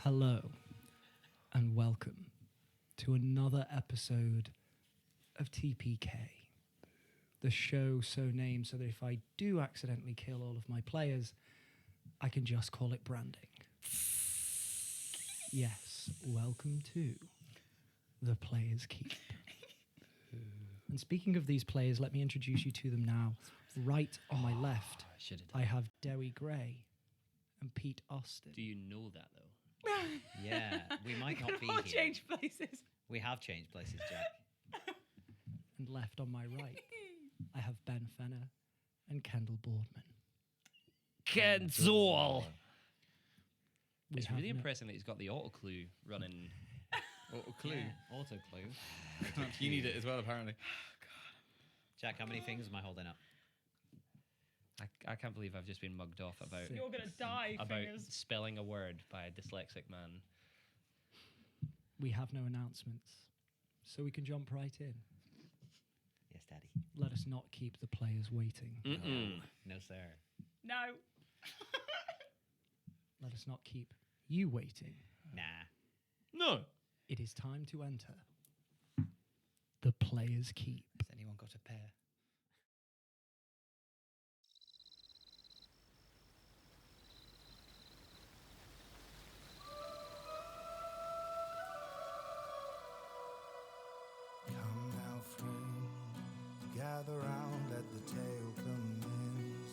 Hello and welcome to another episode of TPK, the show so named so that if I do accidentally kill all of my players, I can just call it branding. Yes, welcome to the Players' Keep. And speaking of these players, let me introduce you to them now. Right on my left, I have Dewi Gray and Pete Austin. Do you know that, though? Yeah, we might not be We'll here. change places. We have changed places, Jack. And left on my right, I have Ben Fenner and Kendall Boardman. Kenzel! We It's have really no- impressive that he's got the auto clue running. Auto clue. Yeah, auto clue. You need it as well, apparently. Jack, how many fingers am I holding up? I can't believe I've just been mugged off about You're gonna die, fingers. spelling a word by a dyslexic man. We have no announcements, so we can jump right in. Yes, Daddy. Let us not keep the players waiting. No, sir. No. Let us not keep you waiting. Nah. No! It is time to enter the Players' Keep. Has anyone got a pair? Come now, friend, gather round, let the tale commence.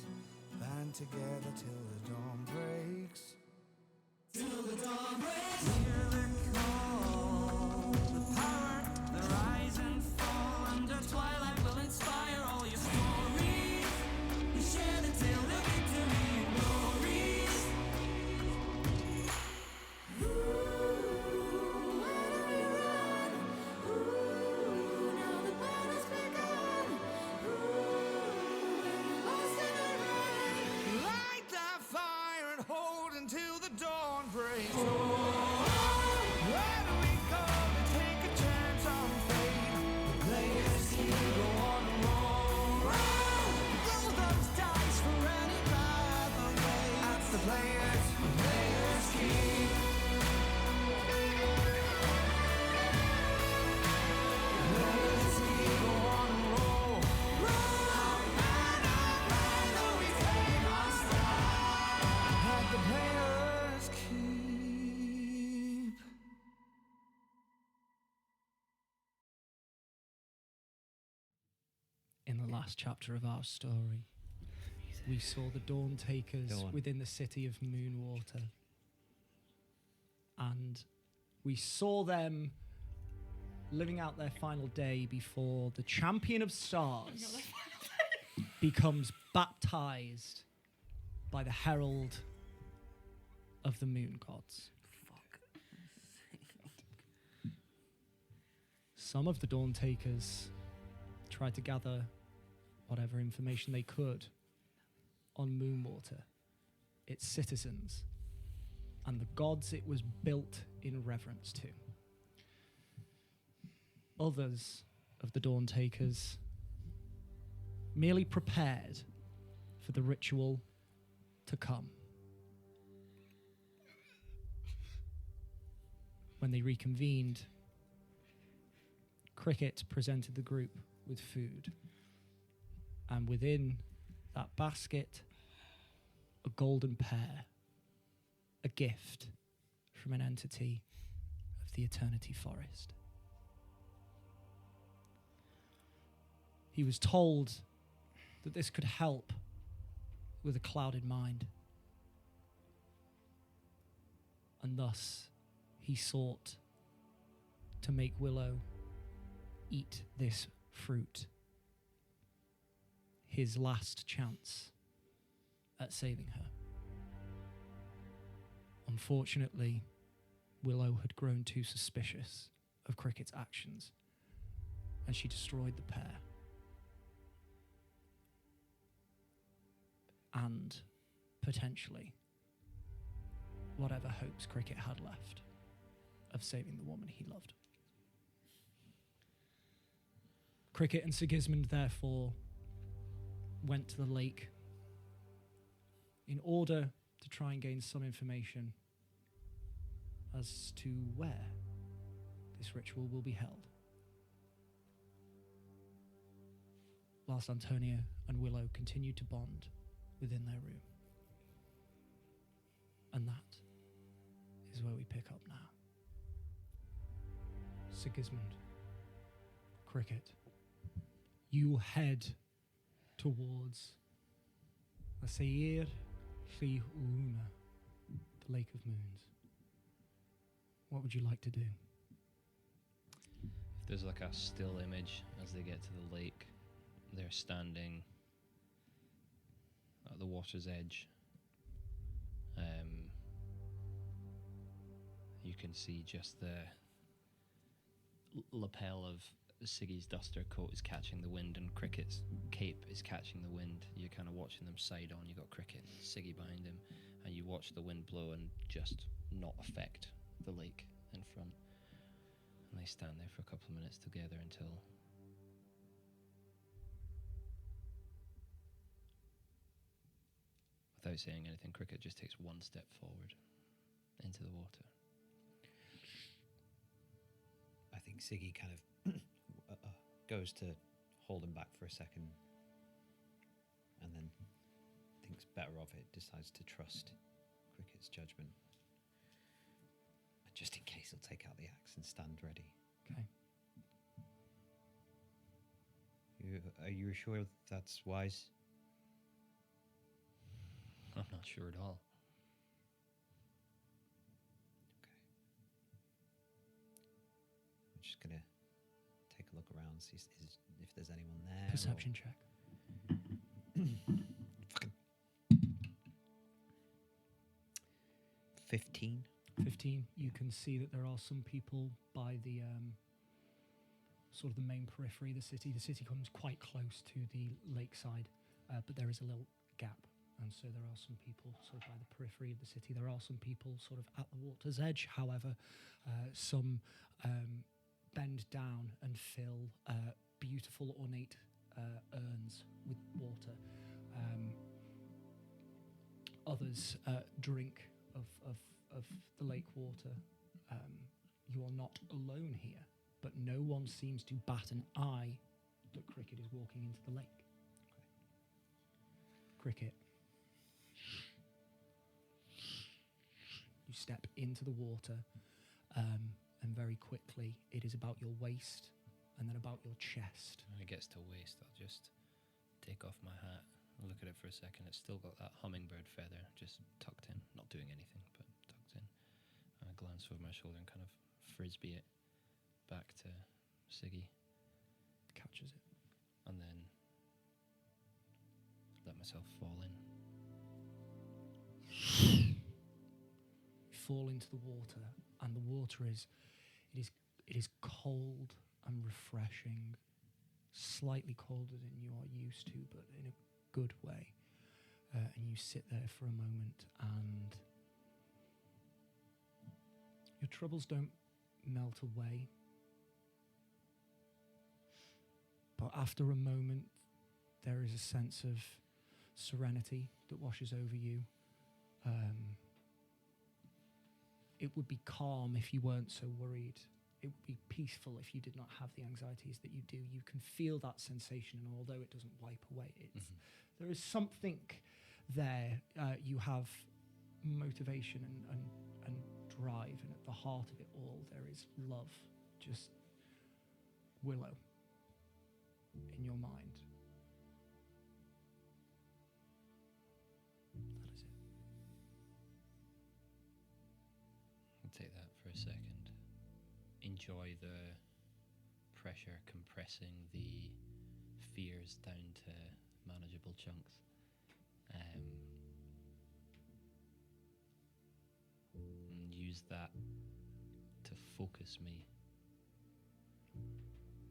Band together till the dawn breaks. Till the dawn breaks. Hear the call, the power, the rise and fall. Under twilight will inspire all your stories. We share the tale, the victory and glories. Ooh, where do we run? Ooh, now the battle's begun. Ooh, we're lost in the rain. Light that fire and hold until the dawn breaks. Where do we go to take a chance on fate? The players keep go on and roll. Roll those dice for any path away. That's the players keep. Players keep go on and roll. Roll, though we take our stand. At the players keep. In the last chapter of our story, we saw the Dawn Takers Go on. within the city of Moonwater. And we saw them living out their final day before the Champion of Stars becomes baptized by the Herald of the Moon Gods. Some of the Dawn Takers tried to gather whatever information they could on Moonwater, its citizens, and the gods it was built in reverence to. Others of the Dawn Takers merely prepared for the ritual to come. When they reconvened, Cricket presented the group with food, and within that basket, a golden pear, a gift from an entity of the Eternity Forest. He was told that this could help with a clouded mind, and thus he sought to make Willow eat this fruit, his last chance at saving her. Unfortunately, Willow had grown too suspicious of Cricket's actions, and she destroyed the pear. And, potentially, whatever hopes Cricket had left of saving the woman he loved. Cricket and Sigismund, therefore, went to the lake in order to try and gain some information as to where this ritual will be held. Whilst Antonia and Willow continue to bond within their room. And that is where we pick up now. Sigismund, Cricket, you head towards Asair Fi Una, the Lake of Moons. What would you like to do? If there's like a still image as they get to the lake, they're standing at the water's edge. You can see just the lapel of Siggy's duster coat is catching the wind, and Cricket's cape is catching the wind. You're kind of watching them side on. You got Cricket and Siggy behind him, and you watch the wind blow and just not affect the lake in front. And they stand there for a couple of minutes together until without saying anything, Cricket just takes one step forward into the water. I think Siggy kind of goes to hold him back for a second and then thinks better of it, decides to trust Cricket's judgment. And just in case, he'll take out the axe and stand ready. Okay. Are you sure that's wise? I'm not sure at all. Okay. I'm just going to take a look around, see if there's anyone there. Perception check. Fucking 15. 15. You can see that there are some people by the sort of the main periphery of the city. The city comes quite close to the lakeside, but there is a little gap. And so there are some people sort of by the periphery of the city. There are some people sort of at the water's edge. However, some bend down and fill beautiful, ornate urns with water. Others drink of the lake water. You are not alone here, but no one seems to bat an eye that Cricket is walking into the lake. Cricket. You step into the water, and very quickly it is about your waist and then about your chest. When it gets to waist, I'll just take off my hat, look at it for a second. It's still got that hummingbird feather just tucked in, not doing anything, but tucked in. And I glance over my shoulder and kind of frisbee it back to Siggy, Catches it. and then let myself fall in. Fall into the water, and the water is cold and refreshing, slightly colder than you are used to, but in a good way. And you sit there for a moment, and your troubles don't melt away. But after a moment, there is a sense of serenity that washes over you. It would be calm if you weren't so worried. It would be peaceful if you did not have the anxieties that you do. You can feel that sensation, and although it doesn't wipe away, there is something there. You have motivation and drive, and at the heart of it all, there is love. Just Willow in your mind. That is it. I'll take that for a second. Enjoy the pressure compressing the fears down to manageable chunks. And use that to focus me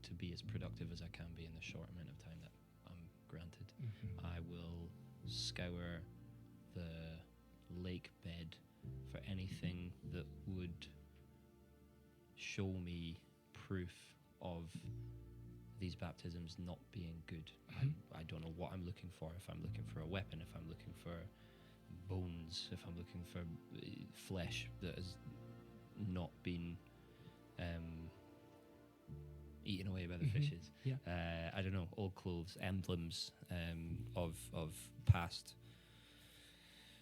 to be as productive as I can be in the short amount of time that I'm granted. I will scour the lake bed for anything that would show me proof of these baptisms not being good. I don't know what I'm looking for. If I'm looking for a weapon, if I'm looking for bones, if I'm looking for flesh that is wishes. Yeah. I don't know, old clothes, emblems of past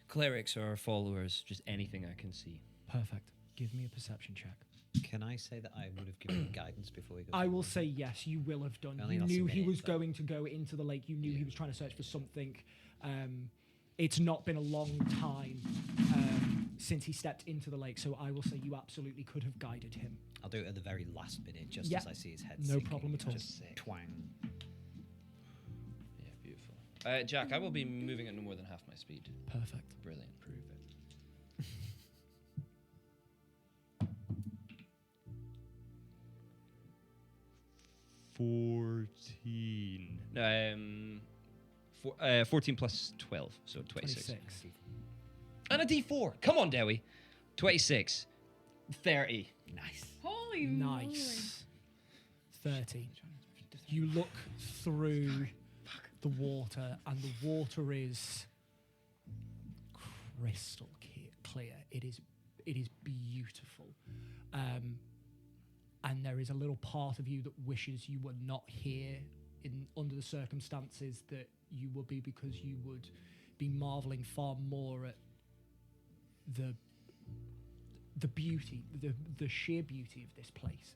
clerics or followers, just anything I can see. Perfect. Give me a perception check. Can I say that I would have given him guidance before we go? I through will the say yes, you will have done. Only You lost a knew he minute, was but- going to go into the lake. You knew he Yeah. was trying to search for something. It's not been a long time since he stepped into the lake, so I will say you absolutely could have guided him. I'll do it at the very last minute, just Yeah. as I see his head. No sinking. problem at all. Just twang. Yeah, beautiful. Jack, I will be moving at no more than half my speed. Perfect. Brilliant. Prove it. 14. 14 plus 12, so 26. 26. And a D4. Come on, Dewi. 26. 30. Nice. Holy Nice. 30. You look through the water, and the water is crystal clear. It is beautiful. And there is a little part of you that wishes you were not here under the circumstances that you would be, because you would be marveling far more at the beauty, the sheer beauty of this place.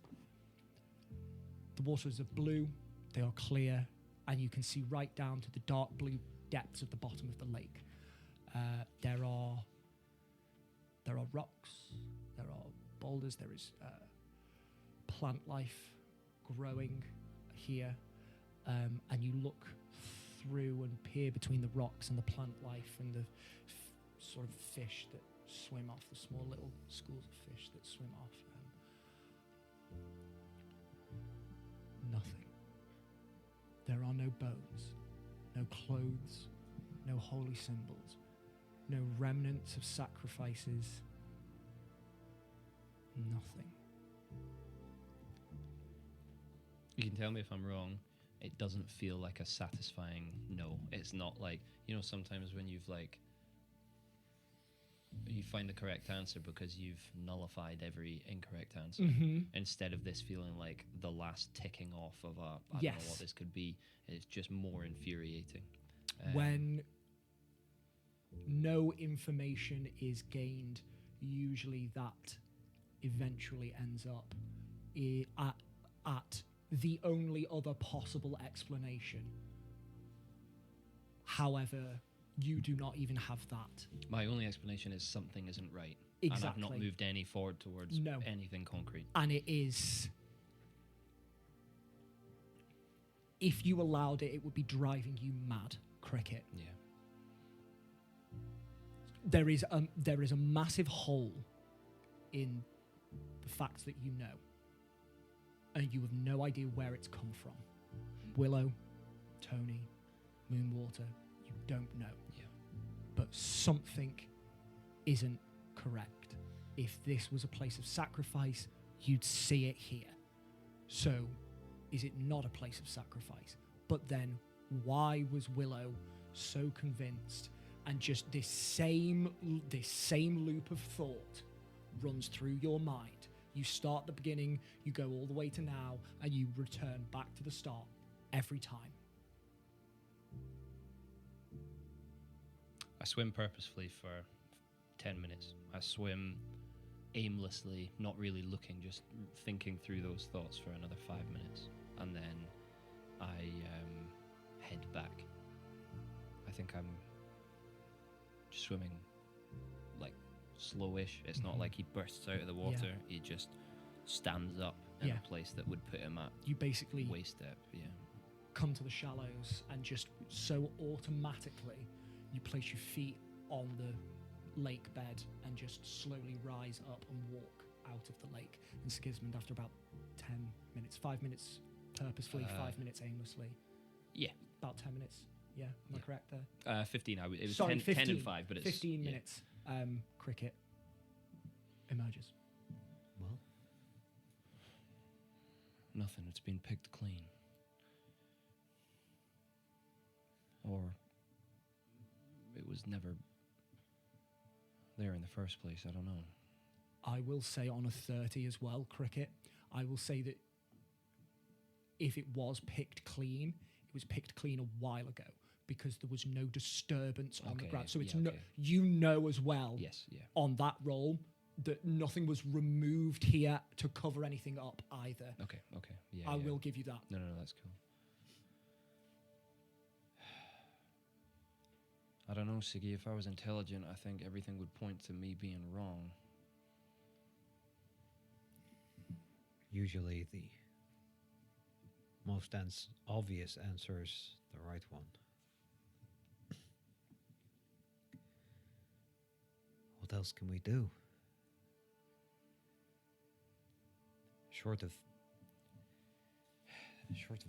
The waters are blue, they are clear, and you can see right down to the dark blue depths of the bottom of the lake. There are rocks, there are boulders, there is plant life growing here, and you look through and peer between the rocks and the plant life and the sort of fish that swim off, the small little schools of fish that swim off. Nothing. There are no bones, no clothes, no holy symbols, no remnants of sacrifices. Nothing. You can tell me if I'm wrong. It doesn't feel like a satisfying no. It's not like, sometimes when you find the correct answer because you've nullified every incorrect answer. Mm-hmm. Instead of this feeling like the last ticking off of I don't know Yes. what this could be. It's just more infuriating. When no information is gained, usually that eventually ends up at the only other possible explanation. However, you do not even have that. My only explanation is something isn't right. And I've not Exactly. moved any forward towards No. anything concrete. And it is... If you allowed it, it would be driving you mad, Cricket. Yeah. There is a massive hole in the facts that you know, and you have no idea where it's come from. Willow, Tony, Moonwater, you don't know. Yeah. But something isn't correct. If this was a place of sacrifice, you'd see it here. So, is it not a place of sacrifice? But then, why was Willow so convinced? And just this same loop of thought runs through your mind. You start at the beginning, you go all the way to now, and you return back to the start every time. I swim purposefully for 10 minutes. I swim aimlessly, not really looking, just thinking through those thoughts for another 5 minutes. And then I head back. I think I'm just swimming like slowish. It's not like he bursts out of the water. He just stands up in Yeah. a place that would put him at You basically waist depth. Yeah. come to the shallows, and just so automatically you place your feet on the lake bed and just slowly rise up and walk out of the lake. And Sigismund, after about 10 minutes, 5 minutes purposefully, 5 minutes aimlessly, Yeah. about 10 minutes. Yeah, am I Yeah. correct there? 15. It was Sorry, 10, 15, 10 and 5, but it's 15 yeah. minutes. Cricket emerges. Well, Nothing. It's been picked clean. Or it was never there in the first place. I don't know. I will say on a 30 as well, Cricket, I will say that if it was picked clean, it was picked clean a while ago because there was no disturbance on the Okay, ground. So it's yeah, okay. you know as well Yes, yeah. on that roll that nothing was removed here to cover anything up either. Okay, yeah. I yeah. will give you that. No, that's cool. I don't know, Siggy. If I was intelligent, I think everything would point to me being wrong. Usually the most obvious answer is the right one. What else can we do? Short of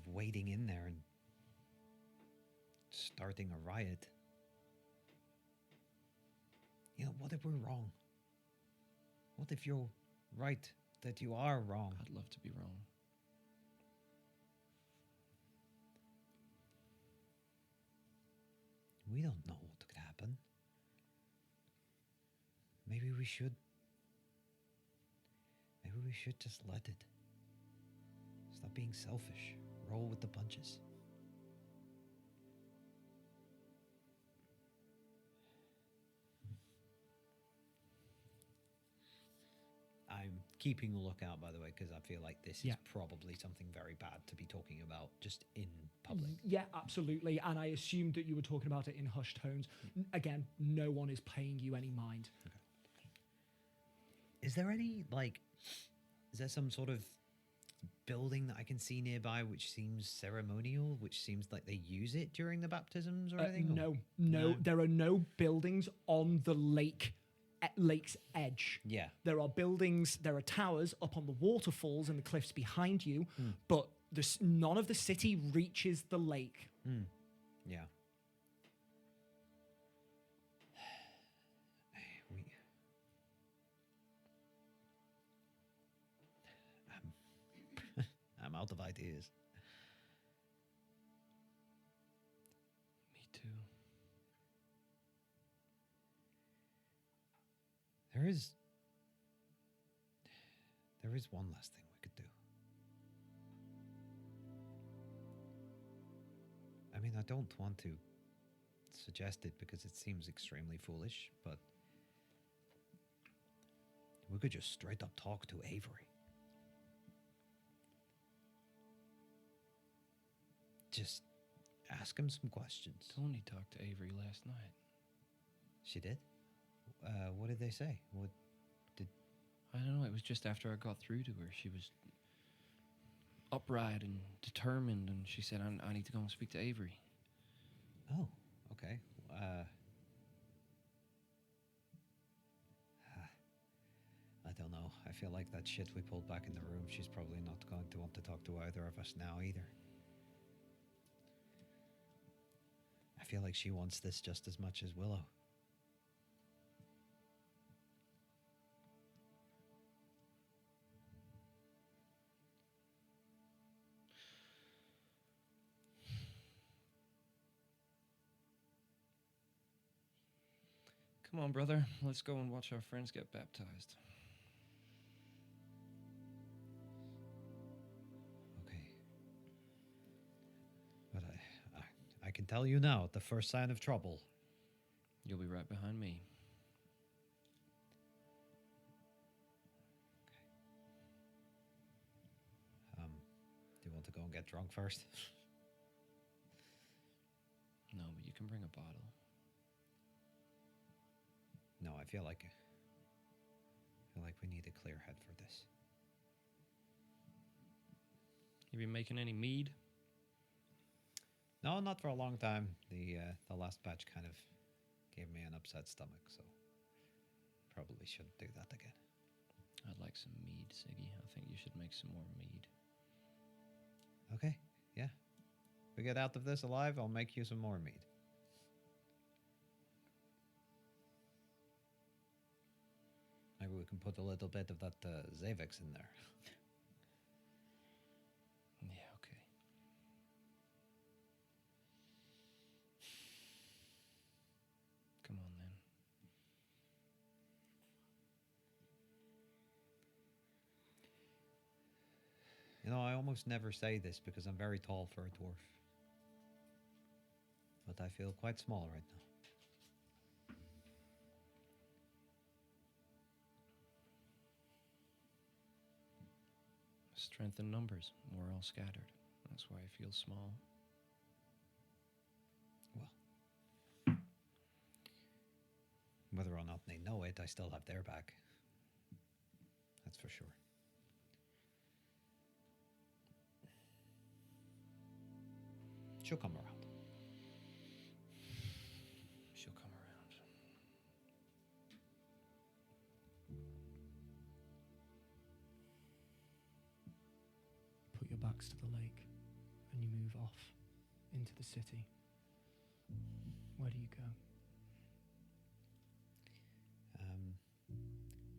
waiting in there and starting a riot. You know, what if we're wrong? What if you're right that you are wrong? I'd love to be wrong. We don't know what could happen. Maybe we should just let it. Stop being selfish. Roll with the punches. I'm keeping a lookout, by the way, because I feel like this Yeah. is probably something very bad to be talking about just in public. Yeah, absolutely. And I assumed that you were talking about it in hushed tones. Again, no one is paying you any mind. Is there is there some sort of building that I can see nearby which seems ceremonial, which seems like they use it during the baptisms or anything? No, No. there are no buildings on the lake's edge. Yeah. There are buildings, there are towers up on the waterfalls and the cliffs behind you, but none of the city reaches the lake. Yeah. I'm out of ideas. Me too. There is one last thing we could do. I mean, I don't want to suggest it because it seems extremely foolish, but we could just straight up talk to Avery. Just ask him some questions. Tony talked to Avery last night. She did? What did they say? I don't know. It was just after I got through to her. She was upright and determined, and she said, I need to go and speak to Avery. Oh, okay. I don't know. I feel like that shit we pulled back in the room, she's probably not going to want to talk to either of us now either. I feel like she wants this just as much as Willow. Come on, brother. Let's go and watch our friends get baptized. Okay. But I can tell you now, at the first sign of trouble, You'll be right behind me. do you want to go and get drunk first? No, but you can bring a bottle. No, I feel like we need a clear head for this. You been making any mead? No, not for a long time. The last batch kind of gave me an upset stomach, so probably shouldn't do that again. I'd like some mead, Siggy. I think you should make some more mead. Okay, yeah. If we get out of this alive, I'll make you some more mead. Maybe we can put a little bit of that Zavex in there. Yeah, okay. Come on, then. You know, I almost never say this because I'm very tall for a dwarf. But I feel quite small right now. Strength in numbers. We're all scattered. That's why I feel small. Well, whether or not they know it, I still have their back. That's for sure. She'll come around. She'll come around. Put your backs to the lake and you move off into the city. Where do you go?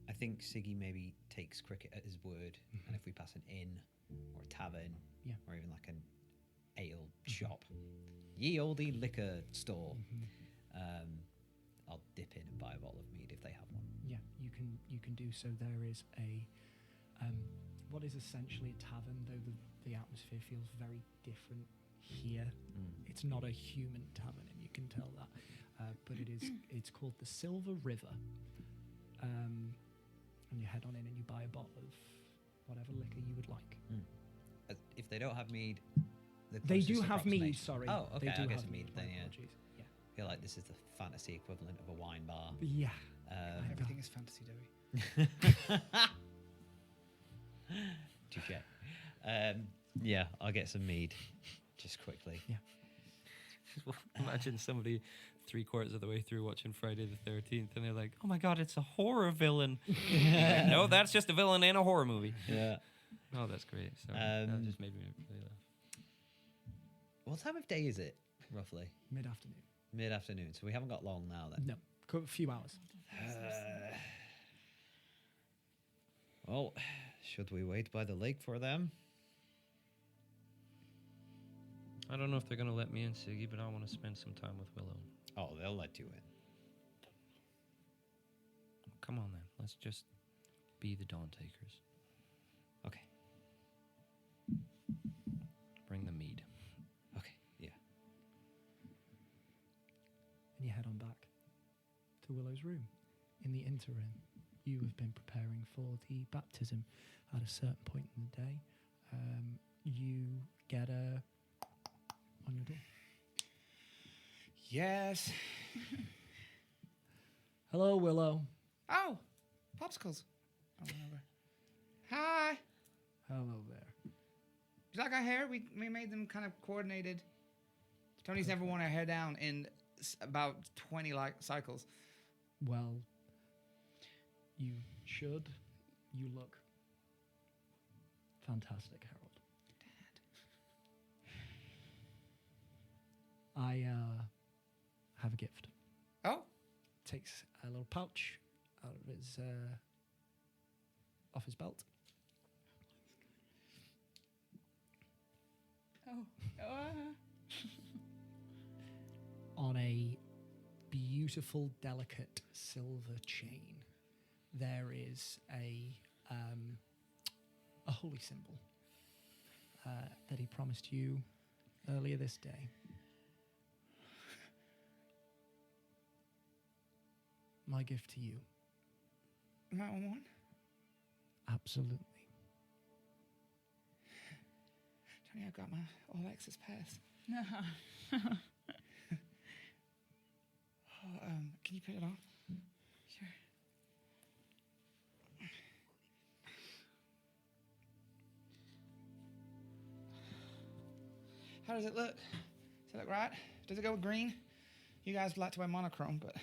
I think Siggy maybe takes Cricket at his word, and if we pass an inn or a tavern, Yeah. or even like an ale shop, ye olde liquor store, I'll dip in and buy a bottle of mead if they have one. Yeah, you can do so. There is a what is essentially a tavern, though the atmosphere feels very different here. It's not a human tavern, and you can tell that. But it's called the Silver River. And you head on in and you buy a bottle of whatever liquor you would like. If they don't have mead, the They do closest have mead, approximation- sorry. Oh, okay, They do I'll get have some mead my then, yeah. apologies. Yeah. I feel like this is the fantasy equivalent of a wine bar. Yeah. Everything is fantasy, Debbie. Touche. Yeah, I'll get some mead, just quickly. Yeah. Imagine somebody 3/4 of the way through watching Friday the 13th and they're like, oh my God, it's a horror villain. Like, no, that's just a villain in a horror movie. Yeah. Oh, that's great. Sorry. That just made me really laugh. What time of day is it, roughly? Mid-afternoon. Mid-afternoon, so we haven't got long now then. No, a few hours. Well, should we wait by the lake for them? I don't know if they're going to let me in, Siggy, but I want to spend some time with Willow. Oh, they'll let you in. Come on then. Let's just be the Dawn Takers. Okay. Bring the mead. Okay, yeah. And you head on back to Willow's room. In the interim, you have been preparing for the baptism. At a certain point in the day, you get a on your door. Yes. Hello, Willow. Oh, popsicles. Oh, whatever. Hi. Hello there. Do you like our hair? We made them kind of coordinated. Tony's never worn her hair down in about 20 cycles. Well, you should. You look fantastic, Harold. I have a gift. Oh, Takes a little pouch out of his off his belt. On a beautiful, delicate silver chain, there is a holy symbol that he promised you earlier this day. My gift to you. that one. Absolutely. Tony, I've got my all access pass. Oh, can you put it on? Sure. How does it look? Does it look right? Does it go with green? You guys like to wear monochrome, but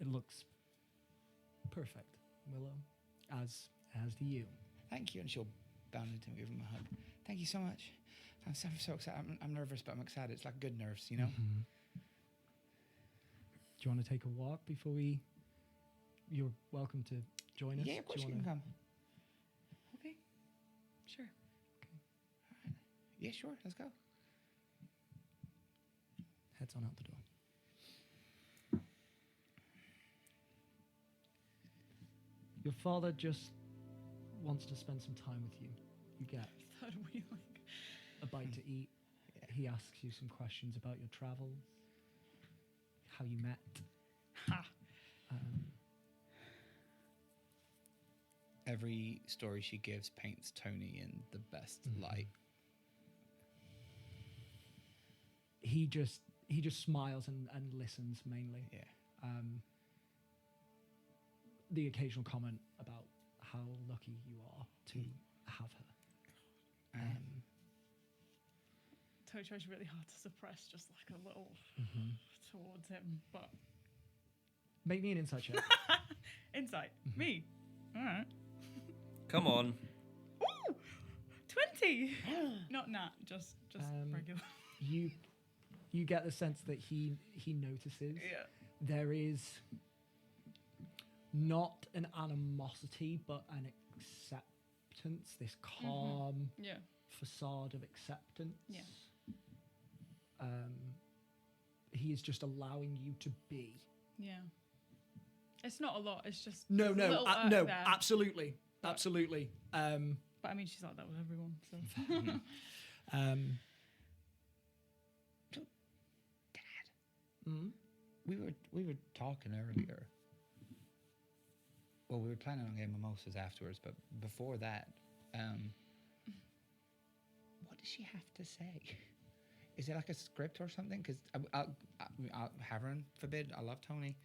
It looks perfect, Willow, as do you. thank you. And she'll bound into me, give him a hug. Thank you so much. I'm so excited. I'm nervous, but I'm excited. It's like good nerves, you know? Mhm. Do you want to take a walk before we... You're welcome to join us. Yeah, of Do course you wanna- can come. Okay. Sure. Okay. All right. Yeah, sure. Let's go. Heads on out the door. Your father just wants to spend some time with you. You get Third wheeling. a bite to eat. He asks you some questions about your travels, how you met. Ha. Every story she gives paints Tony in the best light. He just smiles and listens mainly. Yeah. The occasional comment about how lucky you are to have her. Tony tries really hard to suppress just like a little towards him, but Make me an insight check. insight. Me. All right. Come on. Ooh, 20. Not nat, just regular. You get the sense that he notices. Yeah. There is not an animosity, but an acceptance. This calm Yeah. facade of acceptance. Yeah. He is just allowing you to be. Yeah. It's not a lot. It's just No, a little irk no, there. absolutely, But- absolutely. But I mean, she's like that with everyone. So We were talking earlier. Well, we were planning on getting mimosas afterwards, but before that, what does she have to say? Is it like a script or something? Because heaven forbid, I love Tony,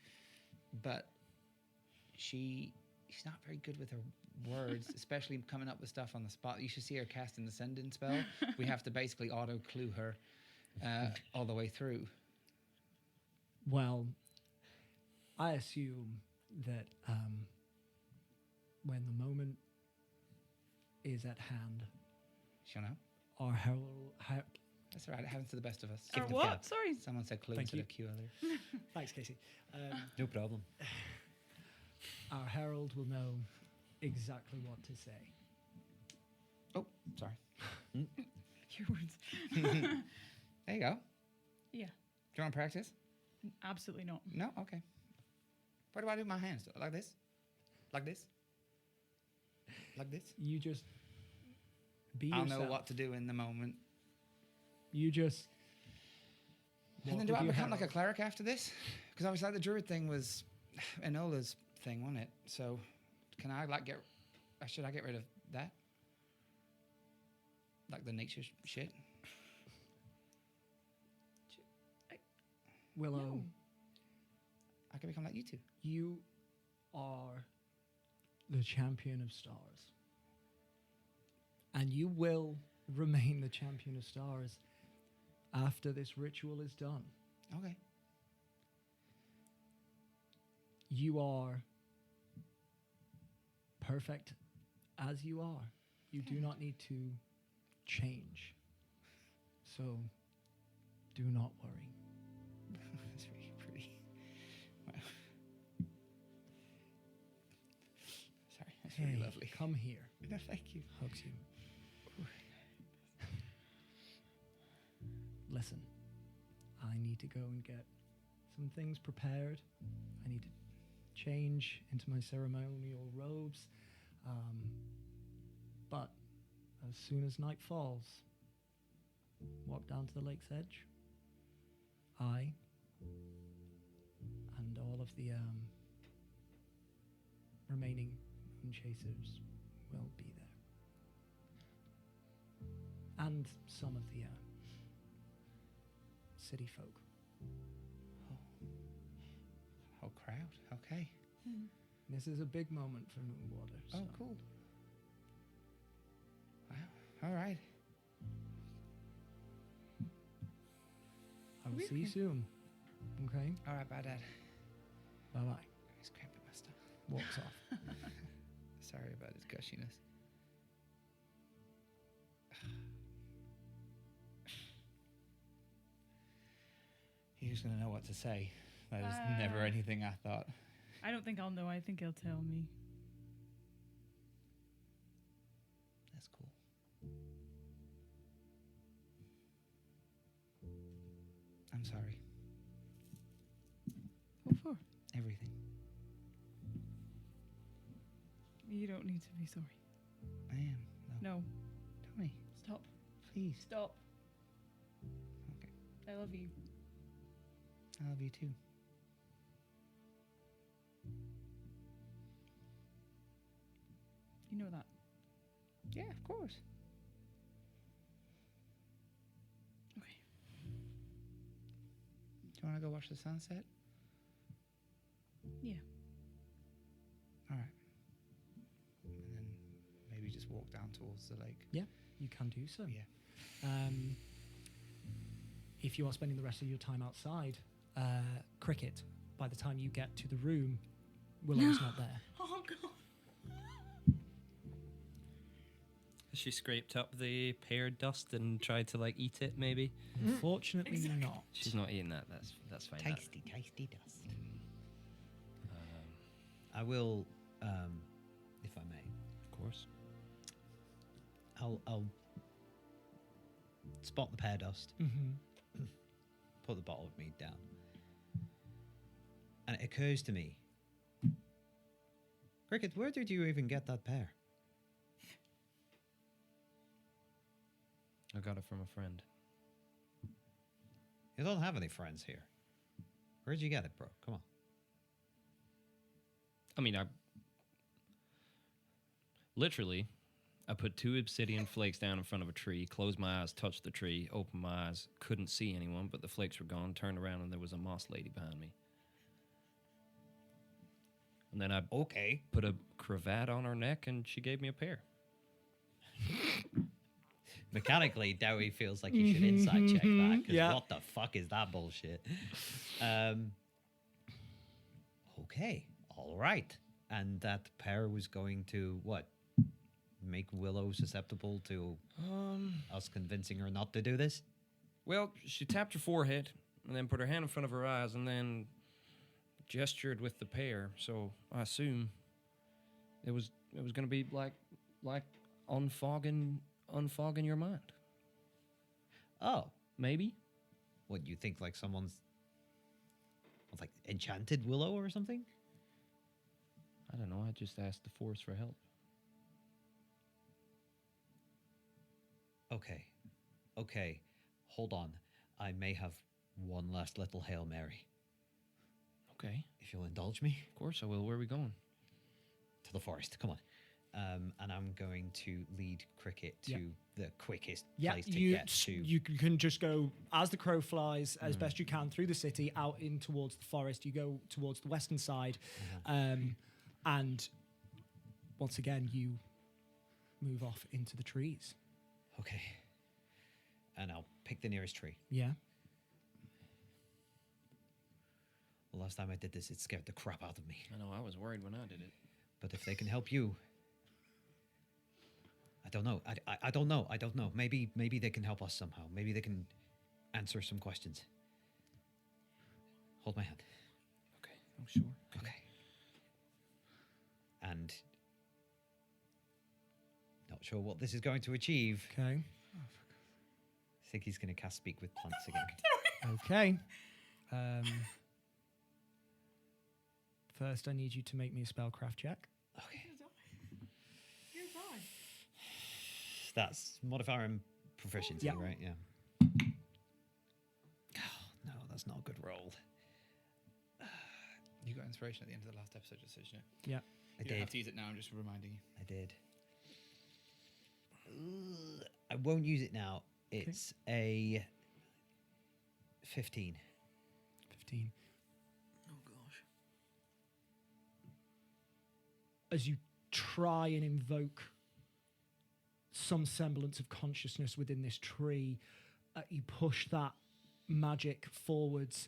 but she's not very good with her words, especially coming up with stuff on the spot. You should see her casting the send-in spell. We have to basically auto-clue her all the way through. Well, I assume that when the moment is at hand, She'll know. our herald. That's all right. It happens to the best of us. or what? Sorry. Someone said clue Thank instead you. of Q earlier. Thanks, Casey. No problem. Our herald will know exactly what to say. Oh, sorry. Your words. There you go. Do Yeah. you want to practice? Absolutely not. No? Okay. What do I do with my hands? Like this? Like this? Like this? You just be I'll yourself. know what to do in the moment. You just. And walk then do with I your become like a herald. cleric after this? Because obviously like the druid thing was Enola's thing, wasn't it? So can I like get... should I get rid of that? Like the nature shit? Willow, No. I can become like you two. you are the champion of stars. And you will remain the champion of stars after this ritual is done. Okay. You are perfect as you are. You do not need to change. So do not worry. That's really pretty. Wow. Sorry, that's really Hey, lovely. come here. No, thank you. Hugs you. Listen, I need to go and get some things prepared. I need to change into my ceremonial robes. But as soon as night falls, walk down to the lake's edge. I and all of the remaining moon chasers will be there. And some of the city folk. Whole crowd. Okay. This is a big moment for Moonwater. Oh, so cool. Wow. All right. I will see you soon. Okay? All right, bye, Dad. Bye bye. He's cramping my stuff. Walks off. Sorry about his gushiness. He was going to know what to say. That was never anything I thought. I don't think I'll know. I think he'll tell me. That's cool. I'm sorry. What for? Everything. You don't need to be sorry. I am. No. No. Tony, Stop. please. Stop. Okay. I love you. I love you too. You know that. Yeah, of course. Okay. Do you want to go watch the sunset? Yeah. All right. And then maybe just walk down towards the lake. You can do so. Yeah. If you are spending the rest of your time outside, Cricket, by the time you get to the room, Willow's not there. Oh god. Has she scraped up the pear dust and tried to like eat it? Maybe Unfortunately, not. she's not eating that. That's fine. That- Tasty dust. I will, if I may. of course. I'll spot the pear dust, Mm-hmm. put the bottle of mead down, and it occurs to me, Cricket, where did you even get that pear? I got it from a friend. You don't have any friends here. Where'd you get it, bro? Come on. I mean, I put 2 obsidian flakes down in front of a tree, closed my eyes, touched the tree, opened my eyes, couldn't see anyone, but the flakes were gone, turned around, and there was a moss lady behind me. And then I Okay. put a cravat on her neck, and she gave me a pear. Mechanically, Dowie feels like you should inside check that, because Yeah. what the fuck is that bullshit? Okay. All right. And that pear was going to, what? Make Willow susceptible to us convincing her not to do this? Well, she tapped her forehead, and then put her hand in front of her eyes, and then gestured with the pear. So I assume it was going to be like unfogging your mind. Oh. Maybe. What, you think like someone's like enchanted Willow or something? I don't know. I just asked the force for help. Okay. Hold on. I may have one last little Hail Mary, Okay, if you'll indulge me. of course I will. Where are we going? To the forest. Come on. And I'm going to lead Cricket to Yeah. the quickest Yeah, place to you get to. you can just go as the crow flies as best you can through the city out in towards the forest. You go towards the western side, and once again you move off into the trees. Okay. And I'll pick the nearest tree. Yeah. The last time I did this, it scared the crap out of me. I know. I was worried when I did it. But if they can help you, I don't know. I don't know. I don't know. Maybe they can help us somehow. Maybe they can answer some questions. Hold my hand. Okay. Oh, sure. Okay. And not sure what this is going to achieve. Okay. I think he's going to cast Speak with Plants again. Okay. First, I need you to make me a spellcraft check. Okay. You're fine. That's modifier and proficiency, Yeah. right? Yeah. Oh, no, that's not a good roll. You got inspiration at the end of the last episode, just so you know. Yeah. I You don't have did. to use it now. I'm just reminding you. I did. I won't use it now. It's a 15. 15. Oh gosh. As you try and invoke some semblance of consciousness within this tree, you push that magic forwards,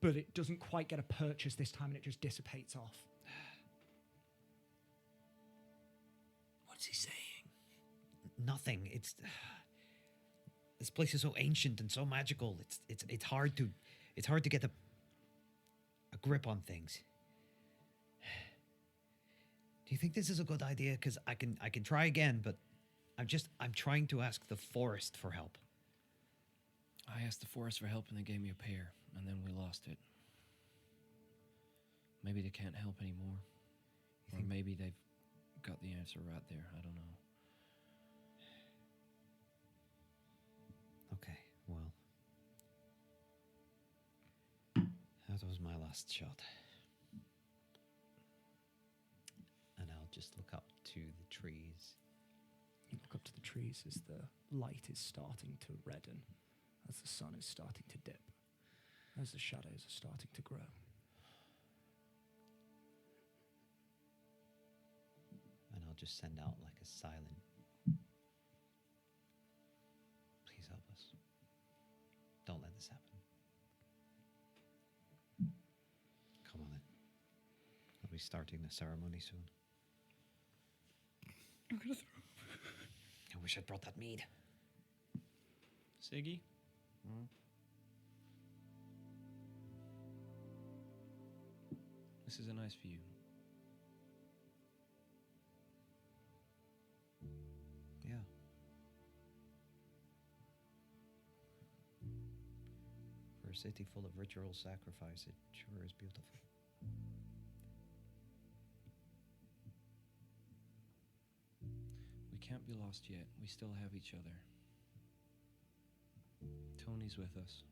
but it doesn't quite get a purchase this time and it just dissipates off. What's he saying? Nothing. It's this place is so ancient and so magical. It's hard to get a grip on things. Do you think this is a good idea? Because I can try again, but I'm trying to ask the forest for help. I asked the forest for help, and they gave me a pear, and then we lost it. Maybe they can't help anymore, or maybe they've got the answer right there. I don't know. Okay, well. That was my last shot. And I'll just look up to the trees. You look up to the trees as the light is starting to redden, as the sun is starting to dip, as the shadows are starting to grow. And I'll just send out like a silent. Please help us. Don't let this happen. Come on then. I'll be starting the ceremony soon. I'm gonna throw. I wish I'd brought that mead. Siggy? This is a nice view. Yeah. For a city full of ritual sacrifice, it sure is beautiful. We can't be lost yet. We still have each other. Tony's with us.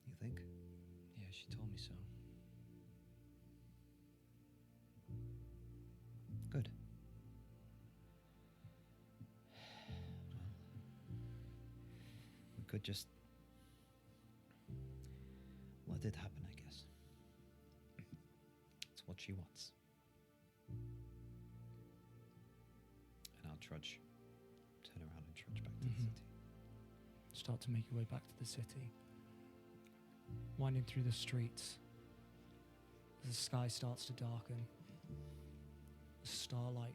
You think? Yeah, she told me so. Good. We could just let it happen, I guess. It's what she wants. And I'll turn around and trudge back to the city. Start to make your way back to the city. Winding through the streets, as the sky starts to darken, the starlight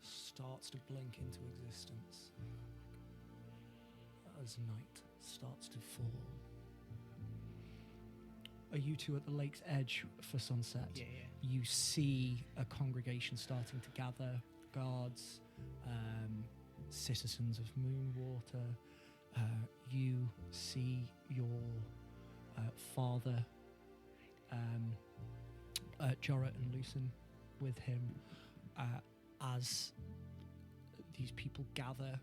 starts to blink into existence as night starts to fall. Are you two at the lake's edge for sunset? Yeah. You see a congregation starting to gather, guards, citizens of Moonwater. You see your father, Jorrit and Lucen with him as these people gather.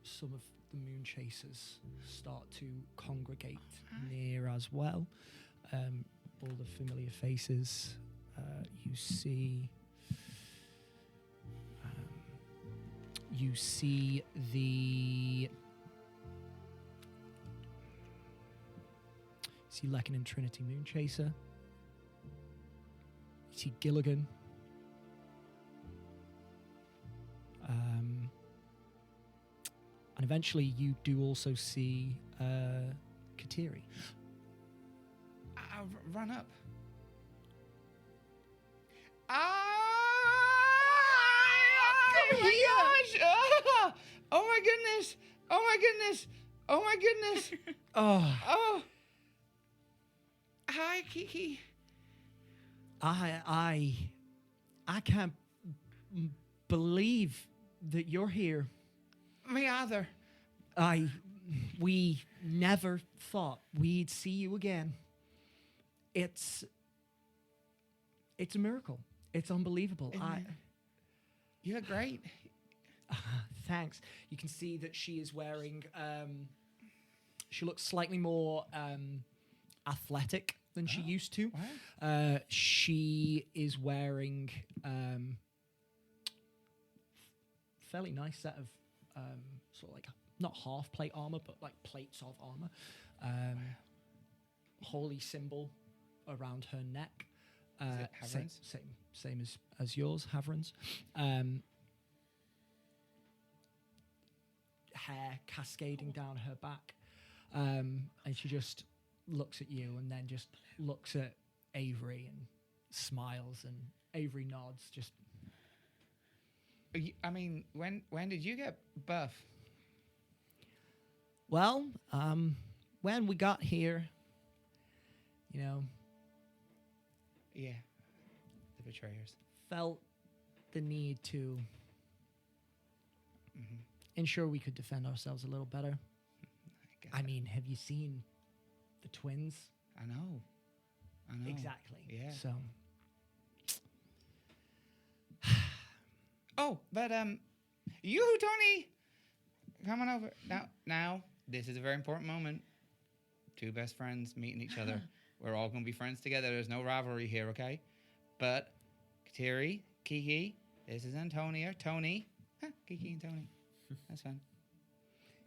Some of the moon chasers start to congregate near as well. All the familiar faces you see. You see Lecken and Trinity Moonchaser. You see Gilligan. And eventually you do also see Kateri. I'll run up. Come here! Gosh! Oh my goodness! Oh my goodness! Oh my goodness! Oh, Oh! Hi, Kiki. I can't believe that you're here. Me either. We never thought we'd see you again. It's a miracle. It's unbelievable. You look great. Thanks. You can see that she is wearing. She looks slightly more athletic than she used to. Wow. She is wearing fairly nice set of sort of like not half plate armor, but like plates of armor. Holy symbol around her neck. Is it Havren's? Same as yours, Havren's. Hair cascading down her back. And she just looks at you and then just looks at Avery and smiles, and Avery nods. Just I mean, when did you get buff? well, when we got here, you know, Yeah. The betrayers. felt the need to Mm-hmm. ensure we could defend ourselves a little better. get I that. mean, have you seen the twins? I know. Exactly. Yeah. So Oh, but you, Tony, come on over now. This is a very important moment. Two best friends meeting each other. We're all going to be friends together. There's no rivalry here, okay? But Kateri, Kiki, this is Antonia, Tony. Kiki and Tony. That's fun.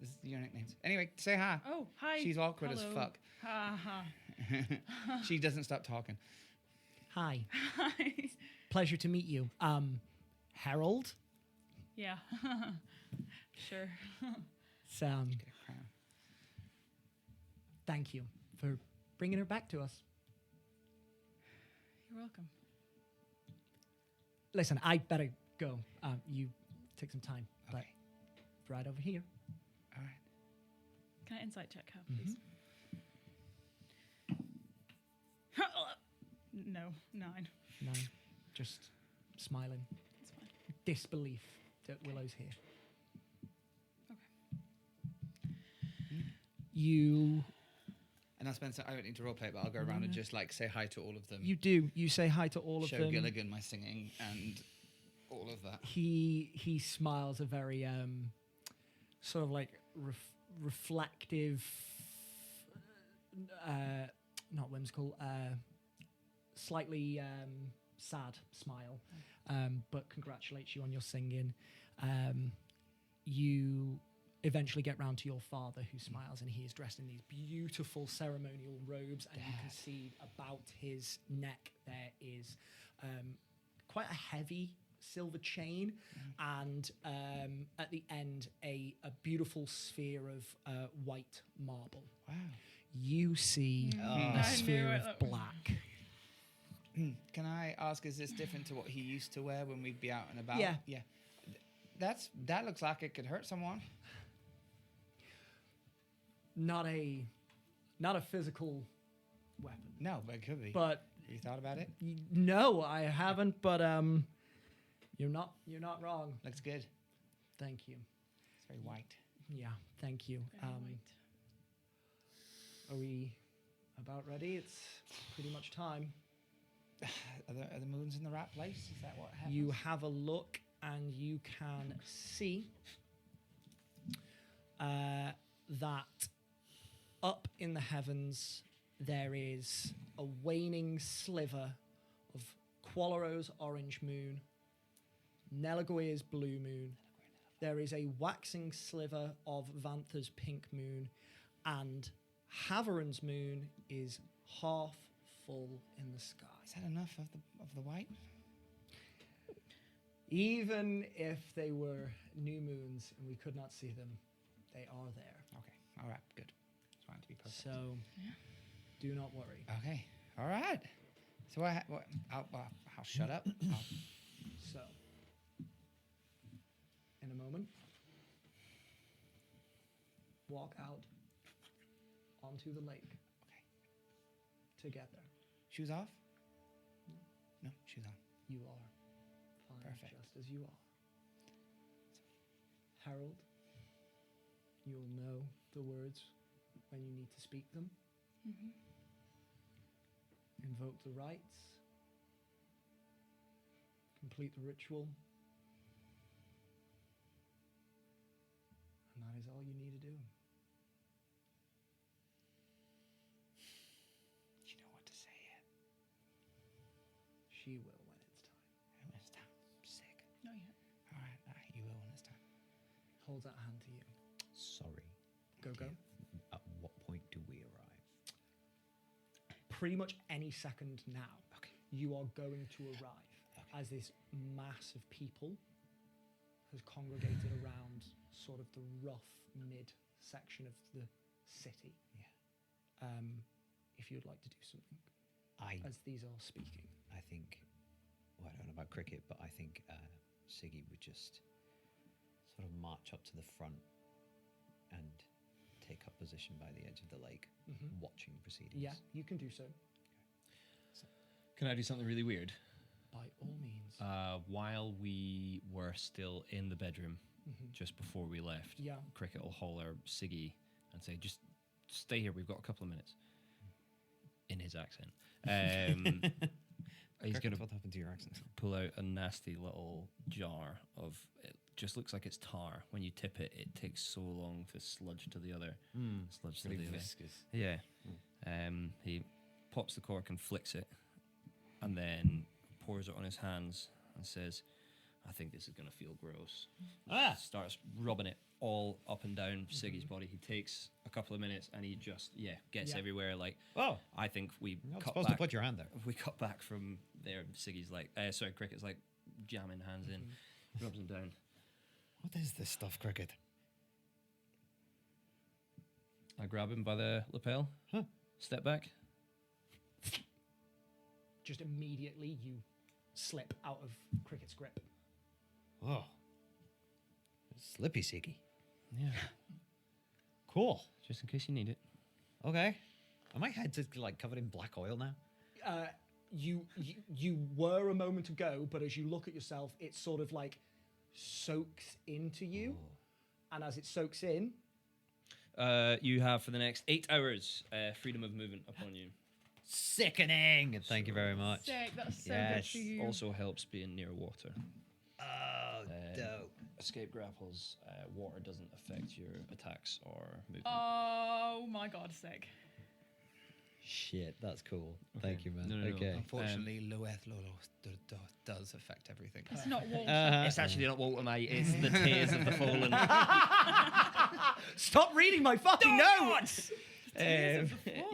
This is your nicknames. Anyway, say hi. Oh, hi. She's awkward as Hello. fuck. Ha ha. She doesn't stop talking. Hi. Hi. Pleasure to meet you. Harold. Yeah. Sure. Sam. Get a crown. Thank you for bringing her back to us. You're welcome. Listen, I better go. You take some time. But Okay. right over here. All right. Can I insight check her, Mm-hmm. please? No, 9. 9. Just smiling. That's fine. Disbelief that Willow's here. Okay. You And I'll spend some, I don't need to roleplay it, but I'll go around and just like say hi to all of them. do. You say hi to all of Show them. Gilligan my singing and all of that. He smiles a very sort of like reflective, not whimsical, slightly sad smile, but congratulates you on your singing. You eventually get round to your father, who smiles, and he is dressed in these beautiful ceremonial robes, and you can see about his neck there is quite a heavy silver chain, and at the end a beautiful sphere of white marble. Wow. You see I a knew sphere it. of black. Can I ask, is this different to what he used to wear when we'd be out and about? Yeah. Yeah. That looks like it could hurt someone. Not a physical weapon. No, but it could be. But you thought about it? no, I haven't. But you're not wrong. Looks good. Thank you. It's very white. Yeah, thank you. Very white. Are we about ready? It's pretty much time. Are the moons in the right place? Is that what happens? You have a look, and you can see that up in the heavens there is a waning sliver of Qualaro's orange moon, Nelagoir's blue moon. There is a waxing sliver of Vantha's pink moon, and Haveron's moon is half full in the sky. Is that enough of the white? Even if they were new moons and we could not see them, they are there. Okay. All right. Good. Just wanted to be perfect. So do not worry. Okay. All right. So I'll shut up. So, in a moment, walk out onto the lake. Okay. Together. Shoes off? No, shoes on. You are fine Perfect. just as you are. Harold, you'll know the words when you need to speak them. Invoke the rites. Complete the ritual. And that is all you need to do. You know what to say yet? She will when it's time. When it's time. Sick. Not yet. All right. You will when it's time. Holds that hand to you. Sorry. Go. At what point do we arrive? Pretty much any second now. Okay. You are going to arrive Okay. as this mass of people has congregated around sort of the rough mid section of the city. Yeah. If you'd like to do something as these are speaking. I think, well, I don't know about cricket, but I think Siggy would just sort of march up to the front and take up position by the edge of the lake, watching proceedings. Yeah, you can do so. Can I do something really weird? By all means. While we were still in the bedroom, just before we left, Yeah. Cricket will holler Siggy and say, just stay here, we've got a couple of minutes. In his accent. He's Cricket, going to what happened to your accent? pull out a nasty little jar of. It just looks like it's tar. When you tip it, it takes so long to sludge to the other. Sludge to Pretty the other. viscous. Yeah. He pops the cork and flicks it, and then pours it on his hands and says, "I think this is going to feel gross." Starts rubbing it all up and down Siggy's body. He takes a couple of minutes and he just gets Yeah. everywhere. Like, Oh, I think we you're not cut supposed back. to put your hand there. We cut back from there. Siggy's like, Cricket's like jamming hands in, rubs them down. What is this stuff, Cricket? I grab him by the lapel, step back. Just immediately you slip out of Cricket's grip. Oh, slippy Siggy. Yeah, Cool. just in case you need it. Okay. Are my head just like covered in black oil now? You were a moment ago, but as you look at yourself, it sort of like soaks into you, and as it soaks in, You have for the next 8 hours freedom of movement upon you. Sickening. Thank you very much. Sick. That's so Yes. good for you. Also helps being near water. Oh, dope. Escape grapples. Water doesn't affect your attacks or movement. Oh my god, sick. Shit, that's cool. Thank you, man. No. Okay. Unfortunately, Loeth Lolo does affect everything. It's not water. It's actually not water, mate. It's the tears of the fallen. stop reading my fucking notes.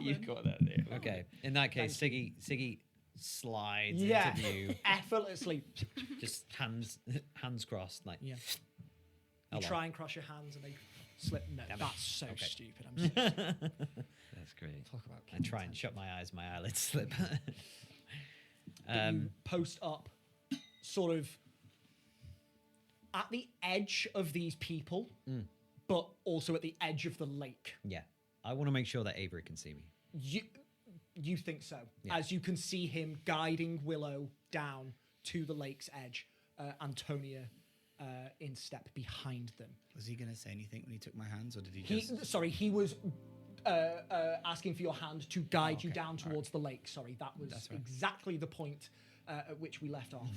You've got that there. Okay. In that case, Siggy slides Yeah, into view, effortlessly. just hands crossed, like. Yeah. Hello. You try and cross your hands and they slip. No, Damn it. that's so Okay. stupid. I'm sorry. That's great. Talk about I try and shut my eyes, my eyelids slip. You post up, sort of at the edge of these people, but also at the edge of the lake. Yeah. I want to make sure that Avery can see me. You think so? Yeah. As you can see him guiding Willow down to the lake's edge, Antonia in step behind them. Was he going to say anything when he took my hands, or did he just? He was asking for your hand to guide you okay. down towards the lake. Sorry, that was That's right. exactly the point at which we left off.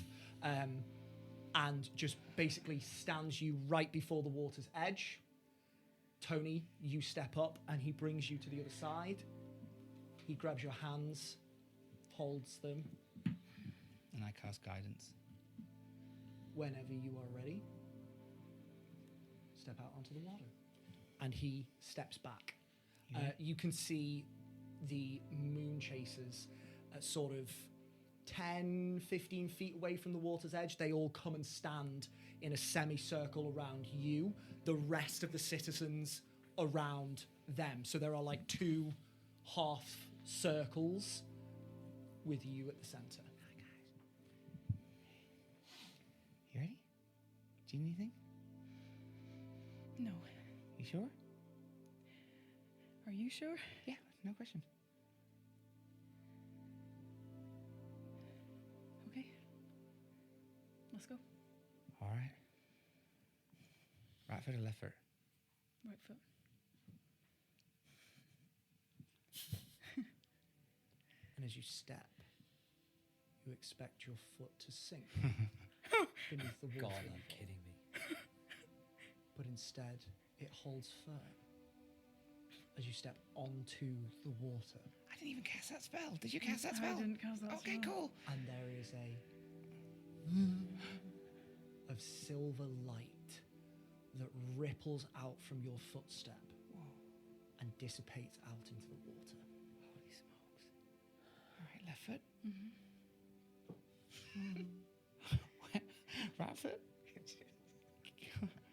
And just basically stands you right before the water's edge. Tony, you step up and he brings you to the other side. He grabs your hands, holds them. And I cast guidance. Whenever you are ready, step out onto the water. And he steps back. You can see the moon chasers sort of 10, 15 feet away from the water's edge. They all come and stand in a semicircle around you, the rest of the citizens around them. So there are like 2 half circles with you at the center. You ready? Do you need anything? No. You sure? Are you sure? Yeah, no question. Okay. Let's go. All right. Right foot or left foot? Right foot. And as you step, you expect your foot to sink beneath the water. God, are you kidding me? But instead, it holds firm as you step onto the water. I didn't even cast that spell. Did you cast that I spell? didn't cast that Okay, spell. cool. And there is of silver light that ripples out from your footstep and dissipates out into the water. Holy smokes. All right, left foot. Right foot.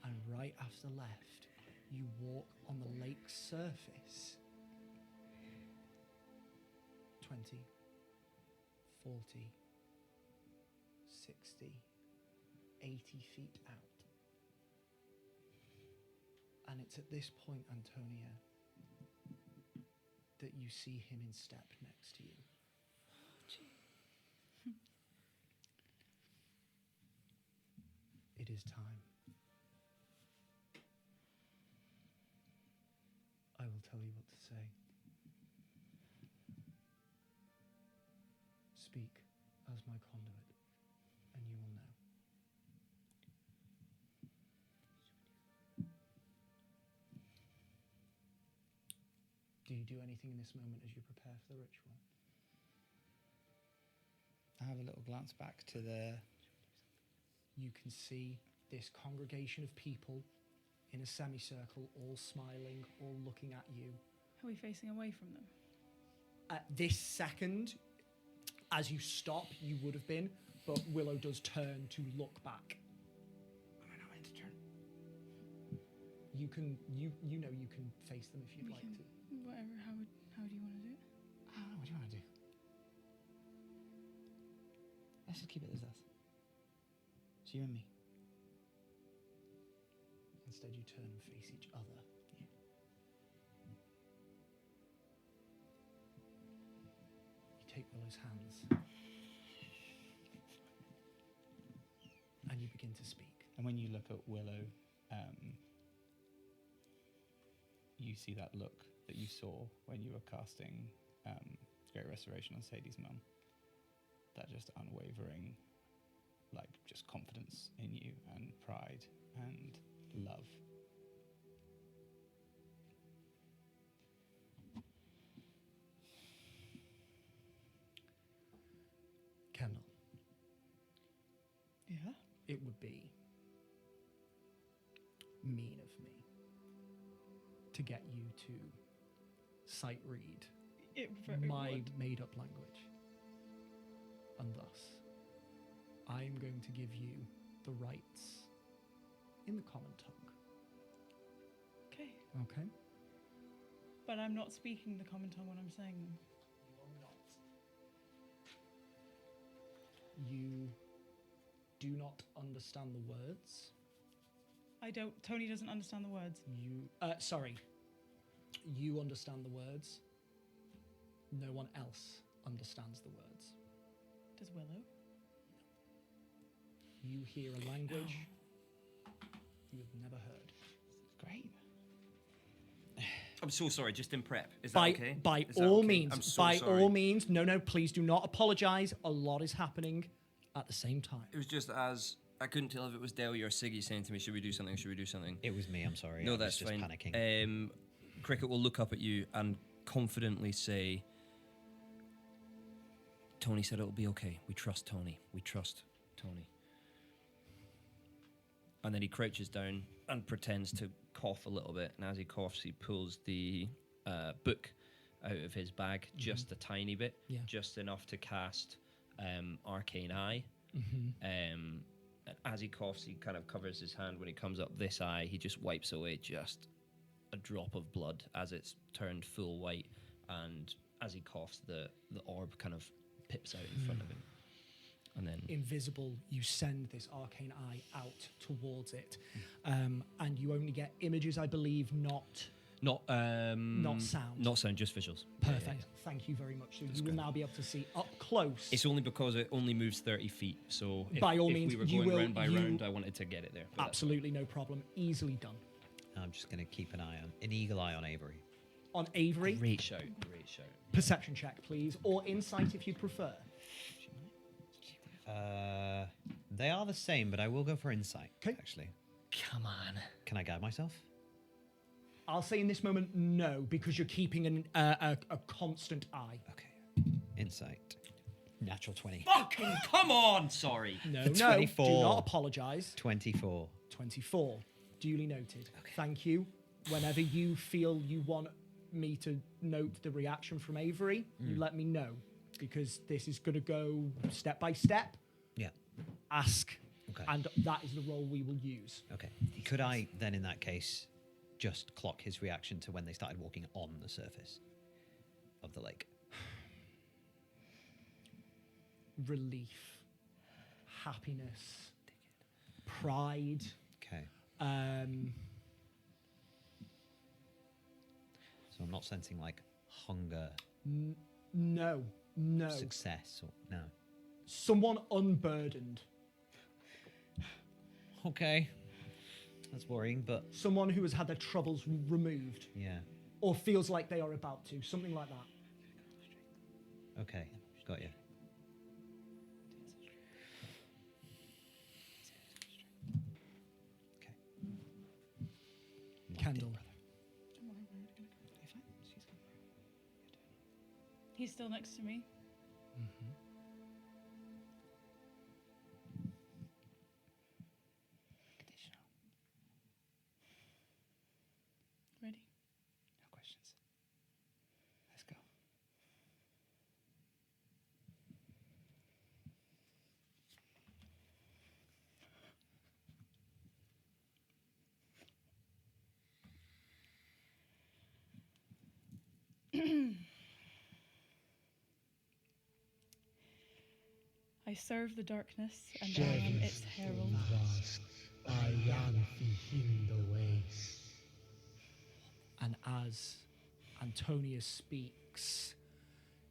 And right after left, you walk on the lake's surface 20, 40, 60, 80 feet out. And it's at this point, Antonia, that you see him in step next to you. It is time. I will tell you what to say. Speak, as my conduit, and you will know. Do you do anything in this moment as you prepare for the ritual? I have a little glance back to the. You can see this congregation of people in a semicircle, all smiling, all looking at you. Are we facing away from them? At this second, as you stop, you would have been, but Willow does turn to look back. Am I not meant to turn? You can, you know, you can face them if you'd We like can- to. Whatever. How do you want to do it? I don't know. What do you want to do? Let's just keep it as us. It's you and me. Instead, you turn and face each other. You take Willow's hands, and you begin to speak. And when you look at Willow, you see that look that you saw when you were casting Great Restoration on Sadie's mum. That just unwavering, like, just confidence in you and pride and love. Kendall, Yeah. it would be mean of me to get you to sight read It very my would. made-up language. And thus, I am going to give you the rights in the common tongue. Okay. Okay? But I'm not speaking the common tongue when I'm saying them. You do not understand the words. I don't. Tony doesn't understand the words. You understand the words. No one else understands the words. Does Willow? You hear a language you have never heard. Great. I'm so sorry, just in prep. Is that By okay? by Is that all okay? means, I'm so by sorry. all means, no, please do not apologize. A lot is happening at the same time. It was just as I couldn't tell if it was Delia or Siggy saying to me, "Should we do something? Should we do something?" It was me. I'm sorry. No, I that's was just fine. panicking. Cricket will look up at you and confidently say, "Tony said it'll be okay. We trust Tony. We trust Tony." And then he crouches down and pretends to cough a little bit. And as he coughs, he pulls the book out of his bag, just a tiny bit, Yeah. just enough to cast Arcane Eye. And as he coughs, he kind of covers his hand. When he comes up this eye, he just wipes away just a drop of blood as it's turned full white. And as he coughs, the orb kind of pips out in front of him. And then Invisible, you send this arcane eye out towards it, and you only get images, I believe, not not sound. not sound, just visuals. Perfect. Yeah, yeah. Thank you very much. So you will now be able to see up close. It's only because it only moves 30 feet. So if, By all if means, we were you going will- round by you- round, I wanted to get it there. but that's Absolutely no problem. Easily done. I'm just going to keep an eagle eye on Avery. On Avery, fine. Great shout. Great shout. perception check, please, or insight if you prefer. They are the same, but I will go for insight. 'Kay. Actually, Come on. can I guide myself? I'll say in this moment, no, because you're keeping a constant eye. Okay. Insight. Natural 20. Fucking come on. Sorry. No, For no, do 24. not apologise. 24. 24. Duly noted. Thank you. Whenever you feel you want me to note the reaction from Avery, you let me know, because this is going to go step by step. Yeah. Ask, Okay. and that is the role we will use. Okay. Could I then, in that case, just clock his reaction to when they started walking on the surface of the lake? Relief, happiness, pride. Okay. So I'm not sensing like hunger, No, no. success, or no. Someone unburdened. Okay. That's worrying, but Someone who has had their troubles removed, yeah. or feels like they are about to. Something like that. Okay. Got you. Kendall. Don't worry, we're gonna go. You're fine. She's gone. He's still next to me. Mm-hmm. Conditional. Ready? No questions. Let's go. I serve the darkness, and I am its herald. And as Antonia speaks,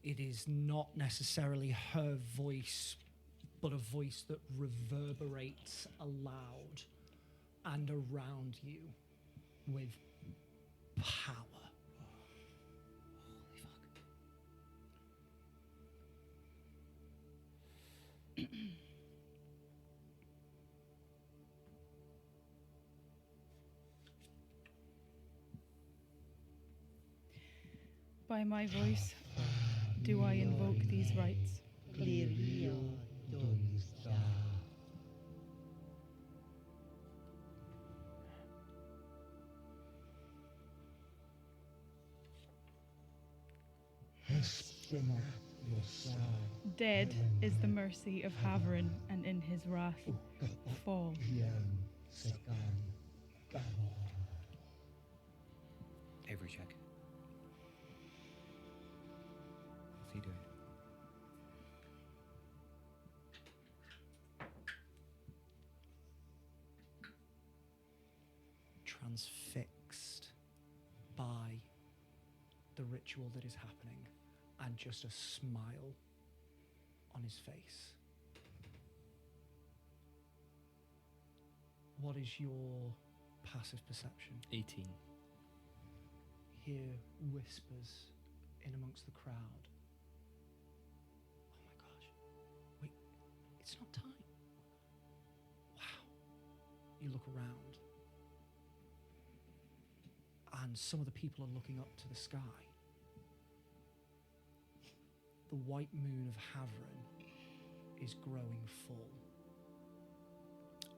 it is not necessarily her voice, but a voice that reverberates aloud and around you with power. Holy fuck. By my voice, do I invoke these rites. Dead is the mercy of Haverin, and in his wrath fall. Avery check. What's he doing? Transfixed by the ritual that is happening and just a smile on his face. What is your passive perception? 18. Hear whispers in amongst the crowd. Oh my gosh. Wait, it's not time. Wow. You look around. And some of the people are looking up to the sky. The white moon of Haverin is growing full.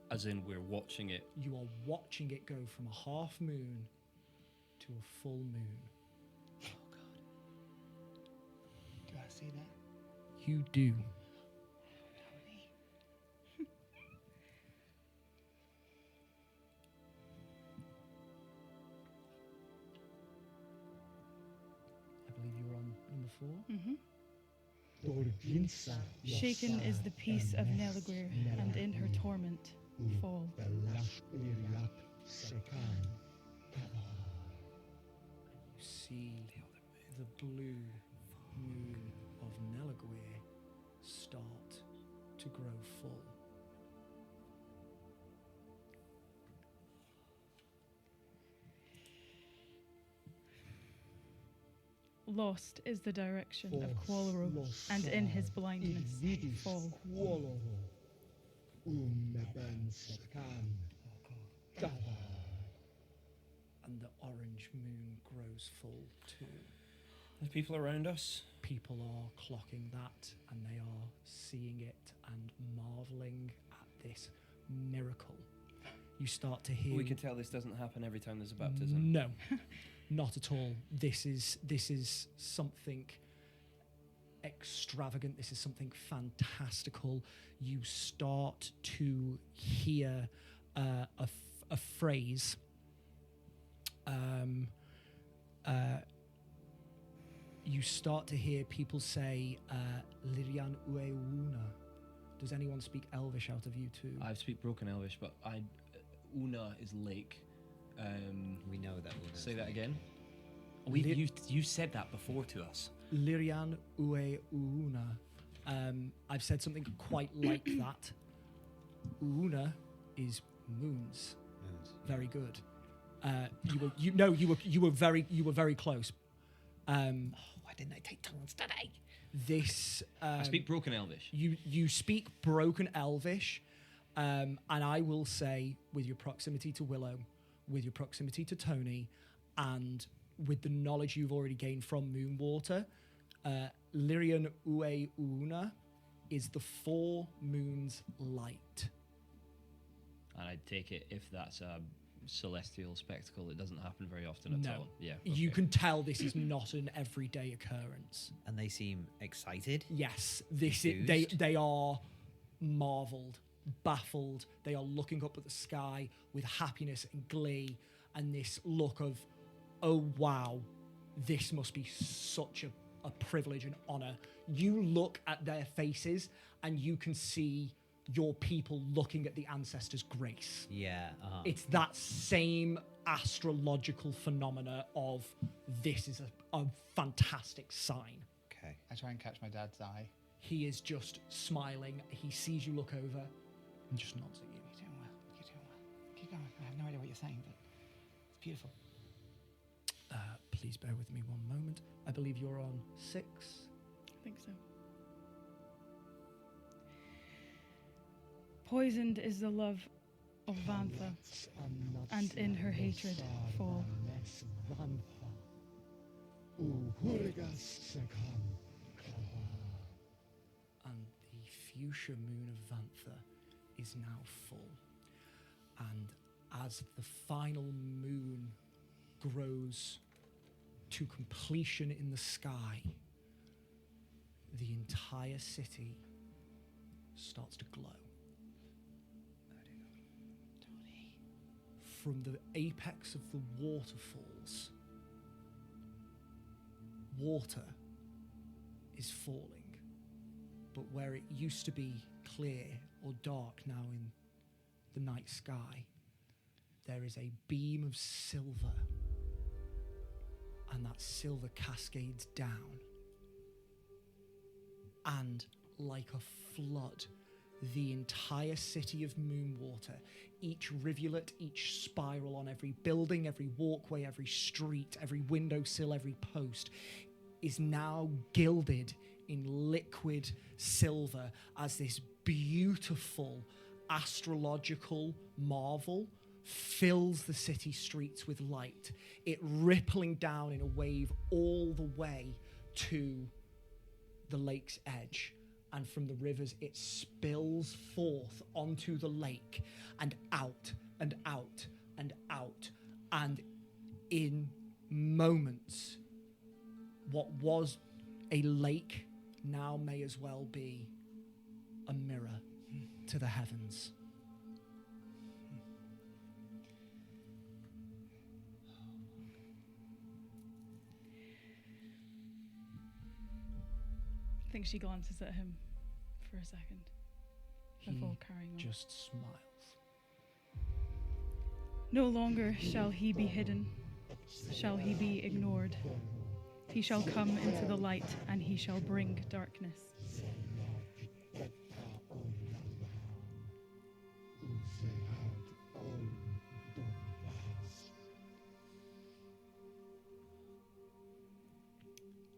As in, we're watching it. You are watching it go from a half moon to a full moon. Oh God. Do I see that? You do. I believe you were on number 4. Mm-hmm. Shaken is the peace of Neliguir, and in her torment fall. You see the blue moon of Neliguir start to grow full. Lost is the direction of Qualero, and in his blindness fall. And the orange moon grows full too. There's people around us. People are clocking that and they are seeing it and marveling at this miracle. You start to hear. We can tell this doesn't happen every time there's a baptism. No, not at all. This is something extravagant. This is something fantastical. You start to hear a phrase. You start to hear people say Lirian Ueuna. Does anyone speak Elvish out of you two? I speak broken Elvish, but Una is lake. We know that. Say that again. You said that before to us. Lirian Ueuna. I've said something quite like that. Una is moons. Very good. You were very close. Why didn't I take tongues today? This I speak broken Elvish. you speak broken Elvish, and I will say, with your proximity to Willow, with your proximity to Tony and with the knowledge you've already gained from Moonwater, Lyrian Ue Una is the 4 moons light. And I take it if that's a celestial spectacle, it doesn't happen very often at No. all. Yeah. You okay. can tell this is not an everyday occurrence. And they seem excited. Yes, they are marveled, baffled. They are looking up at the sky with happiness and glee and this look of, oh wow, this must be such a privilege and honor. You look at their faces and you can see your people looking at the ancestors' grace. Yeah. It's that same astrological phenomena of this is a fantastic sign. Okay. I try and catch my dad's eye. He is just smiling. He sees you look over and just nods at you. You're doing well. You're doing well. Keep going. I have no idea what you're saying, but it's beautiful. Please bear with me one moment. I believe you're on 6. I think so. Poisoned is the love of Vantha, and in her hatred fall. And the fuchsia moon of Vantha is now full. And as the final moon grows to completion in the sky, the entire city starts to glow. From the apex of the waterfalls, water is falling, but where it used to be clear or dark now in the night sky, there is a beam of silver, and that silver cascades down, and like a flood, the entire city of Moonwater, each rivulet, each spiral on every building, every walkway, every street, every windowsill, every post, is now gilded in liquid silver as this beautiful astrological marvel fills the city streets with light, it rippling down in a wave all the way to the lake's edge. And from the rivers, it spills forth onto the lake and out and out and out. And in moments, what was a lake now may as well be a mirror to the heavens. I think she glances at him for a second before carrying on. Just smiles. No longer shall he be hidden, shall he be ignored. He shall come into the light, and he shall bring darkness.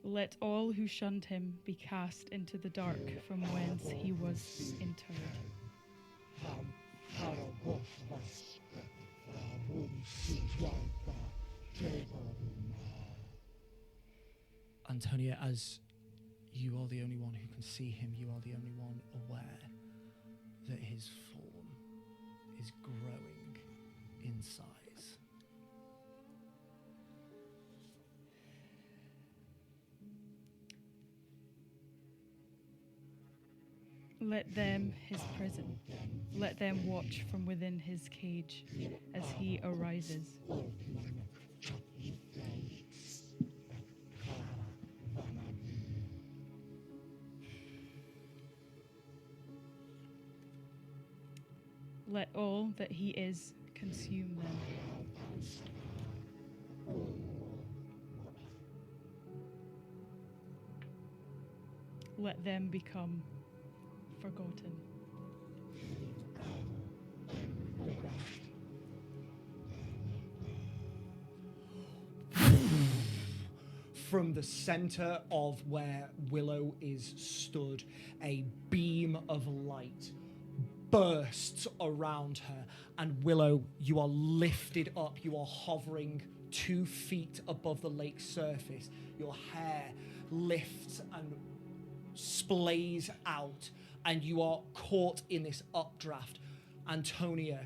Let all who shunned him be cast into the dark from whence he was interred. Antonia, as you are the only one who can see him, you are the only one aware that his form is growing in size. Let them his prison. Let them watch from within his cage as he arises. Let all that he is consume them. Let them become forgotten. From the center of where Willow is stood, a beam of light bursts around her, and Willow, you are lifted up. You are hovering 2 feet above the lake's surface. Your hair lifts and splays out, and you are caught in this updraft. Antonia,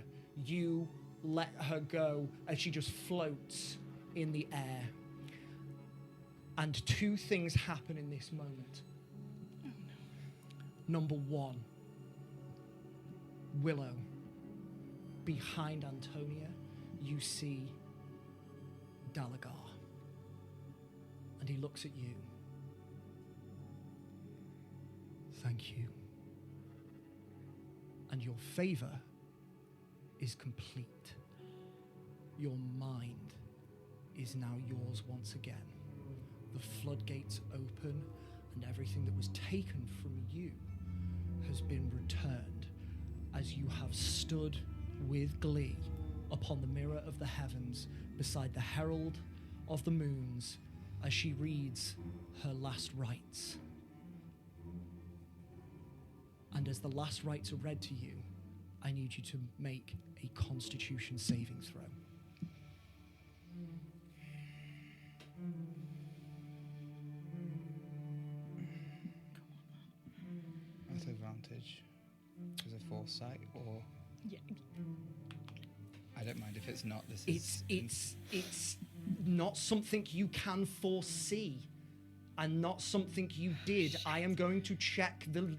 you let her go as she just floats in the air. And 2 things happen in this moment. Number 1, Willow, behind Antonia, you see Dalagar. And he looks at you. Thank you. And your favor is complete. Your mind is now yours once again. The floodgates open, and everything that was taken from you has been returned as you have stood with glee upon the mirror of the heavens beside the herald of the moons as she reads her last rites. And as the last rites are read to you, I need you to make a Constitution saving throw. With advantage. Is it foresight or? Yeah. I don't mind if it's not. It's not something you can foresee, and not something you did. I am going to check the.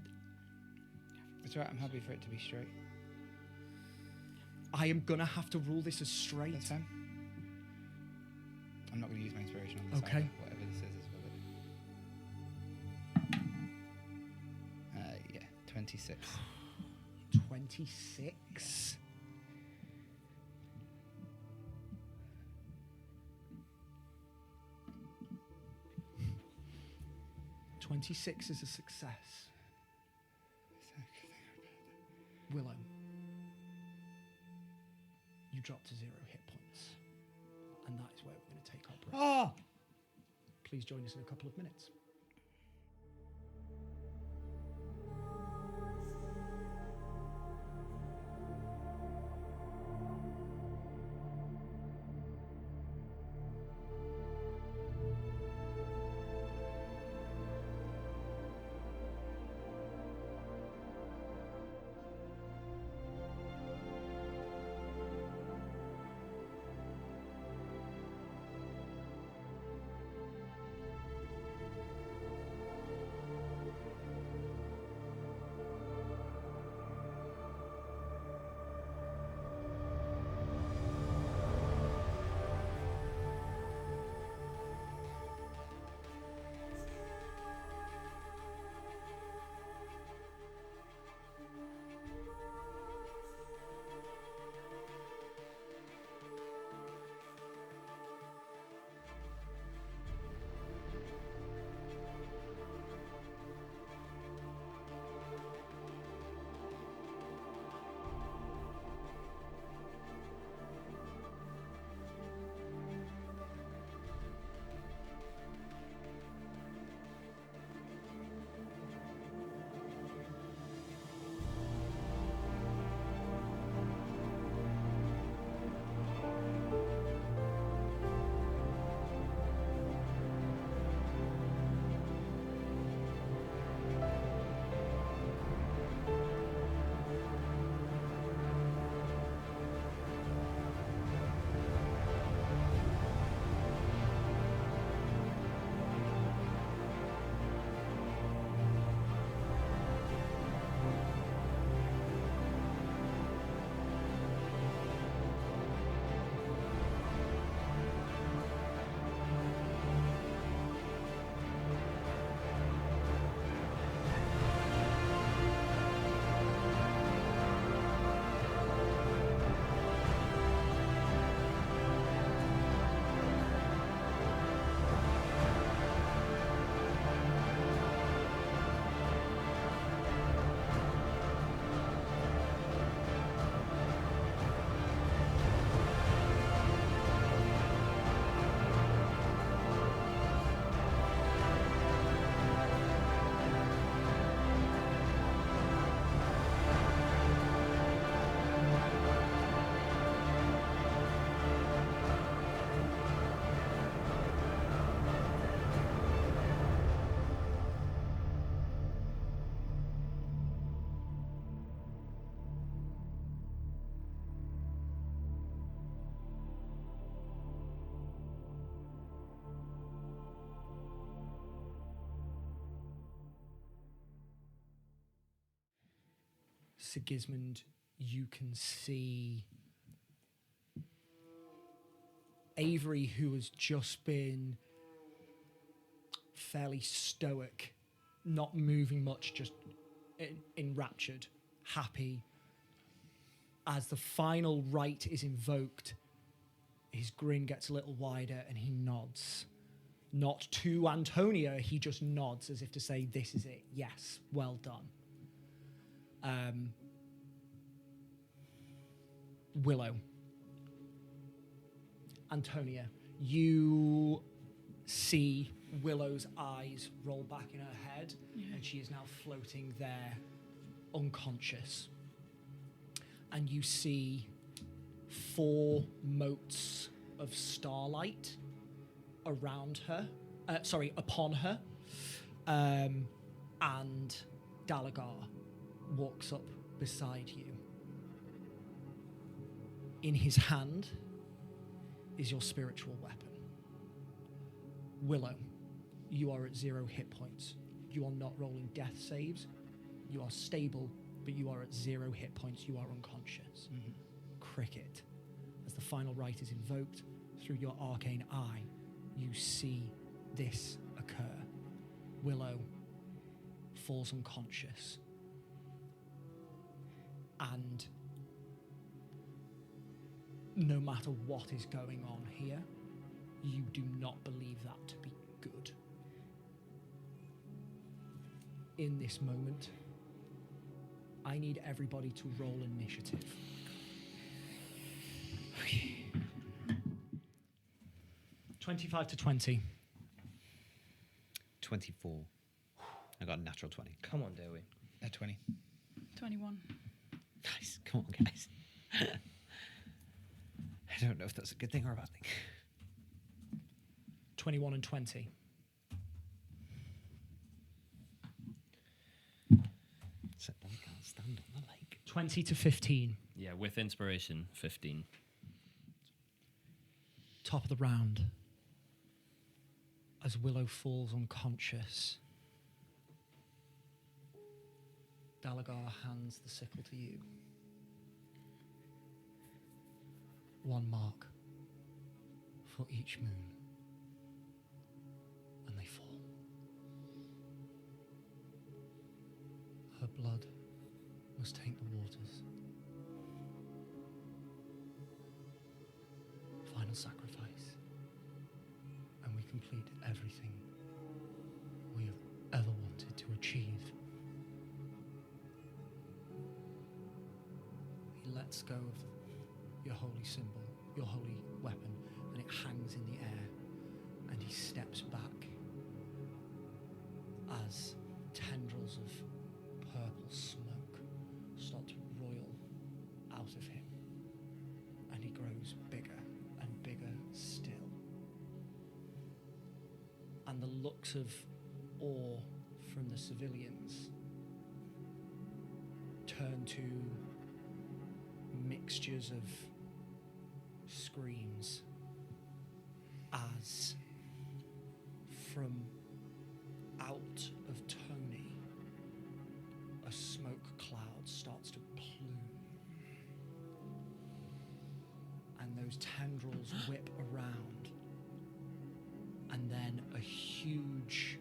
It's right. I'm happy for it to be straight. I am gonna have to rule this as straight. That's fine. I'm not going to use my inspiration on this. Okay. Either, whatever this is well. Yeah, 26. 26. "26 is a success. Willow, you drop to 0 hit points. And that is where we're going to take our break. Ah! Please join us in a couple of minutes. Sigismund, you can see Avery, who has just been fairly stoic, not moving much, just enraptured, happy. As the final rite is invoked, his grin gets a little wider and he nods. Not to Antonia, he just nods as if to say, this is it. Yes, well done. Willow. Antonia, you see Willow's eyes roll back in her head, and she is now floating there, unconscious. And you see 4 motes of starlight around her, upon her, and Dalagar walks up beside you. In his hand is your spiritual weapon. Willow, you are at 0 hit points. You are not rolling death saves. You are stable, but you are at 0 hit points. You are unconscious. Mm-hmm. Cricket, as the final rite is invoked through your arcane eye, you see this occur. Willow falls unconscious. And no matter what is going on here, you do not believe that to be good. In this moment, I need everybody to roll initiative. Okay. 25 to 20. 24. I got a natural 20. Come on, Dewey. At 20. 21. Nice. Come on, guys. I don't know if that's a good thing or a bad thing. 21 and 20. Except I can't stand on the lake. 20 to 15. Yeah, with inspiration, 15. Top of the round. As Willow falls unconscious, Dalagar hands the sickle to you. 1 mark for each moon. And they fall. Her blood must taint the waters. Final sacrifice. And we complete everything we have ever wanted to achieve. He lets go of your holy symbol, your holy weapon, and it hangs in the air. And he steps back as tendrils of purple smoke start to roil out of him. And he grows bigger and bigger still. And the looks of awe from the civilians turn to mixtures of screams as from out of Tony a smoke cloud starts to plume, and those tendrils whip around, and then a huge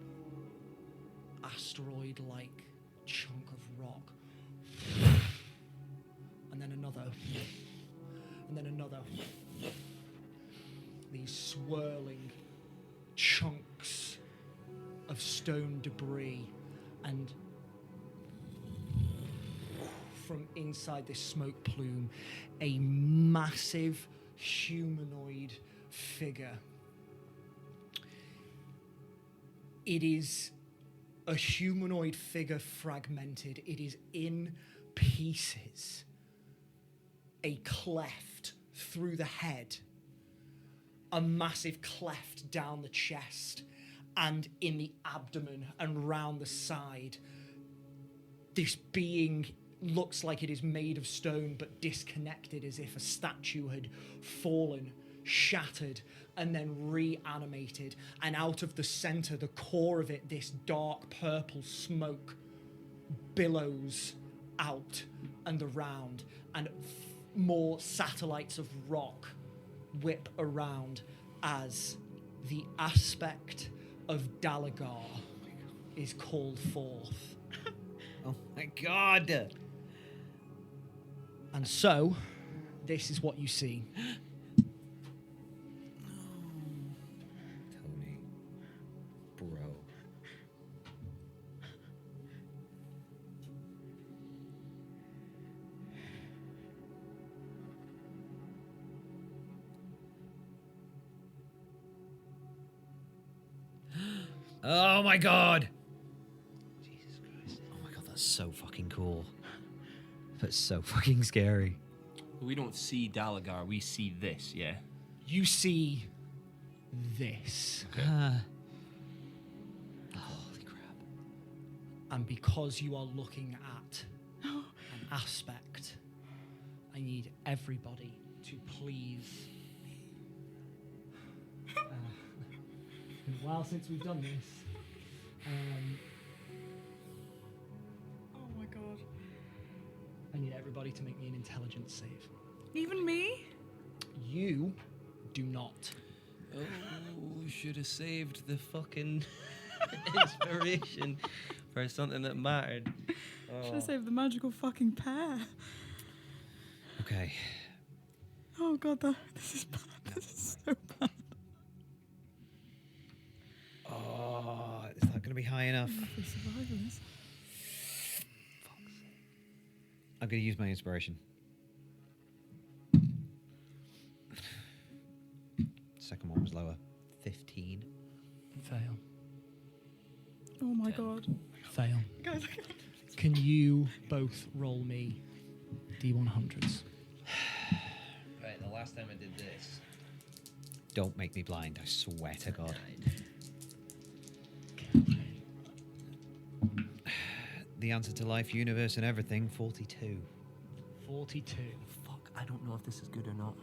asteroid-like chunk of rock, and then another, and then another. These swirling chunks of stone debris, and from inside this smoke plume, a massive humanoid figure. It is a humanoid figure fragmented. It is in pieces. A cleft through the head, a massive cleft down the chest, and in the abdomen and round the side. This being looks like it is made of stone but disconnected, as if a statue had fallen, shattered, and then reanimated. And out of the center, the core of it, this dark purple smoke billows out and the round, and more satellites of rock whip around as the aspect of Dalagar is called forth. Oh my god! And so, this is what you see. Tony. Bro. Oh my god! Jesus Christ. Oh my god, that's so fucking cool. That's so fucking scary. We don't see Dalagar, we see this, yeah? You see this. Holy crap. And because you are looking at an aspect, I need everybody to please. It's been a while since we've done this. Oh my god. I need everybody to make me an intelligence save. Even me? You do not. Oh, should have saved the fucking inspiration for something that mattered. Should have saved the magical fucking pear. Okay. Oh god, this is bad. This is so bad. Oh, is that going to be high enough? For survivors. I'm going to use my inspiration. Second one was lower. 15. Fail. Oh my god. Fail. Guys, I can't. Can you both roll me D100s? Right, the last time I did this, Don't make me blind, I swear to God. The answer to life, universe, and everything, 42. 42. Fuck, I don't know if this is good or not.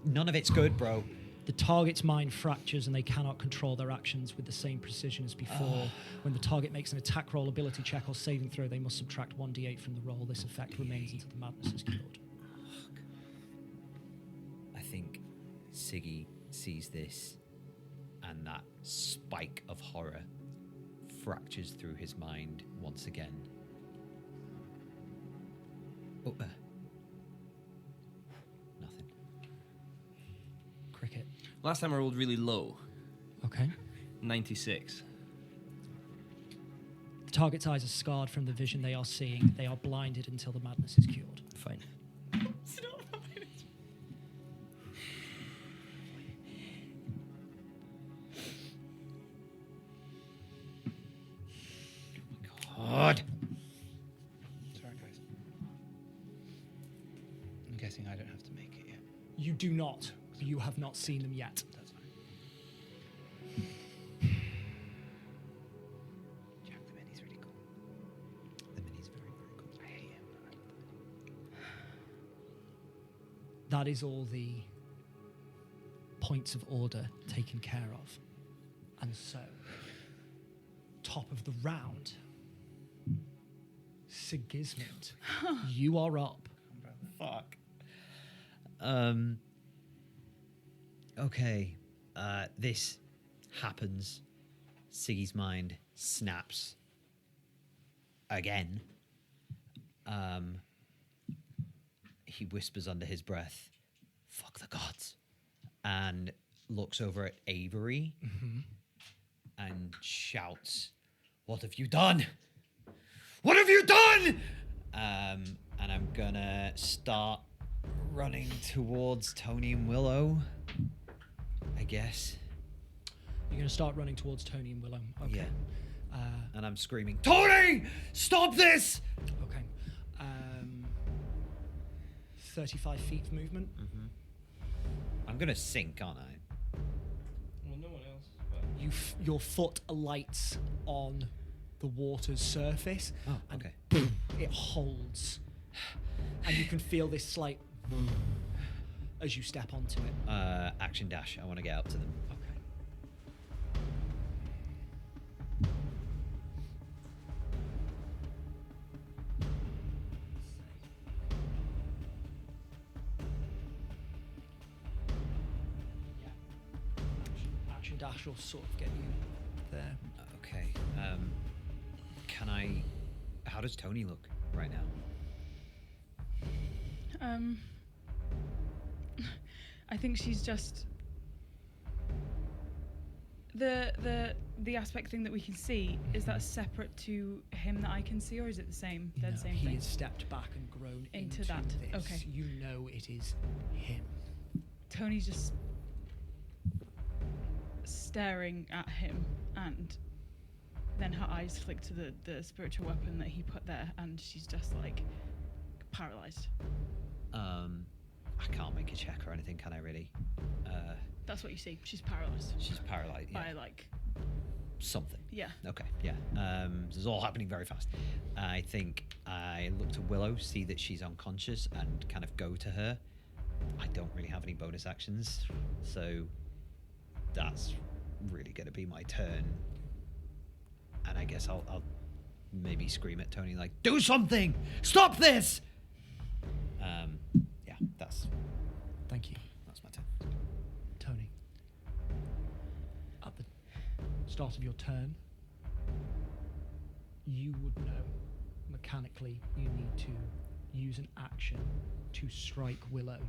None of it's good, bro. The target's mind fractures and they cannot control their actions with the same precision as before. When the target makes an attack roll, ability check, or saving throw, they must subtract 1d8 from the roll. This effect remains until the madness is cured. I think Siggy sees this, and that spike of horror fractures through his mind once again. Oh, nothing. Cricket. Last time I rolled really low, Okay. 96. The target's eyes are scarred from the vision they are seeing. They are blinded until the madness is cured. fine. God. Sorry, guys. I'm guessing I don't have to make it yet. You do not. You have not seen them yet. That's fine. Jack the Mini's really cool. The mini's very, very cool. I hate him. That is all the points of order taken care of. And so, top of the round, Sigismund, you are up. Fuck. Okay. This happens. Siggy's mind snaps again. He whispers under his breath, "Fuck the gods," and looks over at Avery and shouts, "What have you done? What have you done?" And I'm gonna start running towards Tony and Willow, I guess. You're going to start running towards Tony and Willow. Okay. Yeah. And I'm screaming, "Tony, stop this!" Okay. 35 feet of movement. I'm gonna sink, aren't I? Well, no one else. Your foot alights on the water's surface. Oh, and okay. boom, it holds. And you can feel this slight as you step onto it. Action dash. I want to get up to them. Okay. action dash will sort of get you there. Okay. Can I? How does Tony look right now? I think she's just the aspect thing that we can see. Is that separate to him that I can see, or is it the same? They're the No, same he thing. has stepped back and grown Into into that. this. Okay. You know it is him. Tony's just staring at him, and then her eyes flick to the spiritual weapon that he put there, and she's just like paralyzed. I can't make a check or anything, can I really? That's what you see. She's paralyzed She's paralyzed. Yeah. by like Something. yeah. Okay, yeah. This is all happening very fast. I think I look to Willow, see that she's unconscious, and kind of go to her. I don't really have any bonus actions, so that's really going to be my turn. And I guess I'll maybe scream at Tony like, "Do something! Stop this!" Yeah, that's Thank you, my turn. Tony. At the start of your turn, you would know mechanically you need to use an action to strike Willow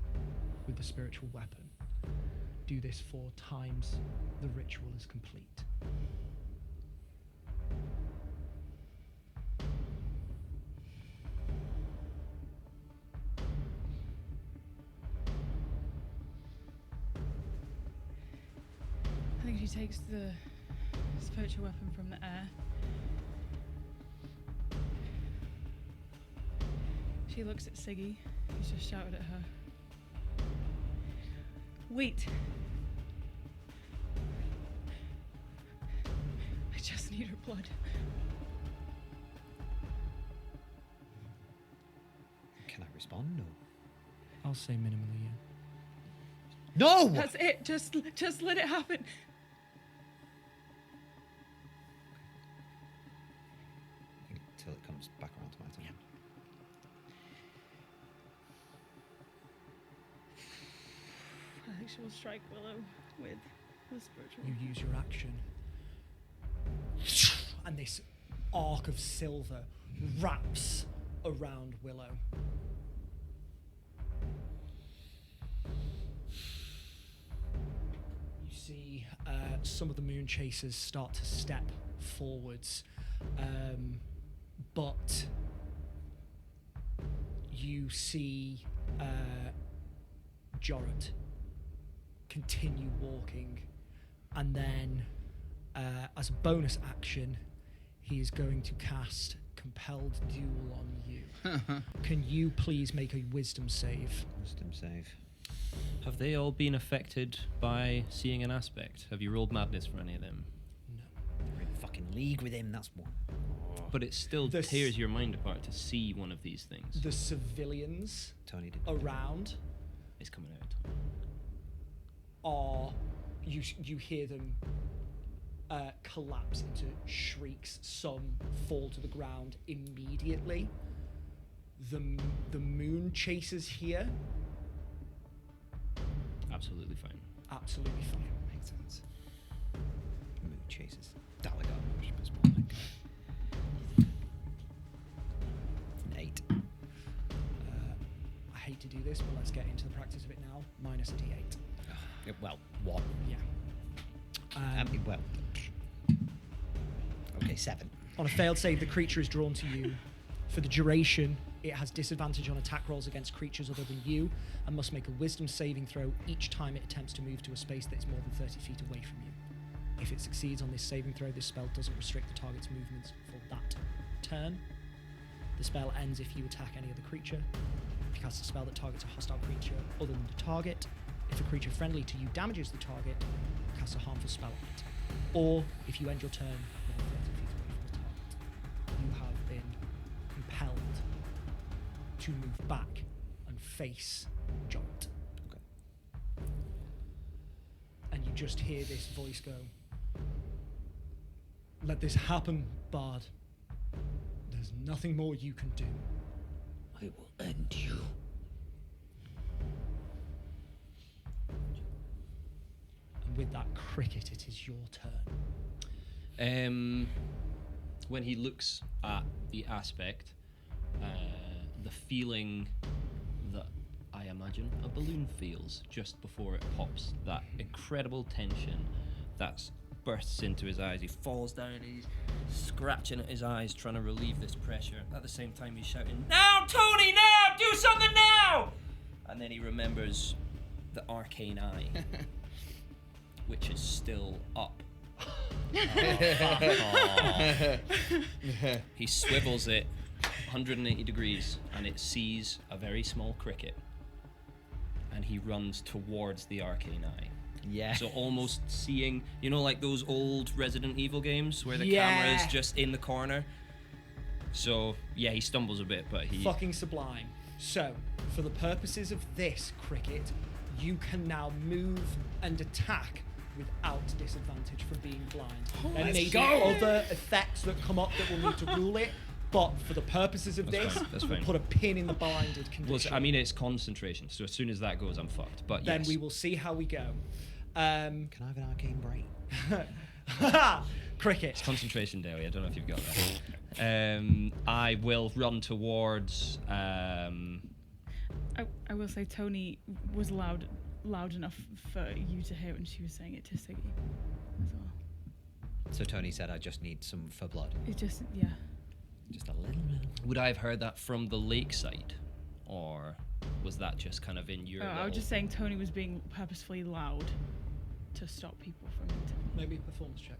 with the spiritual weapon. Do this 4 times the ritual is complete. I think she takes the spiritual weapon from the air. She looks at Siggy, who's just shouted at her. Wait. I just need her blood. Can I respond? No. I'll say minimally, yeah. No! That's it. Just let it happen. Until it comes back around to my turn. I think she will strike Willow with the spiritual. You use your action, and this arc of silver wraps around Willow. You see some of the moon chasers start to step forwards, but you see Jorrit continue walking, and then as a bonus action he is going to cast Compelled Duel on you. Can you please make a wisdom save? Wisdom save. Have they all been affected by seeing an aspect? Have you rolled madness for any of them? No. They're in fucking league with him, that's one. But it still The s- tears your mind apart to see one of these things. The civilians Tony did. around It's coming out. are you hear them collapse into shrieks. Some fall to the ground immediately. The moon chasers here, Absolutely fine. absolutely fine. Makes sense. Mood chases. Dalagar worship is more like. An 8. I hate to do this, but let's get into the practice of it now. Minus a d8. Well, 1. Yeah. Well. Okay, 7. On a failed save, the creature is drawn to you. For the duration, it has disadvantage on attack rolls against creatures other than you, and must make a wisdom saving throw each time it attempts to move to a space that is more than 30 feet away from you. If it succeeds on this saving throw, this spell doesn't restrict the target's movements for that turn. The spell ends if you attack any other creature. If you cast a spell that targets a hostile creature other than the target, if a creature friendly to you damages the target, cast a harmful spell on it. Or if you end your turn within 30 feet away from the target, you have been compelled to move back and face Jorrit. Okay. And you just hear this voice go, "Let this happen, Bard. There's nothing more you can do." I will end you. And with that, Cricket, it is your turn. When he looks at the aspect, the feeling that I imagine a balloon feels just before it pops, that incredible tension that bursts into his eyes. He falls down and he's scratching at his eyes, trying to relieve this pressure. At the same time, he's shouting, "Now, Tony, now! Do something now!" And then he remembers the arcane eye, which is still up. He swivels it 180 degrees and it sees a very small cricket, and he runs towards the arcane eye. Yeah. So almost seeing, you know, like those old Resident Evil games where the Yeah. camera's just in the corner. So yeah, he stumbles a bit, but he Fucking sublime. So, for the purposes of this, Cricket, you can now move and attack without disadvantage from being blind. There may be other effects that come up that will need to rule it, but for the purposes of That's this, fine, that's we'll fine. put a pin in the blinded well, condition. I mean, it's concentration. So as soon as that goes, I'm fucked. But then yes. we will see how we go. Can I have an arcane brain? Cricket. It's concentration, Dale. I don't know if you've got that. I will run towards. I will say Tony was loud enough for you to hear when she was saying it to Siggy as well. So Tony said, "I just need some for blood, It just, yeah. just a little bit." Would I have heard that from the lakeside, or was that just kind of in your? I was little- just saying Tony was being purposefully loud to stop people from interviewing. Maybe a performance check.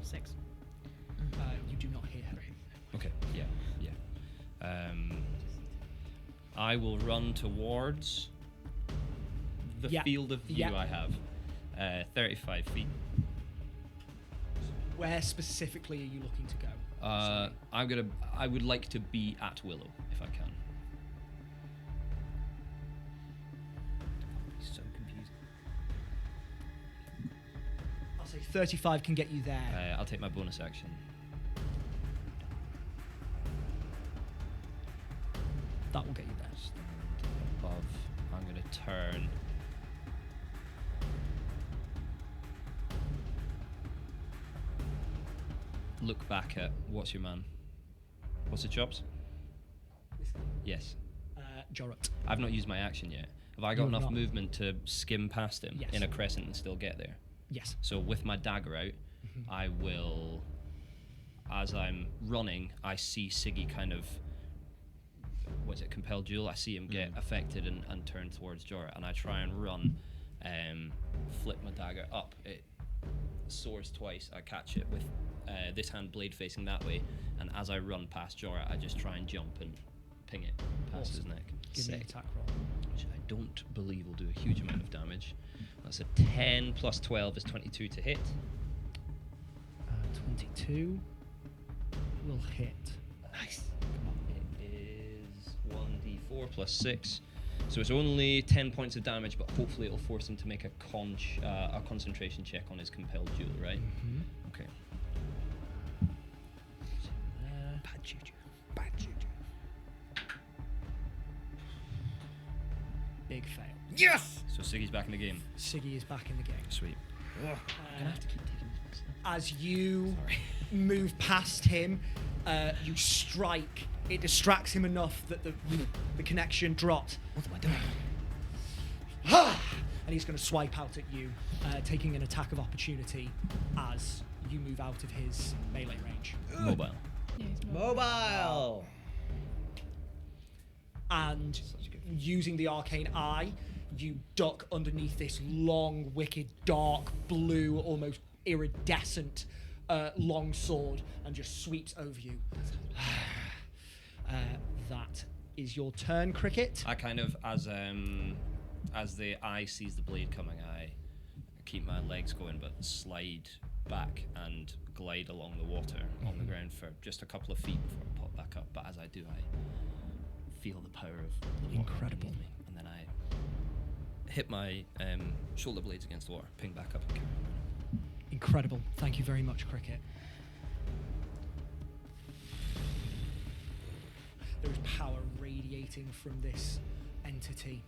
6. You do not hear her. Okay. Yeah. I will run towards the Yeah, field of view yeah. I have, 35 feet. Where specifically are you looking to go? I would like to be at Willow if I can. So confused. I'll say 35 can get you there. I'll take my bonus action. That will get you there. Stand above. I'm going to turn. Look back at what's your man? What's the chops? Yes. Jorot. I've not used my action yet. Have I got You've enough not. movement to skim past him Yes. in a crescent and still get there? Yes. So with my dagger out, I will, as I'm running, I see Siggy kind of, what's it, compelled duel? I see him get affected and turn towards Jorah, and I try and run, flip my dagger up. It soars twice. I catch it with this hand blade facing that way, and as I run past Jorah, I just try and jump and ping it past his Awesome. neck. Give me an attack roll. Which I don't believe will do a huge amount of damage. That's a 10 plus 12 is 22 to hit. 22 will hit. Nice. It is 1d4 plus 6. So it's only 10 points of damage, but hopefully it'll force him to make a concentration check on his compelled duel, right? Mm-hmm. Okay. Bad juju. Bad juju. Big fail. Yes. So Siggy's back in the game. Siggy is back in the game. Sweet. As you move past him, you strike. It distracts him enough that the connection drops. What am I doing? And he's going to swipe out at you, taking an attack of opportunity as you move out of his melee range. Mobile. Yeah, he's Mobile. And using the arcane eye, you duck underneath this long, wicked, dark blue, almost iridescent long sword and just sweeps over you. That is your turn, Cricket. I kind of, as the eye sees the blade coming, I keep my legs going, but slide back and glide along the water on the ground for just a couple of feet before I pop back up. But as I do, I feel the power of the water Incredible. underneath me, and then I hit my shoulder blades against the water, ping back up and carry on. Incredible. Thank you very much, Cricket. There is power radiating from this entity.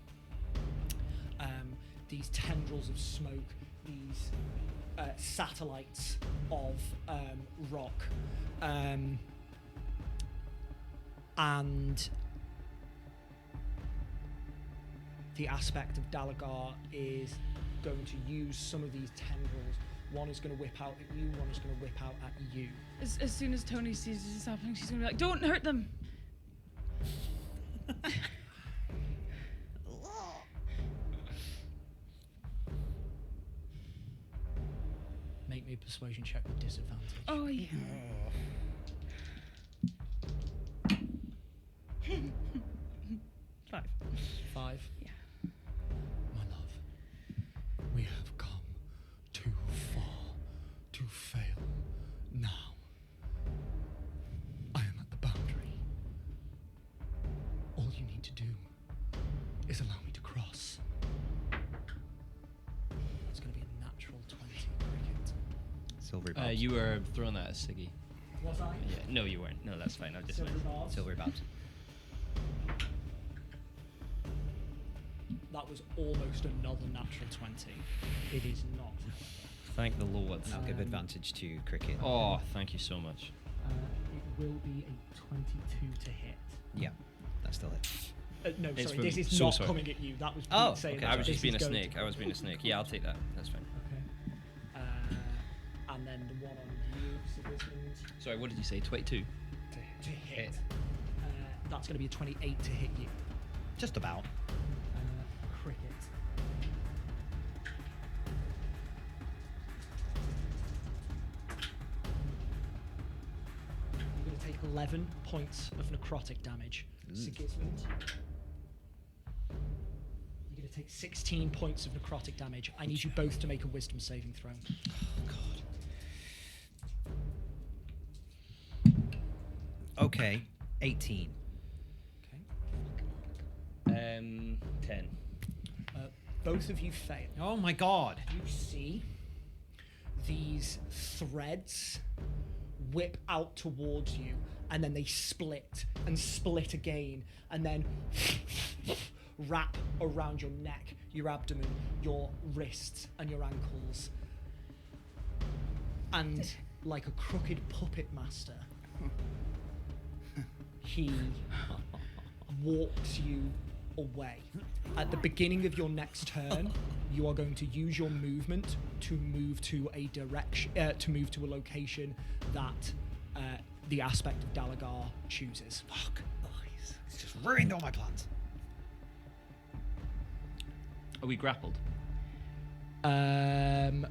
These tendrils of smoke, these satellites of rock, and the aspect of Dalagar is going to use some of these tendrils. One is going to whip out at you, one is going to whip out at you. As soon as Tony sees this is happening, she's gonna be like, "Don't hurt them." Make me a persuasion check with disadvantage. Oh yeah. 5. 5. Yeah. My love, we have come too far to fail now. I am at the boundary. All you need to do is allow me to cross. It's going to be a natural 20 cricket. Silvery Bobs. You were throwing that at Siggy. Was I? Yeah, no, you weren't. No, that's fine. I just Silver meant. barbs? Silvery Bobs. That was almost another natural 20. It is not. Thank the Lord. And I'll give advantage to Cricket. Oh, thank you so much. It will be a 22 to hit. Yeah, that's still it. No, It's sorry, from- this is so not sorry. coming at you. That was Oh, Pete saying okay. that I was this just being a is going snake. to- I was being a snake. Yeah, I'll take that. That's fine. Okay. And then the one on you, Sigismund, Sorry, what did you say? 22? to hit. That's going to be a 28 to hit you. Just about. Cricket. You're going to take 11 points of necrotic damage. Sigismund. You're going to take 16 points of necrotic damage. I need you both to make a wisdom saving throw. Okay, 18. Okay. 10. Both of you fail. Oh my god. You see these threads whip out towards you, and then they split and split again, and then wrap around your neck, your abdomen, your wrists, and your ankles. And like a crooked puppet master, he walks you away. At the beginning of your next turn, you are going to use your movement to move to a direction, to move to a location that the aspect of Dalagar chooses. Fuck. Oh, it's just ruined all my plans. Are we grappled? No.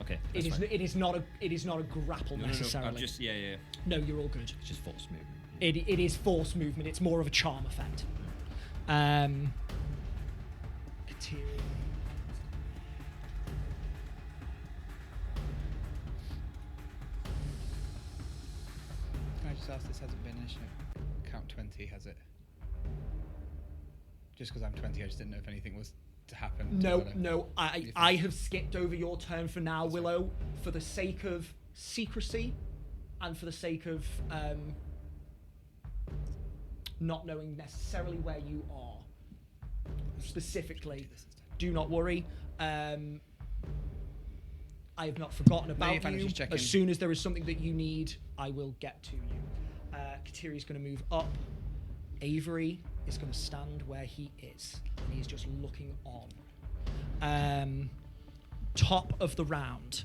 Okay. It That's is. fine. It is not a. It is not a grapple necessarily. I'm just, yeah. No, you're all good. It's just force movement. It is force movement. It's more of a charm effect. Kateri. Can I just ask, this hasn't been initiative? Count 20, has it? Just because I'm 20, I just didn't know if anything was to happen. to No, Willow. no. You I think- have skipped over your turn for now, That's fine. Willow, for the sake of secrecy, and for the sake of not knowing necessarily where you are. Specifically, do not worry. I have not forgotten you're about fine, you. just checking. As soon as there is something that you need, I will get to you. Kateri's going to move up. Avery is going to stand where he is, and he is just looking on. Top of the round,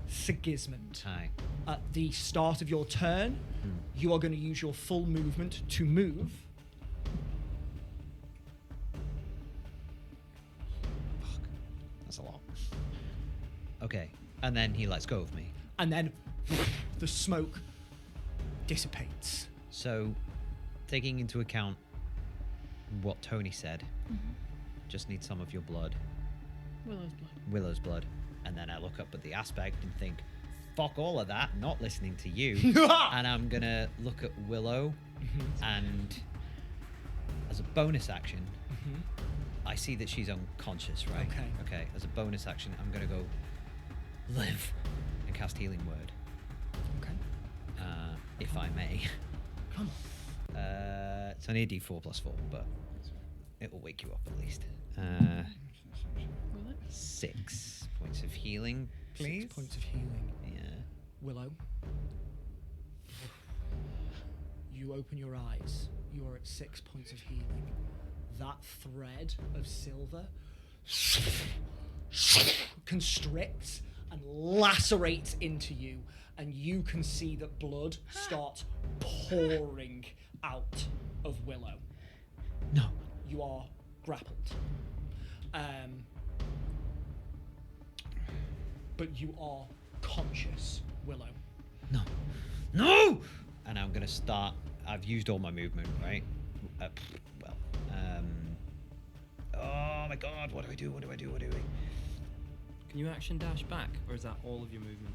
Sigismund. Hi. At the start of your turn, you are going to use your full movement to move. Fuck. That's a lot. Okay. And then he lets go of me. And then the smoke dissipates. So, taking into account what Tony said, just need some of your blood, Willow's blood. Willow's blood. And then I look up at the aspect and think, fuck all of that, not listening to you. And I'm going to look at Willow, and as a bonus action, I see that she's unconscious, right? Okay. Okay, as a bonus action, I'm going to go live and cast Healing Word, Okay. if I may. Come on. It's only a D4 plus 4, but it will wake you up at least. Will it? 6 points of healing, please. 6 points of healing. Yeah. Willow, you open your eyes. You are at 6 points of healing. That thread of silver constricts and lacerates into you, and you can see that blood starts pouring out of Willow. No. You are grappled. But you are conscious, Willow. No. No! And I'm going to start. I've used all my movement, right? Oh my god, what do I do? What do I do? What do I do? Can you action dash back, or is that all of your movement?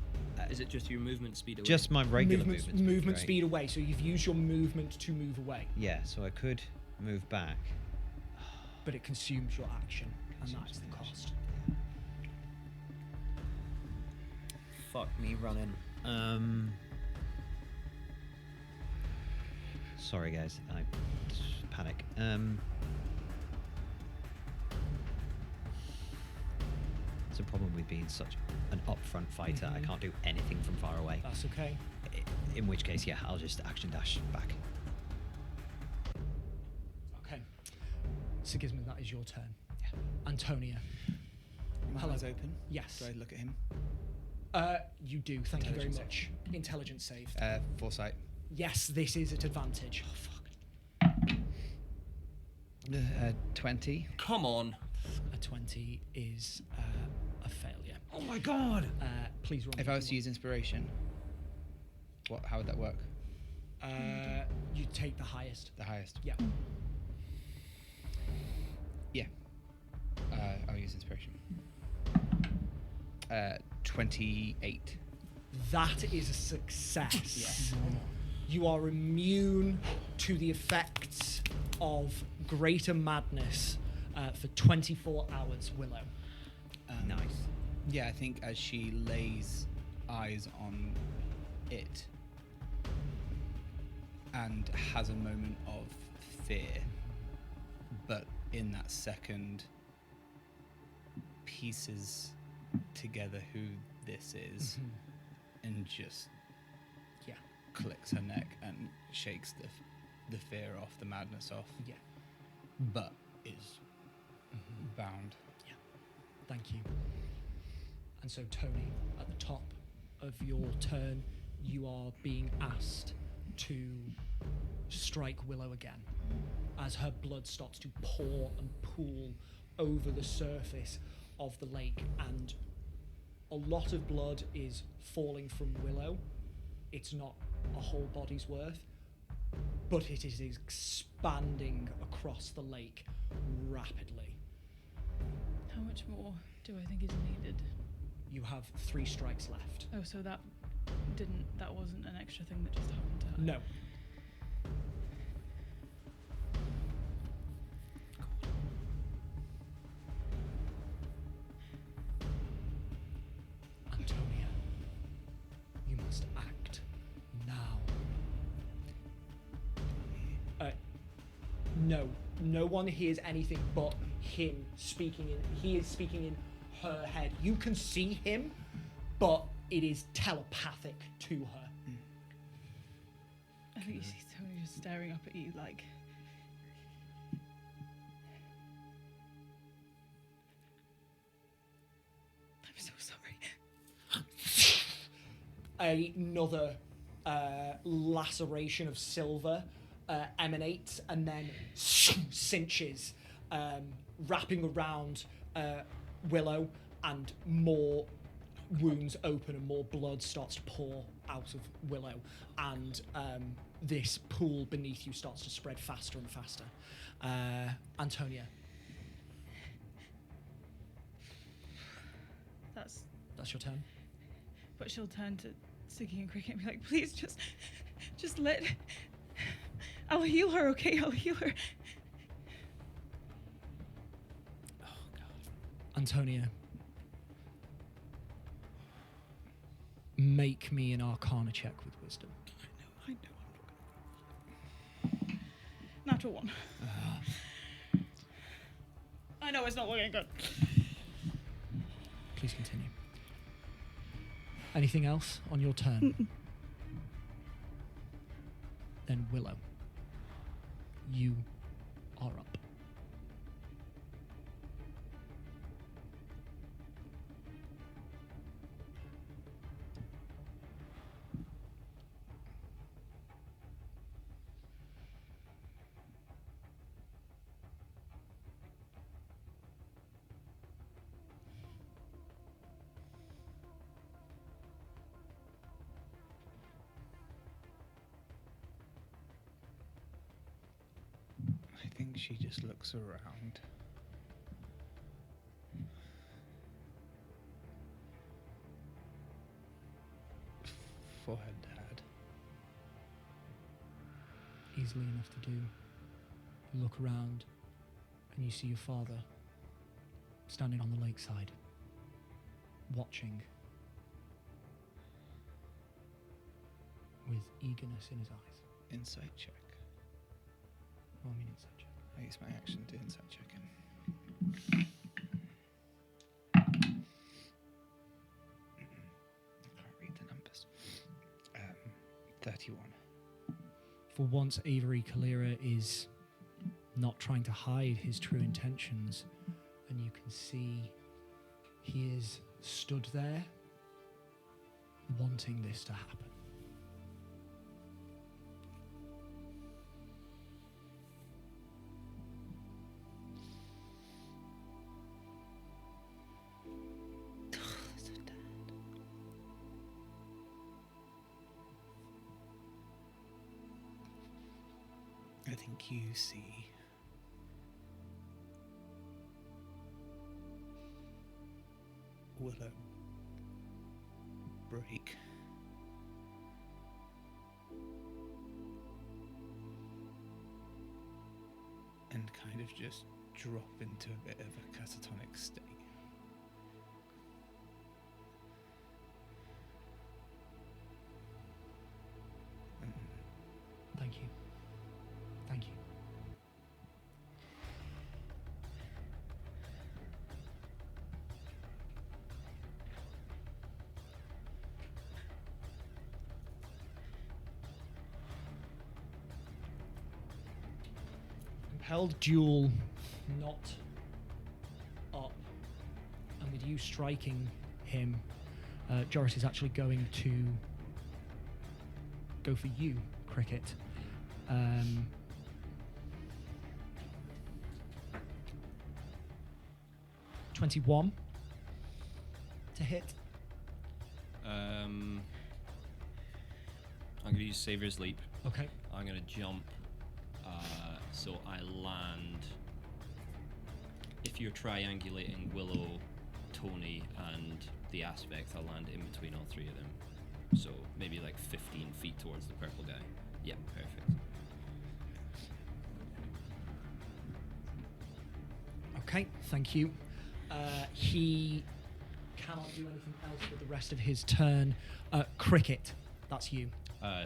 Is it just your movement speed away? Just my regular movement right? speed away, so you've used your movement to move away. Yeah, so I could move back. But it consumes your action, and Consumes that is the the action. cost. Fuck me running. Sorry guys, I panic. It's a problem with being such an upfront fighter. I can't do anything from far away. That's okay. In which case, yeah, I'll just action dash back. Okay. Sigismund, that is your turn. Yeah. Antonia. My Hello. eyes open. Yes. Do I look at him? You do. Thank you very Intelligence much. Intelligence save. Foresight. Yes, this is at advantage. Oh, fuck. 20. Come on. A 20 is a failure. Oh my god! Please roll. If me I was to D1. use inspiration, how would that work? You take the highest. The highest. Yeah. Yeah. I'll use inspiration. 28. That is a success. You are immune to the effects of greater madness for 24 hours, Willow. Nice. Yeah, I think as she lays eyes on it and has a moment of fear, but in that second pieces together who this is and just Yeah. clicks her neck and shakes the fear off, the madness off, Yeah. but is bound. Thank you. And so, Tony, at the top of your turn, you are being asked to strike Willow again as her blood starts to pour and pool over the surface of the lake, and a lot of blood is falling from Willow. It's not a whole body's worth, but it is expanding across the lake rapidly. How much more do I think is needed? You have 3 strikes left. Oh, so that wasn't an extra thing that just happened to her? No. Antonia, you must act now. No one hears anything but him speaking he is speaking in her head. You can see him, but it is telepathic to her. I think you see Tony just staring up at you like... I'm so sorry. Another laceration of silver emanates and then cinches, wrapping around Willow, and more wounds open and more blood starts to pour out of Willow, and this pool beneath you starts to spread faster and faster. Antonia. That's your turn. But she'll turn to Siggy and Cricket and be like, please just let... I'll heal her, okay? I'll heal her. Antonia, make me an Arcana check with wisdom. I know. Natural one. I know it's not looking good. Please continue. Anything else on your turn? Then Willow, you are up. I think she just looks around. For her dad. Easily enough to do. You look around and you see your father standing on the lakeside, watching with eagerness in his eyes. Insight check. Well, I mean, it's such I use my action to insight check him. I can't read the numbers. 31. For once, Avery Kalira is not trying to hide his true intentions, and you can see he is stood there wanting this to happen. I think you see Willow break. And kind of just drop into a bit of a catatonic state. Thank you. Thank you. Compelled duel not up, and with you striking him, Joris is actually going to go for you, Cricket. 21 to hit. I'm going to use Savior's Leap. Okay. I'm going to jump, so I land. If you're triangulating Willow, Tony, and the Aspect, I'll land in between all three of them. So maybe like 15 feet towards the purple guy. Yeah, perfect. Okay, thank you. He cannot do anything else with the rest of his turn. Cricket, that's you.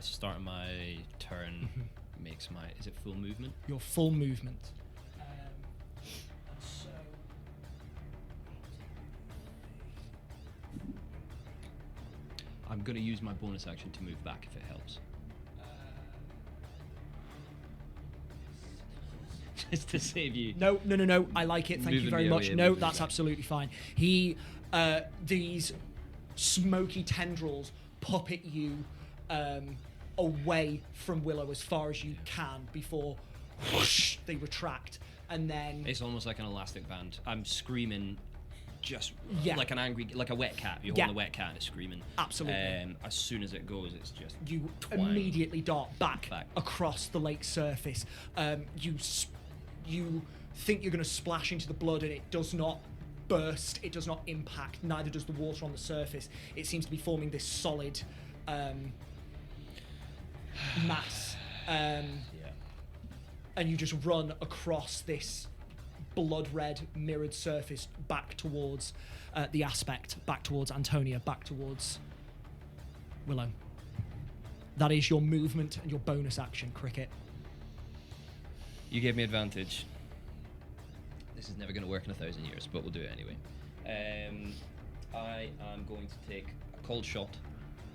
Starting my turn makes my. Is it full movement? Your full movement. And so I'm going to use my bonus action to move back if it helps. Just to save you. No. I like it. Thank you Moving very me much. away, No, moving that's back. absolutely fine. He, these smoky tendrils puppet you away from Willow as far as you can before whoosh, they retract, and then It's almost like an elastic band. I'm screaming, just Yeah. like an angry, like a wet cat. You're Yeah. holding a wet cat and it's screaming. Absolutely. As soon as it goes, it's just you twang. immediately dart back Back. across the lake surface. You think you're going to splash into the blood, and it does not burst. It does not impact. Neither does the water on the surface. It seems to be forming this solid mass. Yeah. And you just run across this blood red mirrored surface back towards the Aspect, back towards Antonia, back towards Willow. That is your movement and your bonus action, Cricket. You gave me advantage. This is never going to work in 1,000 years, but we'll do it anyway. I am going to take a cold shot,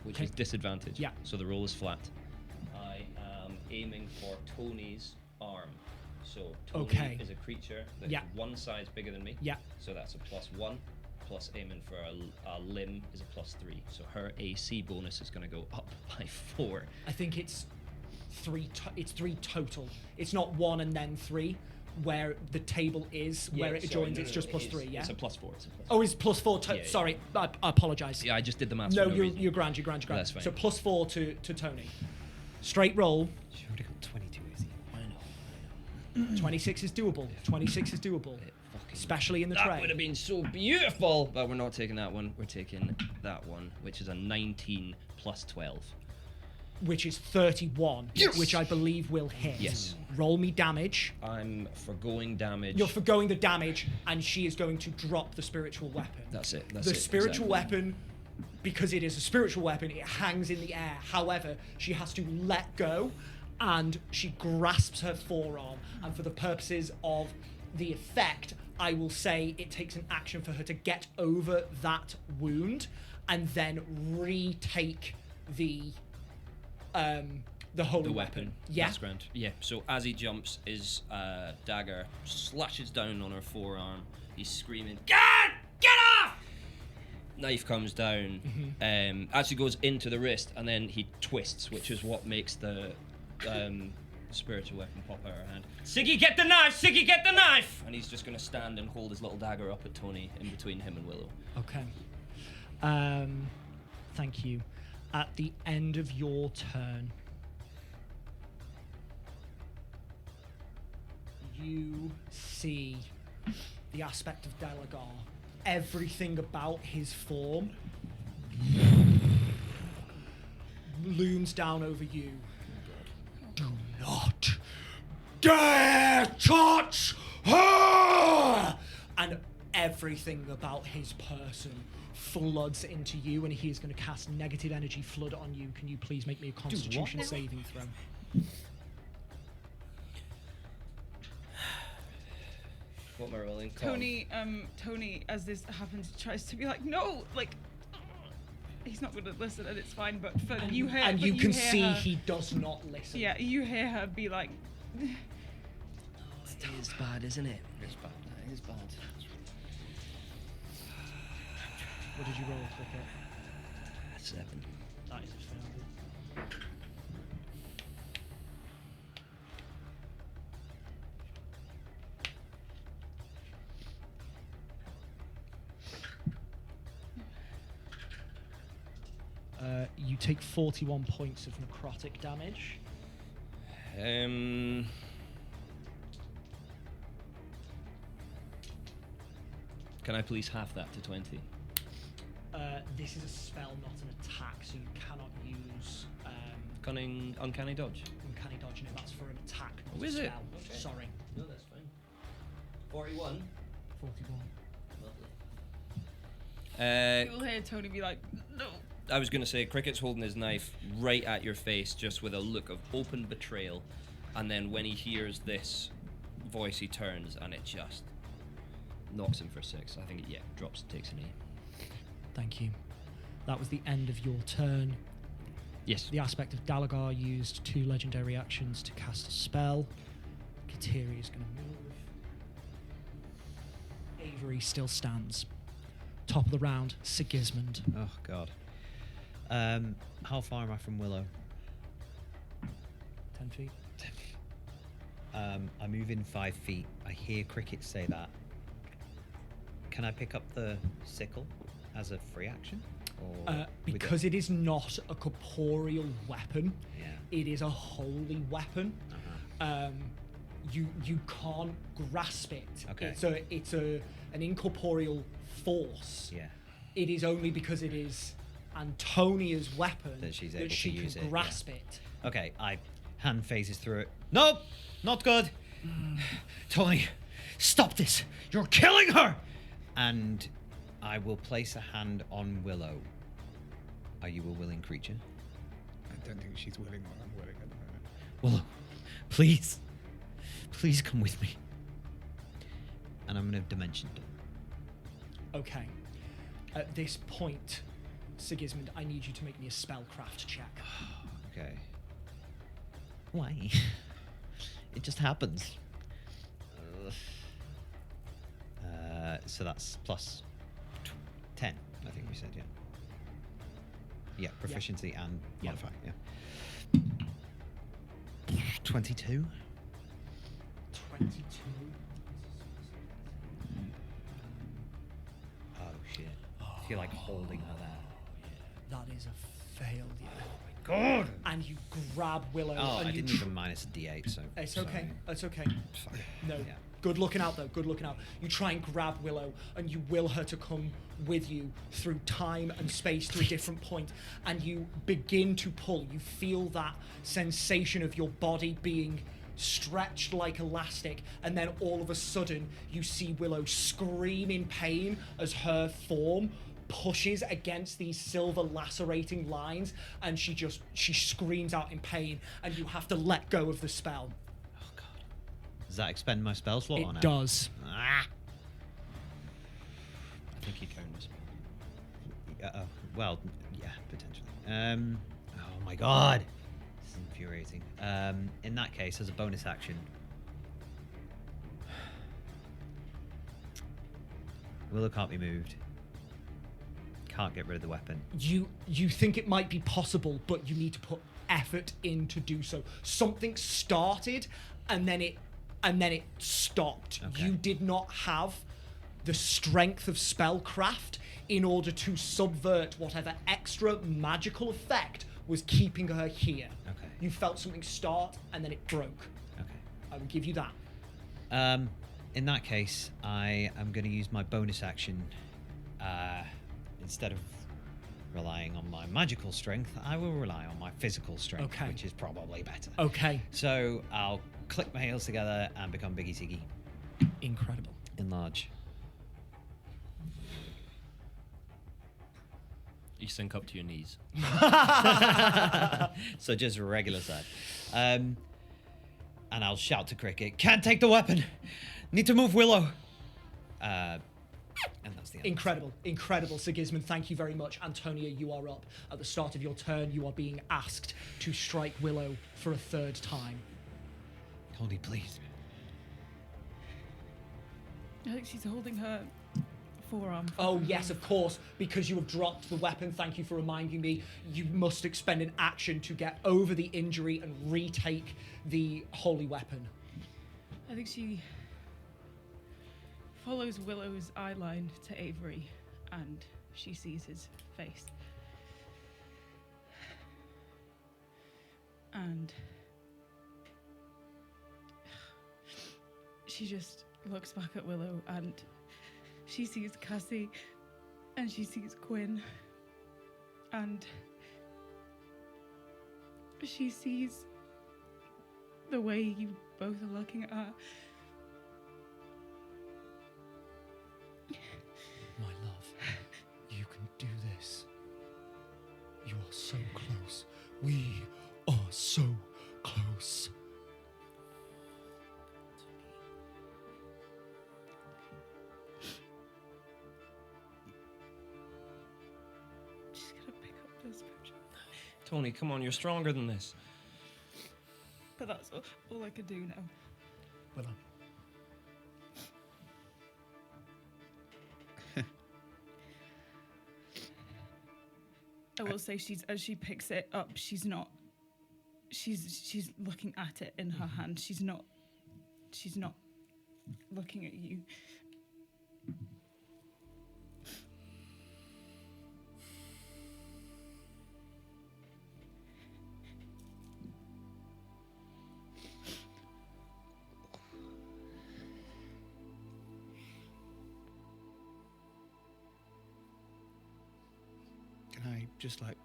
which is disadvantage. Yeah. So the roll is flat. I am aiming for Tony's arm. So Tony is a creature that's one size bigger than me. Yeah. So that's a +1. Plus aiming for a limb is a +3. So her AC bonus is going to go up by 4. I think it's 3. It's 3 total. It's not 1 and then 3, where the table is where it joins. It's just +3. Yeah. It's a +4. Oh, it's +4. Sorry, I apologise. Yeah, I just did the maths. No, for no reason. you're grand. You're grand. That's fine. So +4 to Tony. Straight roll. She already got 22, is he? I know. 26 is doable. 26 is doable. Especially in the That tray. would have been so beautiful, but we're not taking that one. We're taking that one, which is a 19 plus 12. Which is 31, which I believe will hit. Yes. Roll me damage. I'm forgoing damage. You're forgoing the damage, and she is going to drop the spiritual weapon. That's it. The spiritual weapon, because it is a spiritual weapon, it hangs in the air. However, she has to let go, and she grasps her forearm. And for the purposes of the effect, I will say it takes an action for her to get over that wound, and then retake the holy weapon. Yeah. That's grand. Yeah. So as he jumps, his dagger slashes down on her forearm. He's screaming, "God, get off!" Knife comes down. Actually goes into the wrist, and then he twists, which is what makes the spiritual weapon pop out of her hand. Siggy, get the knife! Siggy, get the knife! And he's just going to stand and hold his little dagger up at Tony in between him and Willow. Okay. Thank you. At the end of your turn, you see the aspect of Delagar. Everything about his form looms down over you. Do not dare touch her! And everything about his person floods into you, and he is going to cast negative energy flood on you. Can you please make me a Constitution saving throw? What am I rolling? Tony, as this happens, tries to be like, no, like, he's not going to listen, and it's fine. But for you hear, and but you can hear see her, he does not listen. Yeah, you hear her be like, It is bad, isn't it? It's bad. That is bad. What did you roll, Cricket? 7. That is a failure. You take 41 points of necrotic damage. Can I please half that to 20? This is a spell, not an attack, so you cannot use Cunning, uncanny dodge. uncanny dodge. No, that's for an attack, not Oh, a is it? spell. Okay. Sorry. No, that's fine. 41. 41. you'll hear Tony be like, no. I was going to say, Cricket's holding his knife right at your face, just with a look of open betrayal. And then when he hears this voice, he turns, and it just knocks him for 6. I think it, drops, takes an E. Thank you. That was the end of your turn. Yes. The aspect of Dalagar used 2 legendary actions to cast a spell. Kateri is going to move. Avery still stands. Top of the round, Sigismund. Oh, God. How far am I from Willow? 10 feet. I move in 5 feet. I hear Cricket say that. Can I pick up the sickle as a free action? Or Because it is not a corporeal weapon, Yeah. it is a holy weapon. Uh-huh. You can't grasp it. Okay. It's an incorporeal force. Yeah. It is only because it is Antonia's weapon That she's able to she use can it, yeah. grasp it. Okay, I hand phases through it. Nope, not good. Tony, stop this. You're killing her. And I will place a hand on Willow. Are you a willing creature? I don't think she's willing or unwilling at the moment. Willow, please. Please come with me. And I'm going to dimension door. Okay. At this point, Sigismund, I need you to make me a spellcraft check. Okay. Why? It just happens. So that's plus 10, I think we said, yeah. Yeah, proficiency and Yeah. modifier, yeah. 22? 22. Oh, shit. If you're like holding her there. That is a failure. God! And you grab Willow. Oh, and I you didn't even minus a d8, so. It's okay. It's okay. Sorry. No. Yeah. Good looking out, though. Good looking out. You try and grab Willow, and you will her to come with you through time and space to a different point, and you begin to pull. You feel that sensation of your body being stretched like elastic, and then all of a sudden, you see Willow scream in pain as her form pushes against these silver lacerating lines, and she screams out in pain, and you have to let go of the spell. Does that expend my spell slot or It no? does. Ah! I think you count this. Well, yeah, potentially. Oh my god! This is infuriating. In that case, as a bonus action, Willow can't be moved. Can't get rid of the weapon. You think it might be possible, but you need to put effort in to do so. Something started, and then it stopped. Okay. You did not have the strength of spellcraft in order to subvert whatever extra magical effect was keeping her here. Okay. You felt something start, and then it broke. Okay. I will give you that. In that case, I am going to use my bonus action. Instead of relying on my magical strength, I will rely on my physical strength, Okay. which is probably better. Okay. So I'll click my heels together and become Biggie Siggy. Incredible. Enlarge. You sink up to your knees. So just a regular size. And I'll shout to Cricket, "Can't take the weapon! Need to move Willow!" And that's the end. Incredible, Sigismund. Thank you very much. Antonia, you are up. At the start of your turn, you are being asked to strike Willow for a third time. Tony, please. I think she's holding her forearm. Oh, yes, of course, because you have dropped the weapon. Thank you for reminding me. You must expend an action to get over the injury and retake the holy weapon. I think she follows Willow's eye line to Avery, and she sees his face. And she just looks back at Willow, and she sees Cassie, and she sees Quinn, and she sees the way you both are looking at her. My love, you can do this. You are so close. We are so close. She's gonna pick up the spiritual. Tony, come on, you're stronger than this. But that's all I can do now. Willow. I will say as she picks it up, she's looking at it in her hand. She's not looking at you. Can I just like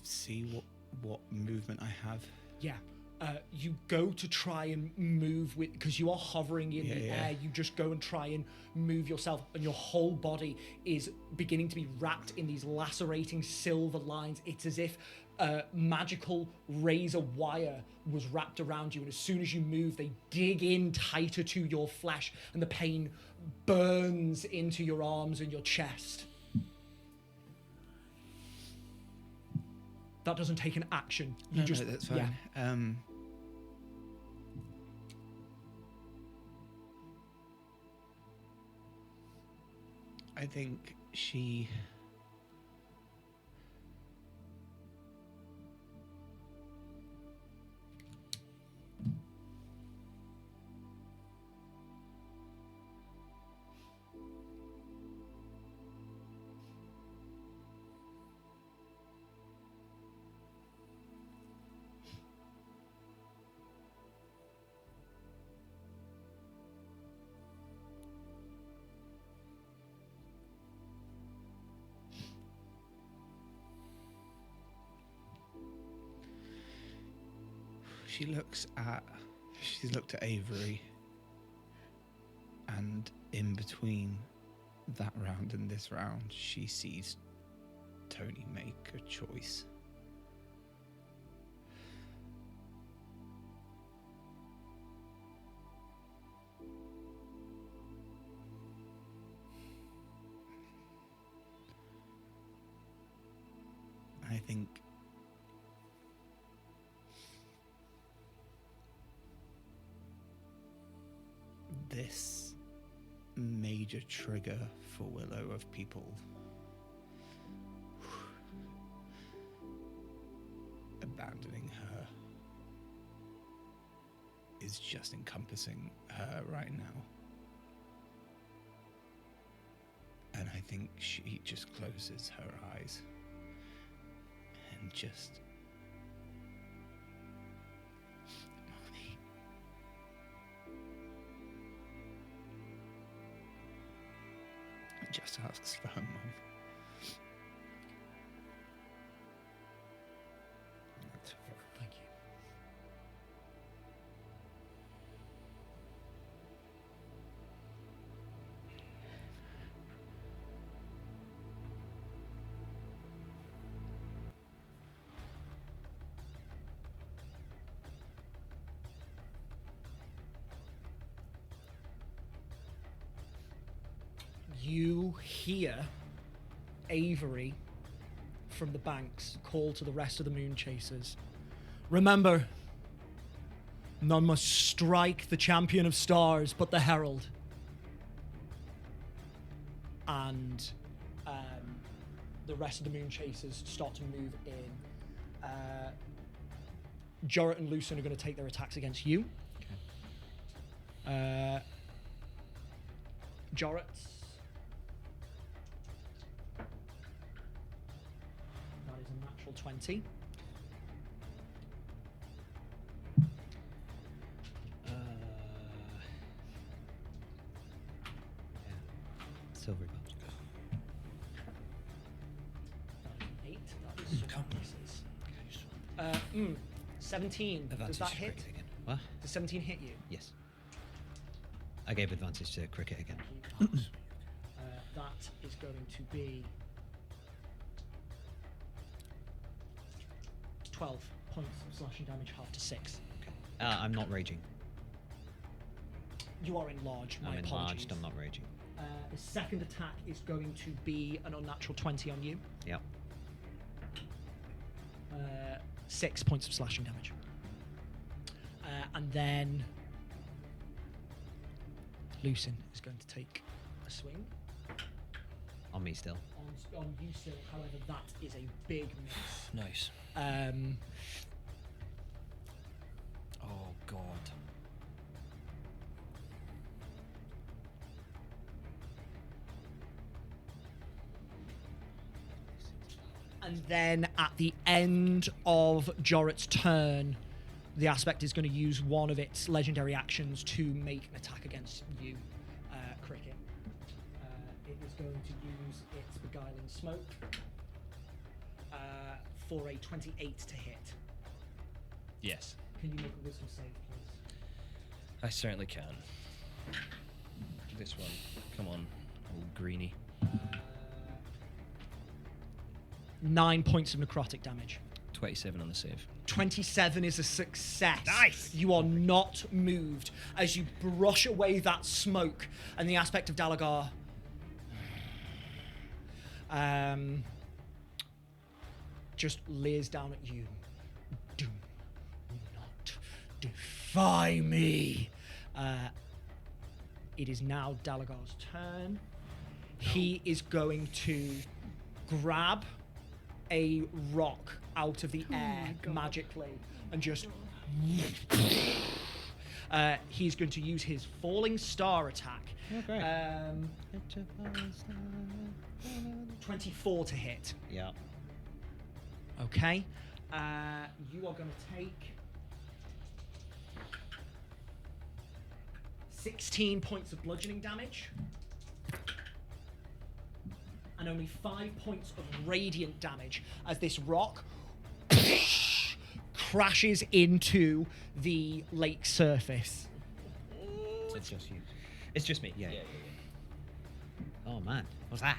see what movement I have? Yeah, You go to try and move with, because you are hovering in the air, you just go and try and move yourself, and your whole body is beginning to be wrapped in these lacerating silver lines. It's as if magical razor wire was wrapped around you, and as soon as you move, they dig in tighter to your flesh, and the pain burns into your arms and your chest. That doesn't take an action. You No, just, no, that's fine. yeah. I think she... She's looked at Avery, and in between that round and this round, she sees Tony make a choice. I think this major trigger for Willow of people abandoning her is just encompassing her right now. And I think she just closes her eyes and just... Mommy. Just asks for her mum. That's fair. Thank you. You hear Avery from the banks call to the rest of the Moon Chasers. Remember, none must strike the champion of stars but the herald. And the rest of the Moon Chasers start to move in. Jorrit and Lucen are going to take their attacks against you. Jorrit's. That is a natural 20. Silver belt. That is 8. That is surprises. 17. Does Advantage that to hit? cricket again. What? Does 17 hit you? Yes. I gave advantage to cricket again. That is going to be 12 points of slashing damage, half to 6. Okay. I'm not raging. You are enlarged. My I'm apologies. enlarged. I'm not raging. The second attack is going to be an unnatural 20 on you. Yep. 6 points of slashing damage. And then Lucen is going to take a swing. On me still. On you still, however, that is a big miss. Nice. Oh God. And then at the end of Jorrit's turn, the Aspect is going to use one of its legendary actions to make an attack against you, Cricket. It is going to use its Beguiling Smoke for a 28 to hit. Yes. Can you make a wisdom save, please? I certainly can. This one. Come on, old greenie. 9 points of necrotic damage. 27 on the save. 27 is a success. Nice. You are not moved as you brush away that smoke and the aspect of Dalagar. Just leers down at you. Do not defy me. It is now Dalagar's turn. He is going to grab a rock out of the air magically and just he's going to use his falling star attack. Oh, great. 24 to hit. Yeah. Okay. You are going to take 16 points of bludgeoning damage and only 5 points of radiant damage as this rock crashes into the lake surface. So it's just you. It's just me. Yeah. Yeah. Oh man, what's that?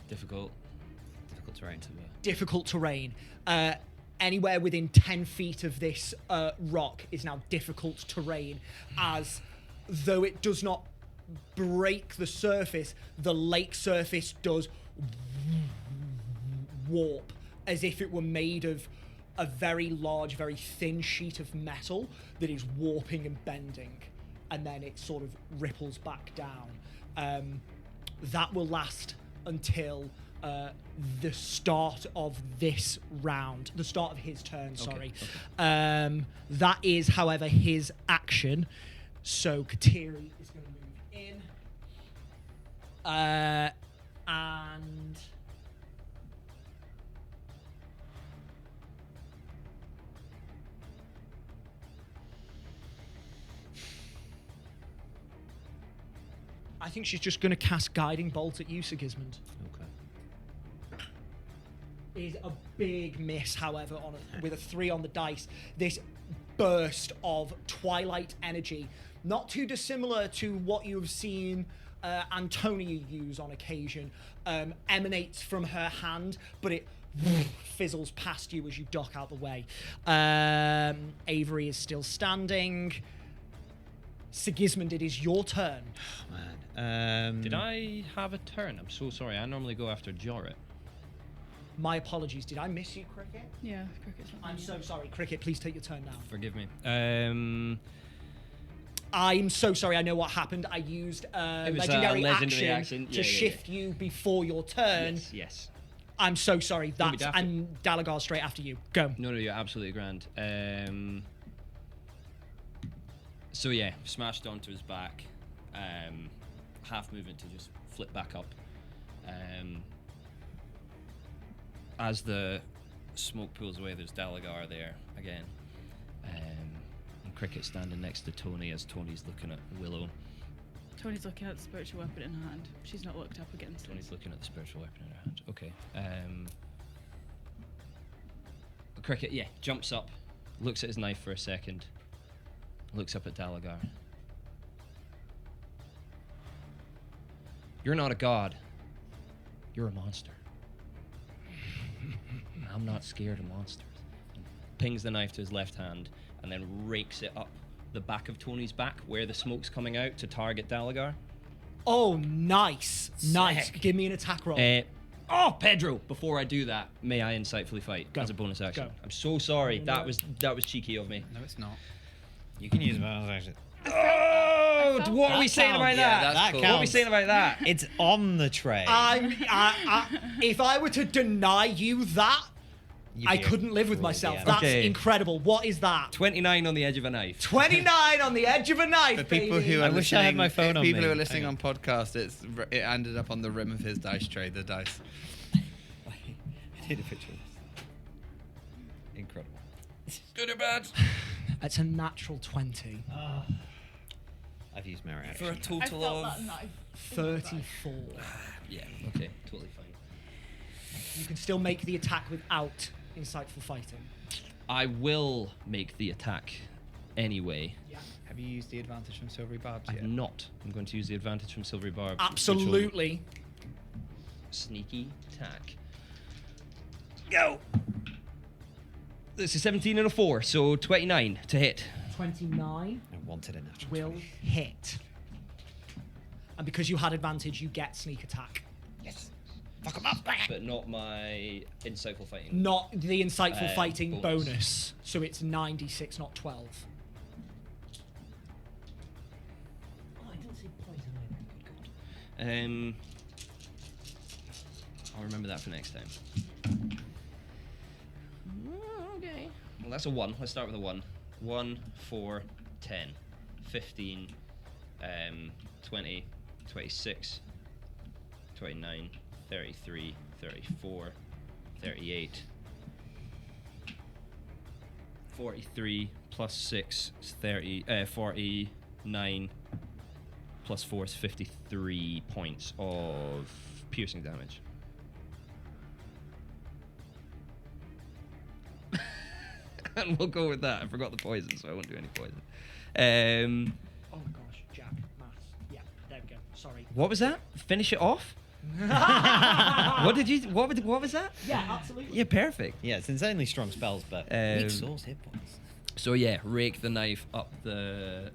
Difficult. Difficult terrain. Difficult terrain. Anywhere within 10 feet of this rock is now difficult terrain, as though it does not break the surface, the lake surface does warp as if it were made of a very large, very thin sheet of metal that is warping and bending, and then it sort of ripples back down. That will last until the start of this round, the start of his turn, sorry. Okay. That is, however, his action. So Kateri is going to move in. And I think she's just going to cast Guiding Bolt at you, Sigismund. Okay. Is a big miss, however, with a 3 on the dice. This burst of twilight energy, not too dissimilar to what you have seen Antonia use on occasion, emanates from her hand, but it fizzles past you as you duck out the way. Avery is still standing. Sigismund, it is your turn. Man. Did I have a turn? I'm so sorry. I normally go after Jorrit. My apologies. Did I miss you, Cricket? Yeah, cricket's not I'm mine. so sorry. Cricket, please take your turn now. Forgive me. I'm so sorry. I know what happened. I used a was, legendary, legendary action action. to Yeah. shift you before your turn. Yes. I'm so sorry. Don't be That's daft. and Dalagar straight after you. Go. No, you're absolutely grand. So yeah, smashed onto his back. Half movement to just flip back up. As the smoke pulls away, there's Dalagar there again. And Cricket standing next to Tony as Tony's looking at Willow. Tony's looking at the spiritual weapon in her hand. She's not looked up against Tony's it. looking at the spiritual weapon in her hand. Okay. Cricket, yeah, jumps up, looks at his knife for a second, looks up at Dalagar. You're not a god. You're a monster. I'm not scared of monsters. Pings the knife to his left hand and then rakes it up the back of Tony's back where the smoke's coming out to target Dalagar. Oh, nice. Nice. Sick. Give me an attack roll. Pedro! Before I do that, may I insightfully fight Go. as a bonus action? Go. I'm so sorry. No. That was cheeky of me. No, it's not. You can use bonus action. Oh, what are we That saying counts. about Yeah, that? that What are we counts. saying about that? It's on the tray. If I were to deny you that, You'd I be a couldn't live with cruel myself. DM. That's Okay. incredible. What is that? 29 on the edge of a knife. 29 on the edge of a knife, For people baby. who I are wish I had listening- my phone on people me. who are listening Hang on podcast, it ended up on the rim of his dice tray. The dice. I need a picture of this. Incredible. Good or bad? It's a natural 20. I've used merit For a action. I total felt of... that knife. 34. Yeah, okay, totally fine. You can still make the attack without insightful fighting. I will make the attack anyway. Yeah. Have you used the advantage from Silvery Barbs yet? I'm not. I'm going to use the advantage from Silvery Barb. which will- Absolutely. Sneaky attack. Go! This is 17 and a 4, so 29 to hit. 29 I wanted a natural. will 20. hit. And because you had advantage, you get sneak attack. Yes. Fuck him up. But not my insightful fighting. Not the insightful fighting bonus. bonus. So it's 9d6, not 12. Oh, I didn't see poison either. Good God. I'll remember that for next time. Okay. Well, that's a 1. Let's start with a 1. 1, 4, 10, 15, 20, 26, 29, 33, 34, 38, 43 plus 6 is 49 plus 4 is 53 points of piercing damage. And we'll go with that. I forgot the poison, so I won't do any poison. Oh my gosh, Jack, maths. Yeah, there we go. Sorry. What was that? Finish it off? What did you? What was that? Yeah, absolutely. Yeah, perfect. Yeah, it's insanely strong spells, but weak sauce hit points. So yeah, rake the knife up the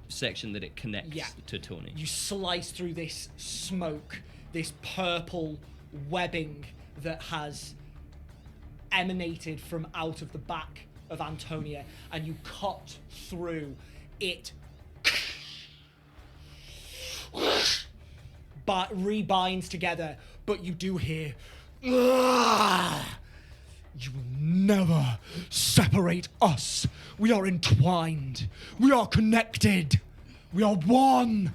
section that it connects Yeah. to Tony. You slice through this smoke, this purple webbing that has emanated from out of the back of Antonia, and you cut through it. But rebinds together, but you do hear, "Ah! You will never separate us. We are entwined. We are connected. We are one."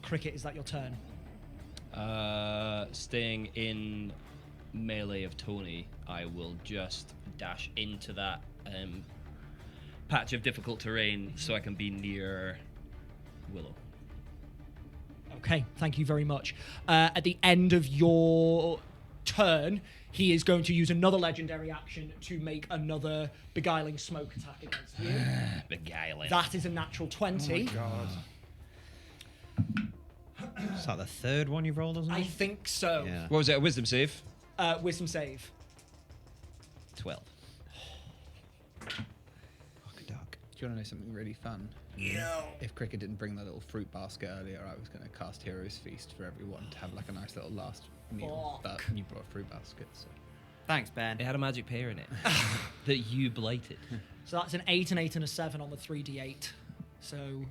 Cricket, is that your turn? Staying in melee of Tony, I will just dash into that patch of difficult terrain so I can be near Willow. Okay, thank you very much. At the end of your turn, he is going to use another legendary action to make another beguiling smoke attack against you. Beguiling. That is a natural 20. God. Is that the third one you've rolled, isn't I it? think so. Yeah. What was it? A wisdom save? Wisdom save. 12. Fuck. Do you want to know something really fun? If Cricket didn't bring the little fruit basket earlier, I was going to cast Hero's Feast for everyone to have like a nice little last meal. Fuck. But you brought a fruit basket, so. Thanks, Ben. It had a magic pear in it that you blighted. So that's an 8, an 8, and a 7 on the 3d8. So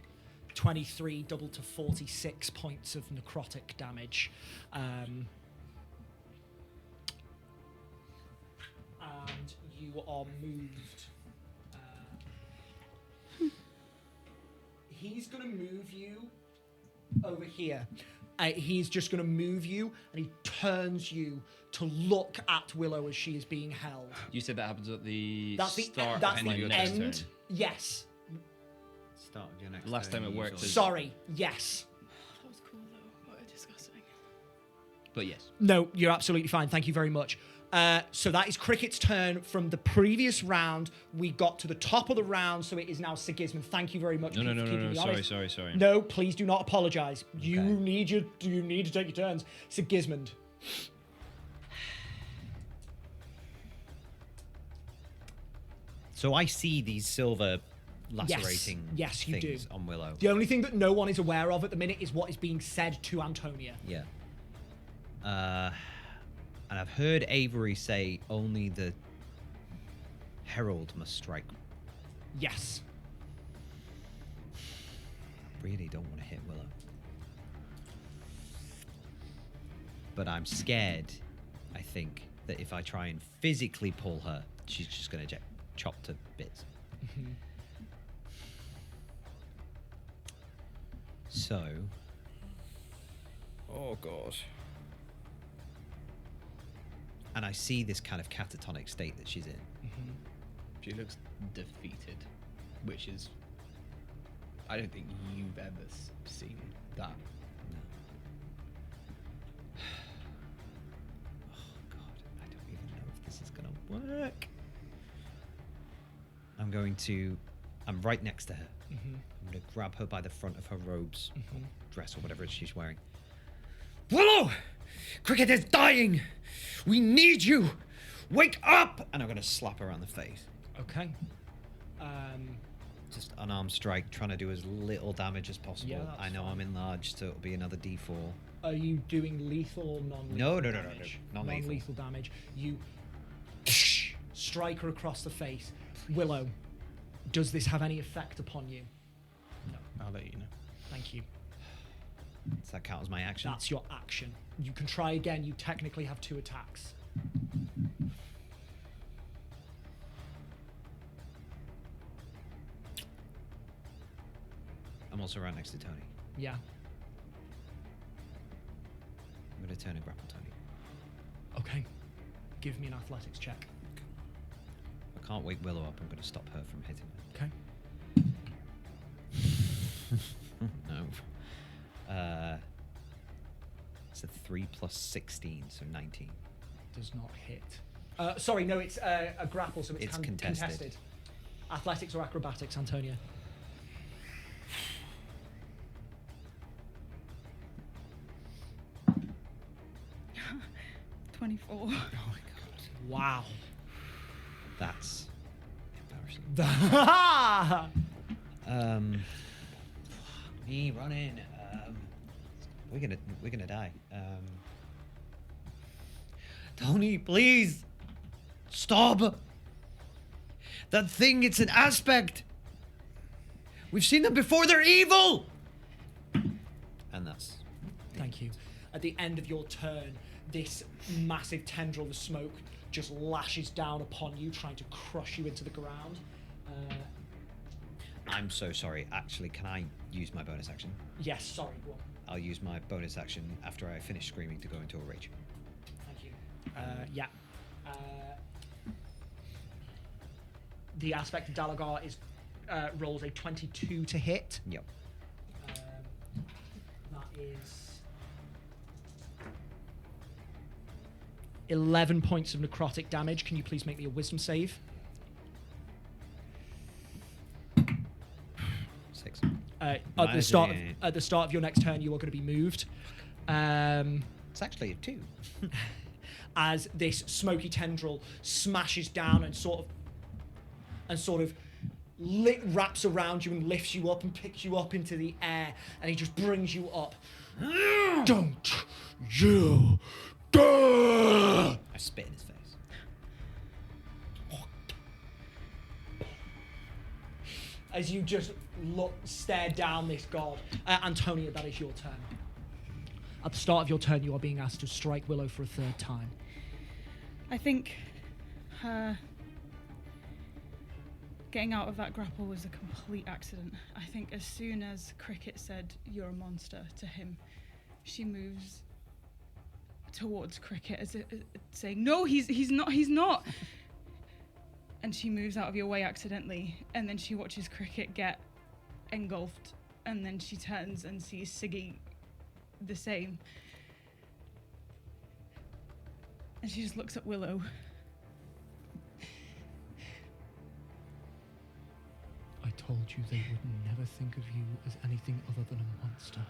23 doubled to 46 points of necrotic damage. And you are moved. He's going to move you over here. He's just going to move you, and he turns you to look at Willow as she is being held. You said that happens at the That's the start that's of the my next end. turn. Yes. Start of your next Last turn, time it you worked usually- is- Sorry. Yes. That was cool though. What a disgusting. But yes. No, you're absolutely fine. Thank you very much. So that is Cricket's turn. From the previous round, we got to the top of the round, so it is now Sigismund. Thank you very much. No, for keeping me honest. Sorry. No, please do not apologise. You Okay. need to take your turns. Sigismund. So I see these silver lacerating Yes, you do. things on Willow. The only thing that no one is aware of at the minute is what is being said to Antonia. Yeah. And I've heard Avery say only the Herald must strike. Yes. Really don't want to hit Willow. But I'm scared, I think, that if I try and physically pull her, she's just going to get chopped to bits. So... Oh, God. And I see this kind of catatonic state that she's in. She looks defeated, which is. I don't think you've ever seen that. Oh, God. I don't even know if this is going work. I'm right next to her. Mm-hmm. I'm going to grab her by the front of her robes, Mm-hmm. dress, or whatever it is she's wearing. Willow! Cricket is dying! We need you! Wake up! And I'm going to slap her on the face. Okay. Just an arm strike, trying to do as little damage as possible. Yeah, that's I know fine. I'm enlarged, so it'll be another D4. Are you doing lethal or non-lethal No. damage? Non-lethal. Non-lethal damage. You strike her across the face. Willow, does this have any effect upon you? I'll let you know. Thank you. Does that count as my action? That's your action. You can try again. You technically have 2 attacks. I'm also right next to Tony. Yeah. I'm going to turn and grapple Tony. Okay. Give me an athletics check. I can't wake Willow up. I'm going to stop her from hitting her. Okay. No. It's a 3 plus 16, so 19. Does not hit. Sorry, no, it's a grapple, so it's contested. Athletics or acrobatics, Antonia? Oh 24. Wow. That's embarrassing. Me running. We're gonna die. Tony, please stop. That thing, it's an aspect. We've seen them before. They're evil. And that's. Thank you. At the end of your turn, this massive tendril of smoke just lashes down upon you, trying to crush you into the ground. I'm so sorry. Actually, can I use my bonus action? Yes, sorry. Go on. I'll use my bonus action after I finish screaming to go into a rage. Thank you. Yeah. The aspect of Dalagar is rolls a 22 to hit. Yep. That is 11 points of necrotic damage. Can you please make me a wisdom save? 6. At the Magic. start of your next turn, you are going to be moved. It's actually a 2. As this smoky tendril smashes down and sort of wraps around you and lifts you up and picks you up into the air, and he just brings you up. Don't you dare! I spit in his face. As you just stare down this god. Antonia, that is your turn. At the start of your turn, you are being asked to strike Willow for a 3rd time. I think getting out of that grapple was a complete accident. I think as soon as Cricket said, "You're a monster," to him, she moves towards Cricket as saying, "No, he's not." And she moves out of your way accidentally, and then she watches Cricket get engulfed, and then she turns and sees Siggy the same. And she just looks at Willow. I told you they would never think of you as anything other than a monster.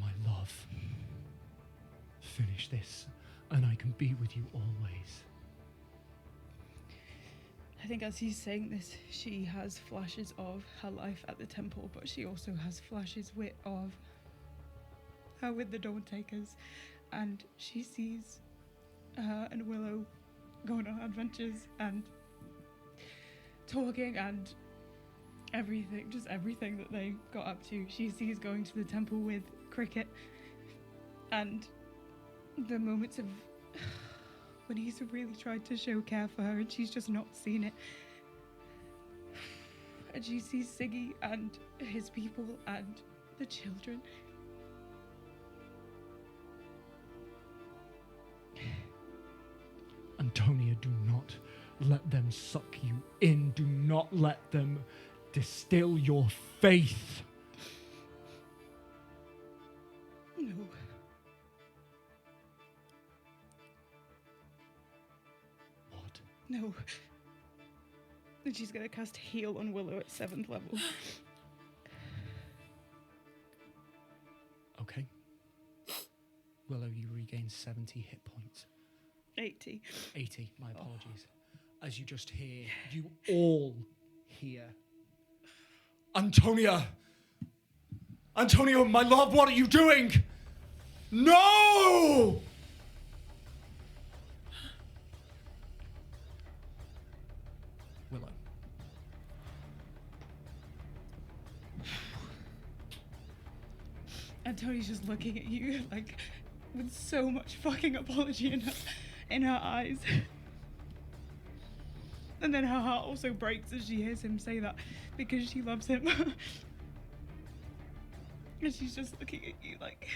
My love. Finish this, and I can be with you always. I think as he's saying this, she has flashes of her life at the temple, but she also has flashes of her with the Dawn Takers, and she sees her and Willow going on adventures and talking and everything, just everything that they got up to. She sees going to the temple with Cricket and the moments of when he's really tried to show care for her and she's just not seen it. And she sees Siggy and his people and the children. Antonia, do not let them suck you in. Do not let them distill your faith. No. No. And she's going to cast Heal on Willow at 7th level. Okay. Willow, you regain 70 hit points. 80. 80, my apologies. As you just hear, you all hear. Antonia! Antonia, my love, what are you doing? No! Willow. And Tony's just looking at you, like, with so much fucking apology in her eyes. And then her heart also breaks as she hears him say that because she loves him. And she's just looking at you like...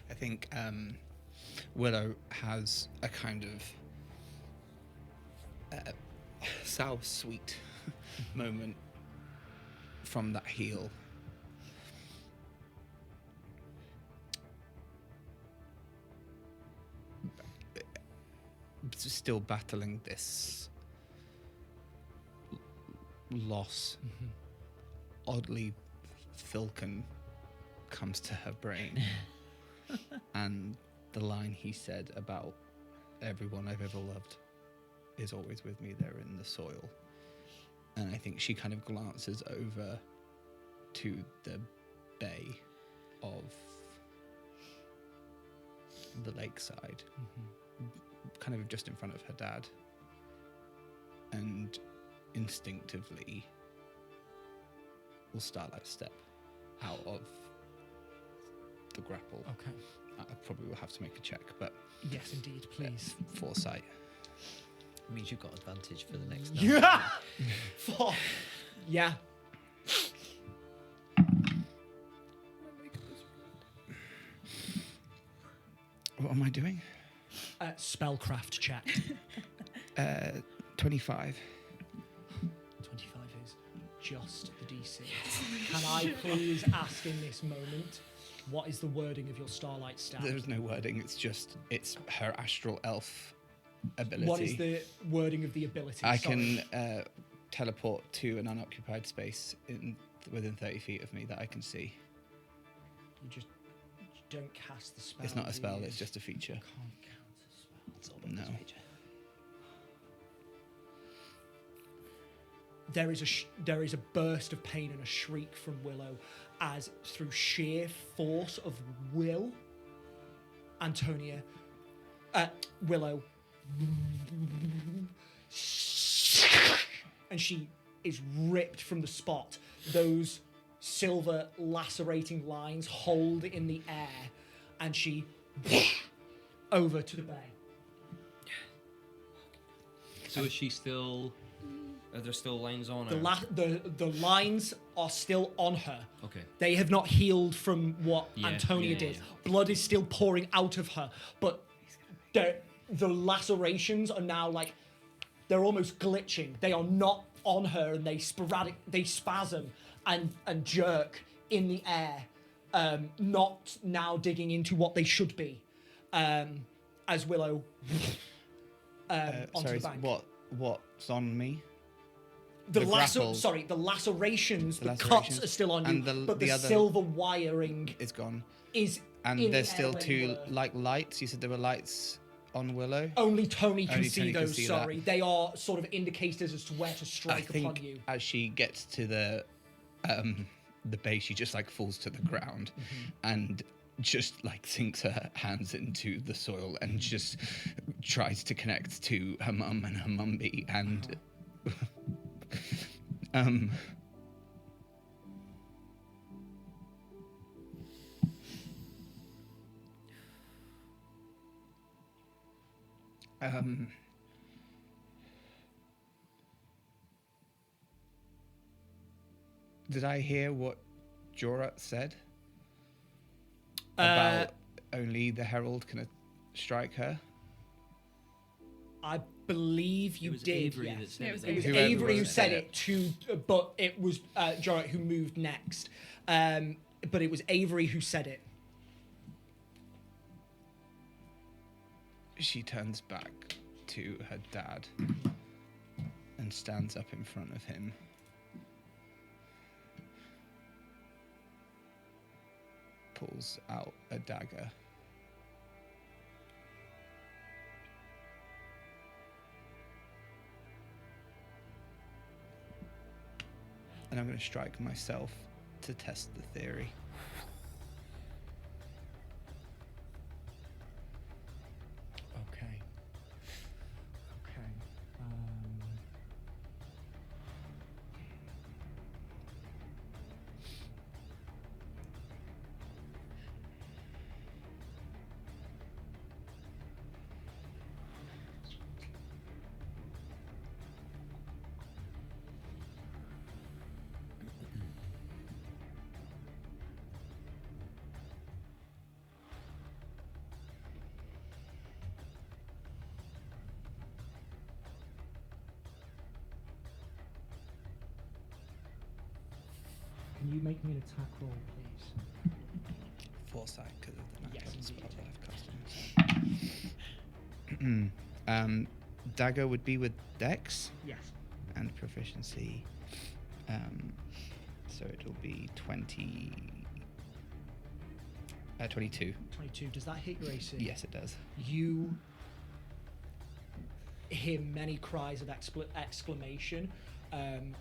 I think Willow has a kind of sour sweet moment from that heal. Still battling this loss. Oddly, Filkin comes to her brain. And the line he said about everyone I've ever loved is always with me there in the soil. And I think she kind of glances over to the bay of the lakeside, kind of just in front of her dad, and instinctively will Starlight step out of the grapple. Okay. I probably will have to make a check, but Yes, indeed, please. foresight. It means you've got advantage for the next. Yeah! Yeah. What am I doing? Spellcraft check. 25. 25 is just the DC. Can I please ask in this moment, what is the wording of your Starlight staff? There's no wording. It's her astral elf ability. What is the wording of the ability? I Sorry. can teleport to an unoccupied space within 30 feet of me that I can see. You just don't cast the spell. It's not a do spell. you? It's just a feature. You can't count a spell. It's all about No. this feature. There is a burst of pain and a shriek from Willow as, through sheer force of will, Willow, and she is ripped from the spot. Those silver lacerating lines hold in the air, and she over to the bay. So is she still? Are there still lines on The, her? the lines are still on her. Okay. They have not healed from what Yeah, Antonia yeah, did. yeah. Blood is still pouring out of her, but the lacerations are now like they're almost glitching. They are not on her, and they spasm and jerk in the air, not now digging into what they should be. As Willow onto Sorry, the bank. what's on me? The The grapple- lacerations, the cuts lacerations, are still on you, and but the the other- silver wiring It's gone. is And in there's the still air two when you were- lights. You said there were lights on Willow. Only Tony can Only see Tony can those. see that. Sorry, they are sort of indicators as to where to I strike think upon you. as she gets to the base, she just like falls to the ground and just like sinks her hands into the soil and just tries to connect to her mum and her mummy and did I hear what Jorah said about only the Herald can strike her? I believe you It was did. Avery yes. that said Yeah, it was it. It was Whoever Avery who was said said it to, but it was Jorah who moved next. But it was Avery who said it. she turns back to her dad and stands up in front of him. Pulls out a dagger. And I'm going to strike myself to test the theory. Okay. Okay. Can you make me an attack roll, please? Foresight because of the Yes, natural spell indeed. I've custom. Dagger would be with Dex Yes. and proficiency. So it'll be 22. 22. Does that hit your AC? Yes, it does. You hear many cries of exclamation, and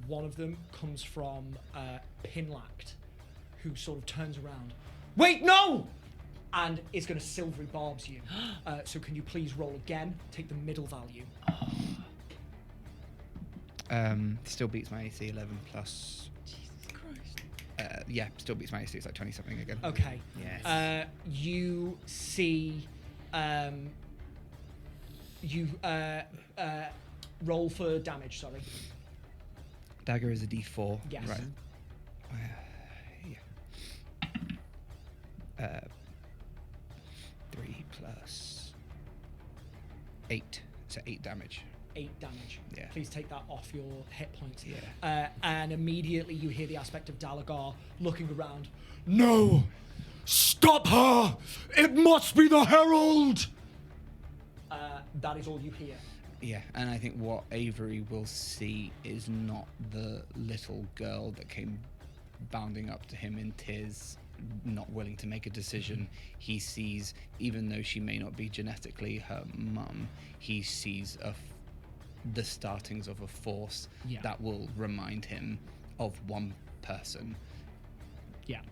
one of them comes from Pinlact, who sort of turns around. Wait, no! And is going to silvery barbs you. So can you please roll again? Take the middle value. Still beats my AC 11 plus. Jesus Christ. Yeah, still beats my AC. It's like 20 something again. Okay. Yes. You see. You roll for damage. Sorry. Dagger is a D4. Yes. Right. Yeah. 3 plus 8. So 8 damage. 8 damage. Yeah. Please take that off your hit points. Yeah. And immediately you hear the aspect of Dalagar looking around. No! Stop her! It must be the Herald! That is all you hear. Yeah, and I think what Avery will see is not the little girl that came bounding up to him in tears, not willing to make a decision. He sees, even though she may not be genetically her mum, he sees the startings of a force Yeah. that will remind him of one person, Yeah.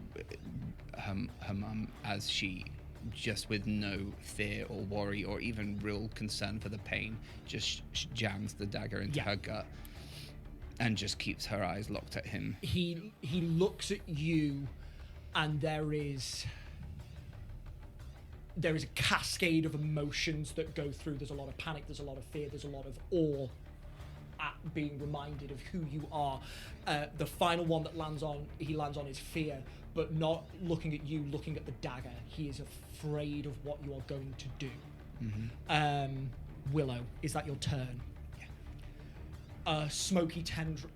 her mum, as she, just with no fear or worry or even real concern for the pain, just jams the dagger into Yeah. her gut and just keeps her eyes locked at him. He looks at you, and there is a cascade of emotions that go through. There's a lot of panic, there's a lot of fear, there's a lot of awe at being reminded of who you are. The final one that lands on is fear, but not looking at you, looking at the dagger. He is afraid of what you are going to do. Mm-hmm. Willow, is that your turn? Yeah. Smoky tendril.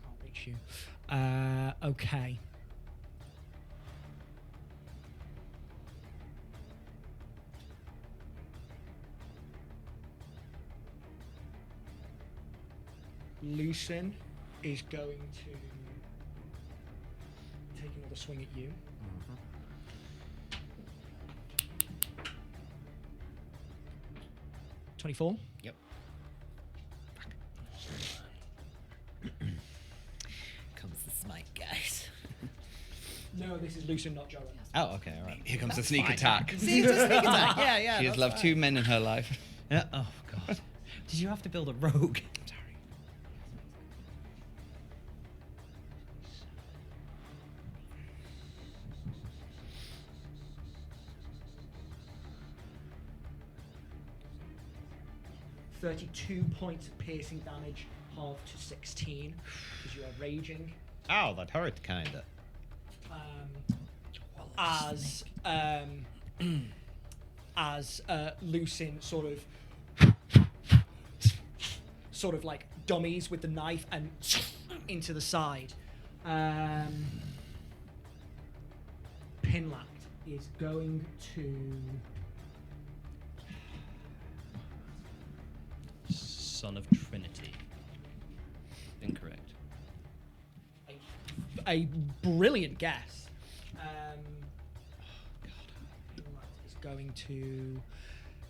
Can't reach you. Okay. Lucen is going to take another swing at you. 24. Yep. Comes the smite, guys. No, this is Lucen, not Joran. Oh, okay, all right. Here comes the sneak attack. See, it's a sneak attack. Yeah, yeah. She has loved 2 men in her life. Yeah. Oh God. Did you have to build a rogue? Sorry. 32 points of piercing damage, halved to 16, because you are raging. Oh, that hurt, kinda. As Lucen sort of sort of like dummies with the knife and into the side. Pinlack is going to. Son of Trinity. Incorrect. A brilliant guess.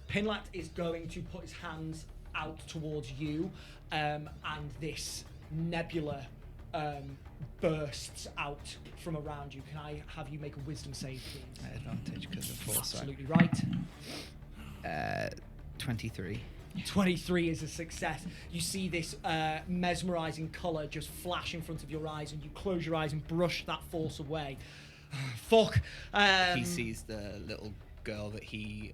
Pinlack is going to put his hands out towards you, and this nebula bursts out from around you. Can I have you make a wisdom save, please? Advantage because of foresight. Absolutely right. 23. 23 is a success. You see this mesmerizing color just flash in front of your eyes, and you close your eyes and brush that force away. Fuck. He sees the little girl that he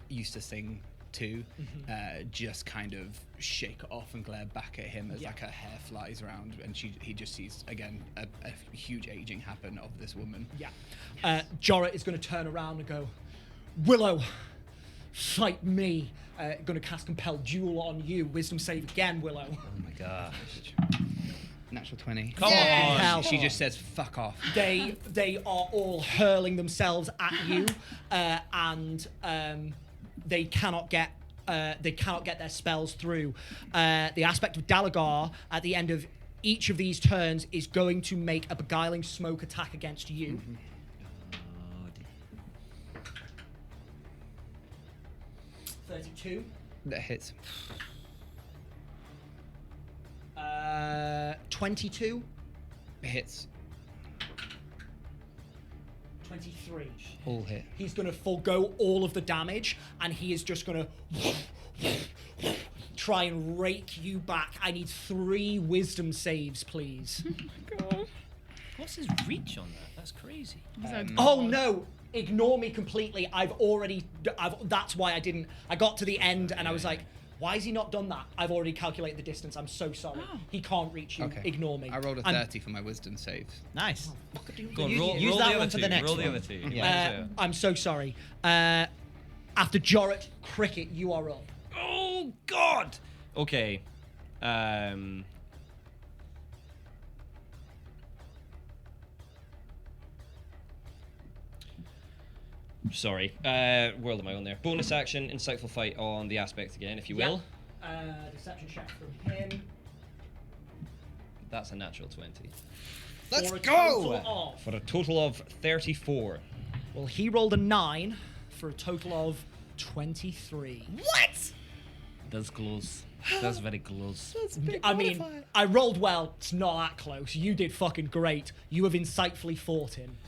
used to sing to, just kind of shake it off and glare back at him as like her hair flies around, and he just sees again a huge aging happen of this woman. Yeah. Jorah is going to turn around and go, Willow, fight me. Going to cast Compel Duel on you. Wisdom save again, Willow. Oh my gosh. Natural 20. Come on. Hell. She just says, fuck off. They are all hurling themselves at you, and they cannot get their spells through. The aspect of Dalagar at the end of each of these turns is going to make a beguiling smoke attack against you. 32. That hits. 22. It hits. 23. All hit. He's going to forego all of the damage, and he is just going to try and rake you back. I need 3 wisdom saves, please. God. What's his reach on that? That's crazy. Oh no! Ignore me completely. That's why I didn't. I got to the end and I was like, why has he not done that? I've already calculated the distance. I'm so sorry. Oh. He can't reach you. Okay. Ignore me. I rolled a 30 for my wisdom saves. Nice. Go on, Use- roll, use roll that the one other for two. the next roll the one. other two. I'm so sorry. After Jorah, Cricket, you are up. Oh God. Okay. Sorry. World of my own there. Bonus action, insightful fight on the aspect again, if you will. Deception check from him. That's a natural 20. Let's For a go! total of- For a total of 34. Well, he rolled a 9 for a total of 23. What? That's close. That's very close. I mean, I rolled well. It's not that close. You did fucking great. You have insightfully fought him.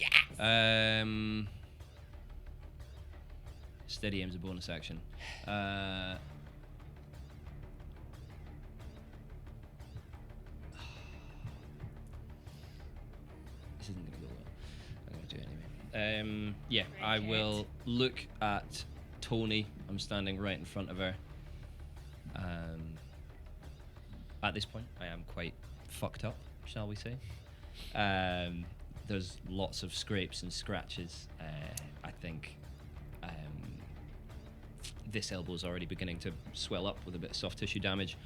Steady aim's a bonus action. This isn't gonna go well. I'm gonna do it anyway. Yeah, I will look at Tony. I'm standing right in front of her. At this point, I am quite fucked up, shall we say. There's lots of scrapes and scratches. I think this elbow is already beginning to swell up with a bit of soft tissue damage.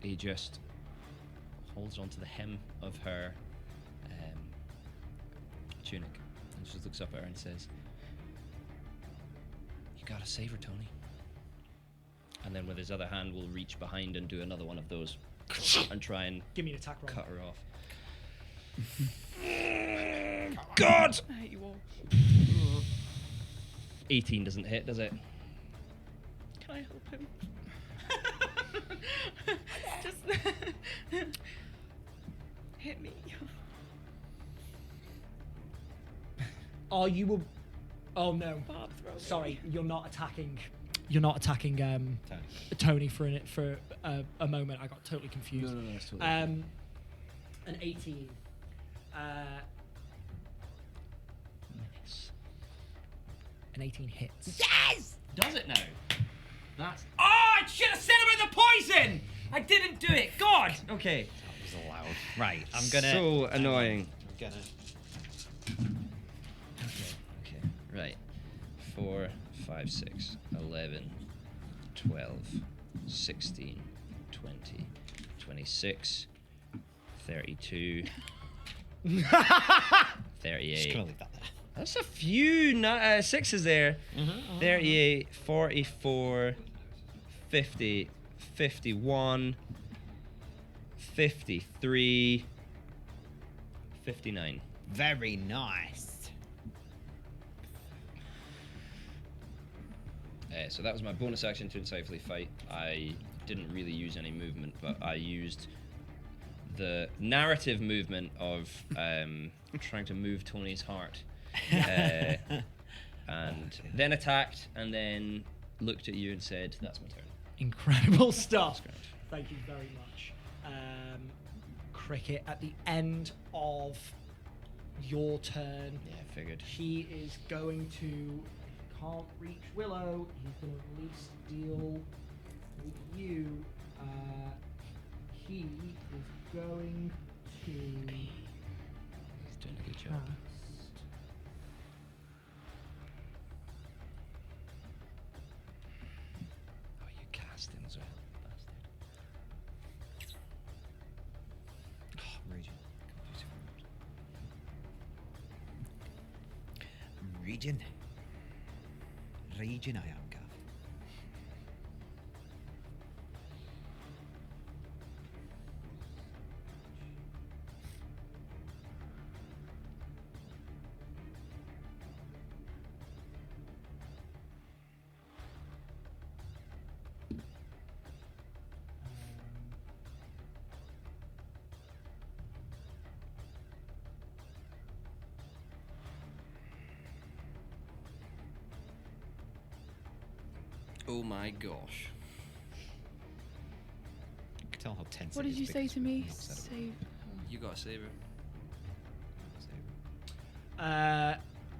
He just holds onto the hem of her tunic and just looks up at her and says, "You gotta save her, Tony." And then with his other hand will reach behind and do another one of those and try and Give me an attack roll. cut her off. God! I hate you all. 18 doesn't hit, does it? Can I help him? Just hit me. Are you a... Oh no. Barb, throw me. Sorry, you're not attacking. You're not attacking Tony for a moment. I got totally confused. No, that's totally An 18. An 18 hits. Yes! Does it now? That's... Oh, I should have said about the poison! I didn't do it. God! Okay. That was allowed. Right, I'm gonna. So annoying. I'm gonna. Okay, right. 4, 5, 6, 11, 12, 16, 20, 26, 32, Just 38. gonna leave that there. That's a few sixes there. 38, 44, 50, 51, 53, 59. Very nice. So that was my bonus action to insightfully fight. I didn't really use any movement, but I used the narrative movement of trying to move Tony's heart. And then attacked, and then looked at you and said, "That's my turn." Incredible stuff. That's great. Thank you very much. Cricket, at the end of your turn, Yeah, figured. he is going to, if he can't reach Willow, he's going to at least deal with you. He is going to He's doing a good job. cast. Oh, you cast him as well, bastard. Oh, I'm raging. I'm raging. Raging I am, Gav. Oh my gosh. You can tell how tense What it did is you say because to me? I'm upset about Save. You got a saver. it.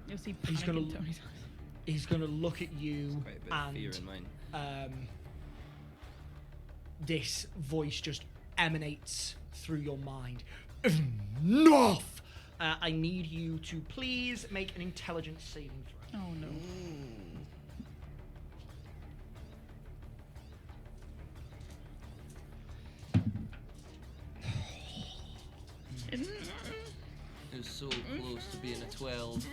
You'll see He's panic gonna in l- Tony's eyes. He's going to look at you Quite a bit of fear and in mine. This voice just emanates through your mind. Enough! I need you to please make an intelligence saving throw. Oh no. It was so close to being a 12.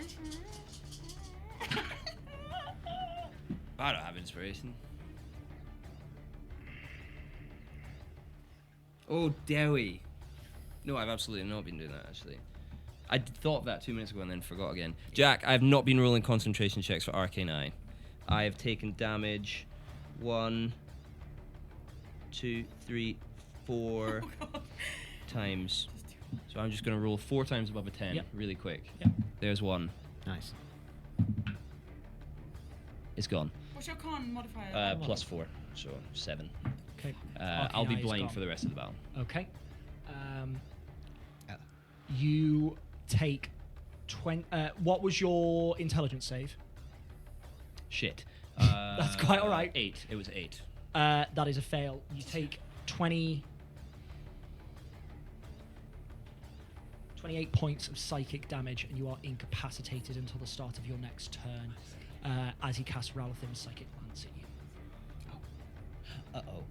I don't have inspiration. Oh, Dewi. No, I've absolutely not been doing that, actually. I thought of that 2 minutes ago and then forgot again. Jack, I've not been rolling concentration checks for Arcane Eye. I have taken damage 1, 2, 3, 4 times. So I'm just going to roll 4 times above a 10 Yep. really quick. Yep. There's 1. Nice. It's gone. What's your con modifier? Plus 4, so 7. Okay. I'll be Arcane Eye is blind gone. for the rest of the battle. Okay. Uh, You take 20. What was your intelligence save? Shit. That's quite all right. 8. It was 8. That is a fail. You take 28 points of psychic damage, and you are incapacitated until the start of your next turn as he casts Ralathim's psychic lance at you. Uh-oh.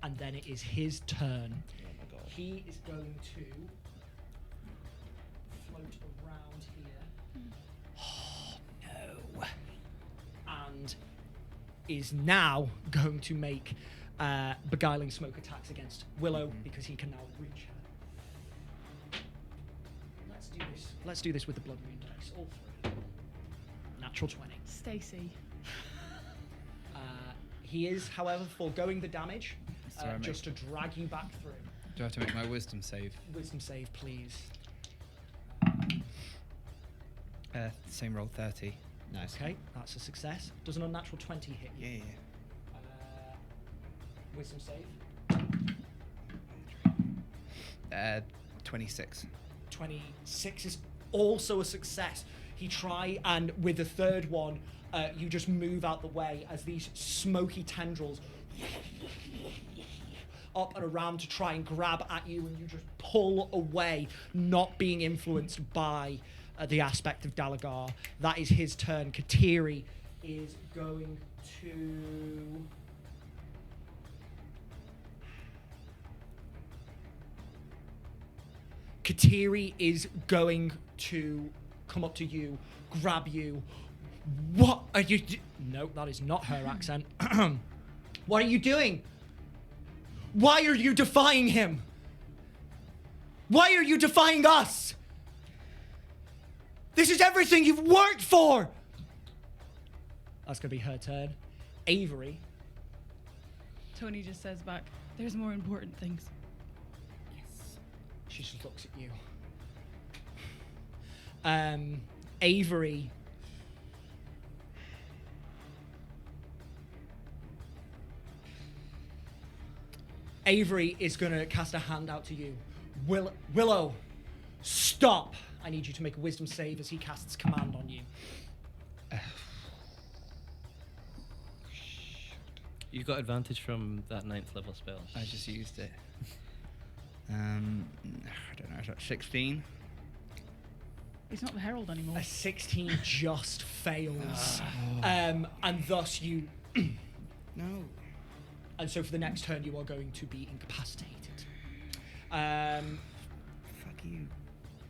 And then it is his turn. Oh my god. He is going to float around here. Oh no. And is now going to make beguiling smoke attacks against Willow because he can now reach her. Let's do this with the blood moon dice. All 3. Natural 20. Stacy. He is, however, foregoing the damage Sorry, mate. just to drag you back through. Do I have to make my wisdom save? Wisdom save, please. Same roll, 30. Nice. Okay, that's a success. Does an unnatural 20 hit you? Yeah. Wisdom save. 26. 26 is also a success. He try and with the third one, you just move out the way as these smoky tendrils up and around to try and grab at you, and you just pull away, not being influenced by the aspect of Dalagar. That is his turn. Katiri is going to... Katiri is going to come up to you, grab you. What are you No, that is not her accent. What are you doing? Why are you defying him? Why are you defying us? This is everything you've worked for! That's going to be her turn. Avery. Tony just says back, there's more important things. She just looks at you. Avery. Avery is going to cast a hand out to you. Willow, stop. I need you to make a wisdom save as he casts command on you. You've got advantage from that 9th level spell. I just used it. I don't know. Is that 16? He's not the herald anymore. A 16 just fails. And thus you... No. And so for the next turn, you are going to be incapacitated. Fuck you,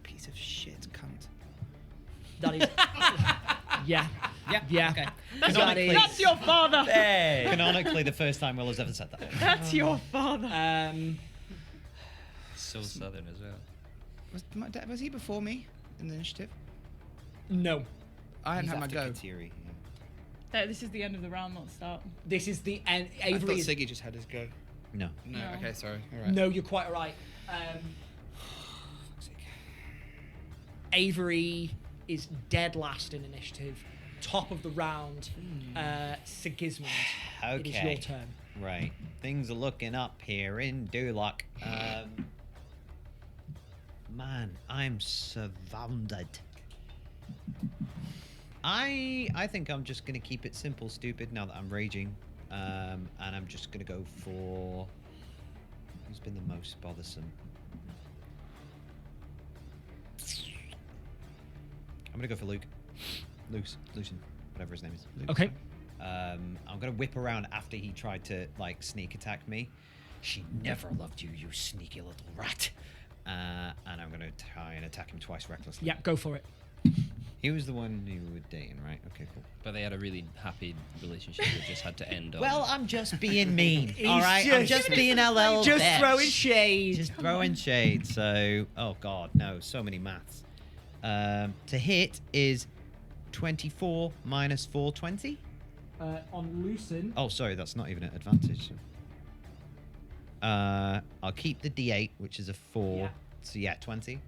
piece of shit, cunt. That is... yeah. Yeah. Okay. That's your father. Canonically, the first time Willow's ever said that. That's your father. So southern as well. Was my dad? Was he before me in the initiative? No. I hadn't He's had my after go. Katiri, This is the end of the round, not the start. This is the end. I thought Avery is... Siggy just had his go. No. No. No. Okay. Sorry. All right. No, you're quite right. Avery is dead last in initiative. Top of the round, Sigismund. It is your Okay. turn. Right. Things are looking up here in Dulac. Man, I'm surrounded. I think I'm just going to keep it simple, stupid, now that I'm raging. And I'm just going to go for... Who's been the most bothersome? I'm going to go for Luke. Lucian, whatever his name is. Luke. Okay. I'm going to whip around after he tried to, like, sneak attack me. She never loved you, you sneaky little rat. And I'm going to try and attack him twice recklessly. Yeah, go for it. He was the one you were dating, right? Okay, cool. But they had a really happy relationship that just had to end on. Well, I'm just being mean, He's all right? I'm just- just being a little Just bitch. throwing shade. Just throwing shade. So, oh god, no, so many maths. To hit is 24 minus 420. On Lucin. Oh, sorry, that's not even an advantage. I'll keep the D8, which is a 4. Yeah. So yeah, 20.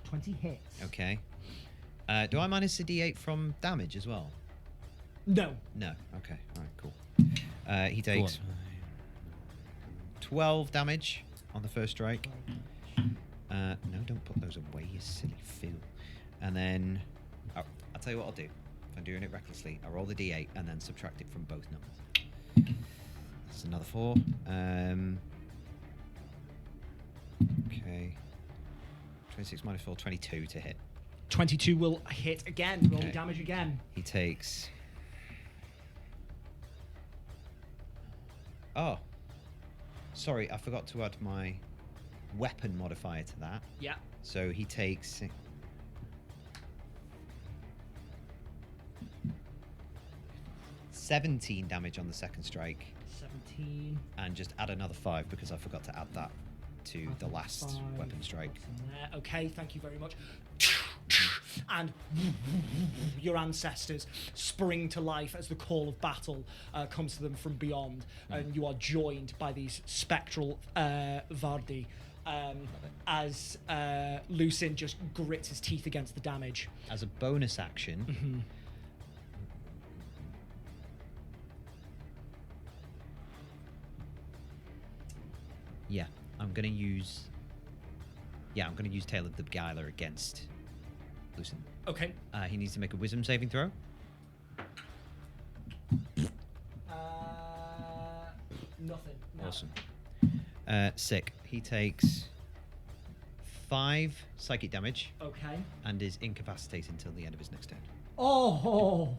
20 hits. Okay. Do I minus the D8 from damage as well? No. No. Okay. All right. Cool. He takes 12 damage on the first strike. No, don't put those away, you silly fool. And then I'll tell you what I'll do. If I'm doing it recklessly, I'll roll the D8 and then subtract it from both numbers. That's another 4. Okay. 26 minus 4, 22 to hit. 22 will hit again. Roll Okay. damage again. He takes... Oh. Sorry, I forgot to add my weapon modifier to that. Yeah. So he takes... 17 damage on the second strike. 17. And just add another 5 because I forgot to add that to the last 5. weapon strike. What's in there? Okay, thank you very much. And your ancestors spring to life as the call of battle comes to them from beyond, and you are joined by these spectral Vardi as Lucin just grits his teeth against the damage. As a bonus action... Yeah, I'm gonna use Tail of the Beguiler against Lucin. Okay. He needs to make a wisdom saving throw. Nothing. No. Awesome. Sick. He takes 5 psychic damage Okay. and is incapacitated until the end of his next turn. Oh.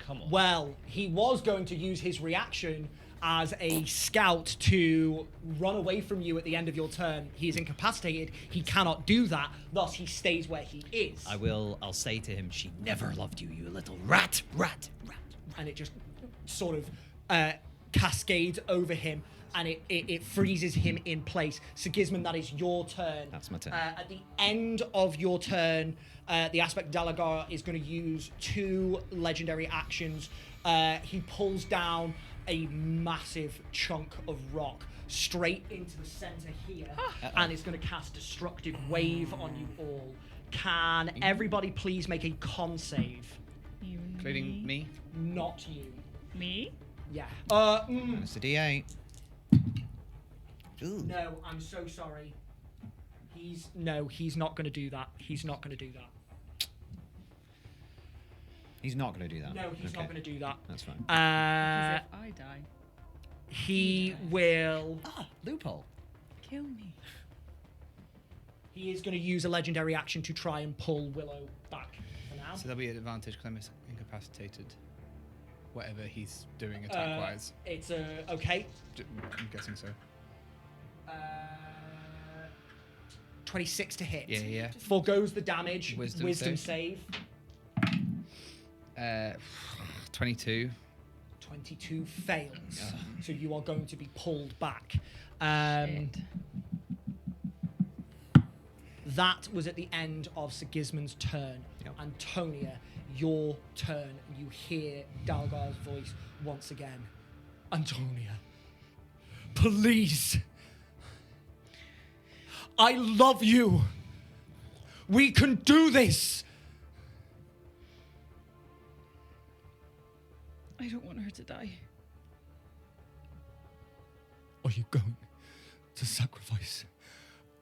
Come on. Well, he was going to use his reaction as a scout to run away from you at the end of your turn. He is incapacitated. He cannot do that. Thus, he stays where he is. I'll say to him, she never loved you, you little rat. And it just sort of cascades over him, and it freezes him in place. Sigismund, that is your turn. That's my turn. At the end of your turn, the Aspect Delagar is going to use 2 legendary actions. He pulls down a massive chunk of rock straight into the center here, and is going to cast Destructive Wave on you all. Can everybody please make a con save? Including me. Not you. Me? Yeah. It's a D8. Ooh. No, I'm so sorry. He's not going to do that. He's not going to do that. He's not going to do that. No, he's not Okay. going to do that. That's fine. Because if I die, He will. Loophole. kill me. He is going to use a legendary action to try and pull Willow back for now. So there'll be an advantage because I'm incapacitated. Whatever he's doing attack-wise. It's okay. I'm guessing so. 26 to hit. Yeah. Forgoes the damage. Wisdom save. 22. 22 fails. So you are going to be pulled back. Shit. That was at the end of Sigismund's turn. Yep. Antonia, your turn. You hear Dalgar's voice once again. Antonia, please. I love you. We can do this. I don't want her to die. Are you going to sacrifice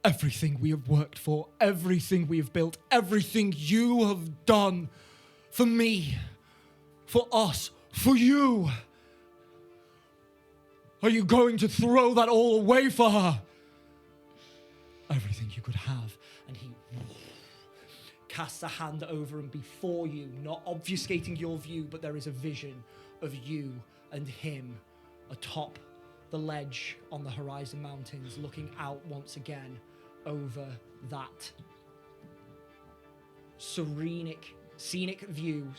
everything we have worked for, everything we have built, everything you have done for me, for us, for you? Are you going to throw that all away for her? Everything you could have. And he casts a hand over and before you, not obfuscating your view, but there is a vision of you and him atop the ledge on the Horizon Mountains, looking out once again over that scenic view,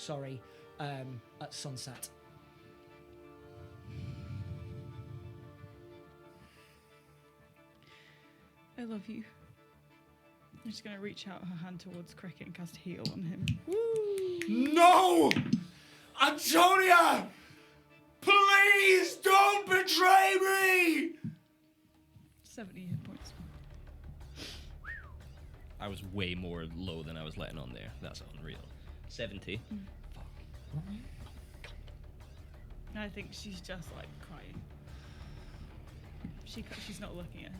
at sunset. I love you. I'm just going to reach out her hand towards Cricket and cast Heal on him. No! Antonia! Please don't betray me! 70 hit points. I was way more low than I was letting on there. That's unreal. 70. I think she's just like crying. She's not looking at him.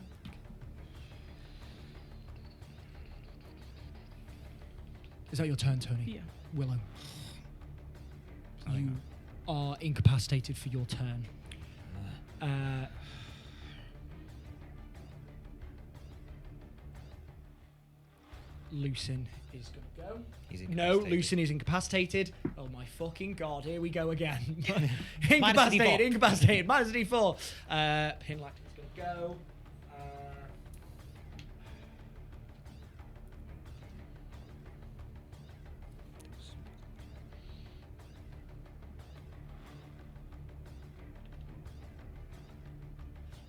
Is that your turn, Tony? Yeah. Willow. You are incapacitated for your turn. Lucin is going to go. He's No, incapacitated. Lucin is incapacitated. Oh my fucking god, here we go again. D4. incapacitated, minus a D4. Pinlack is going to go.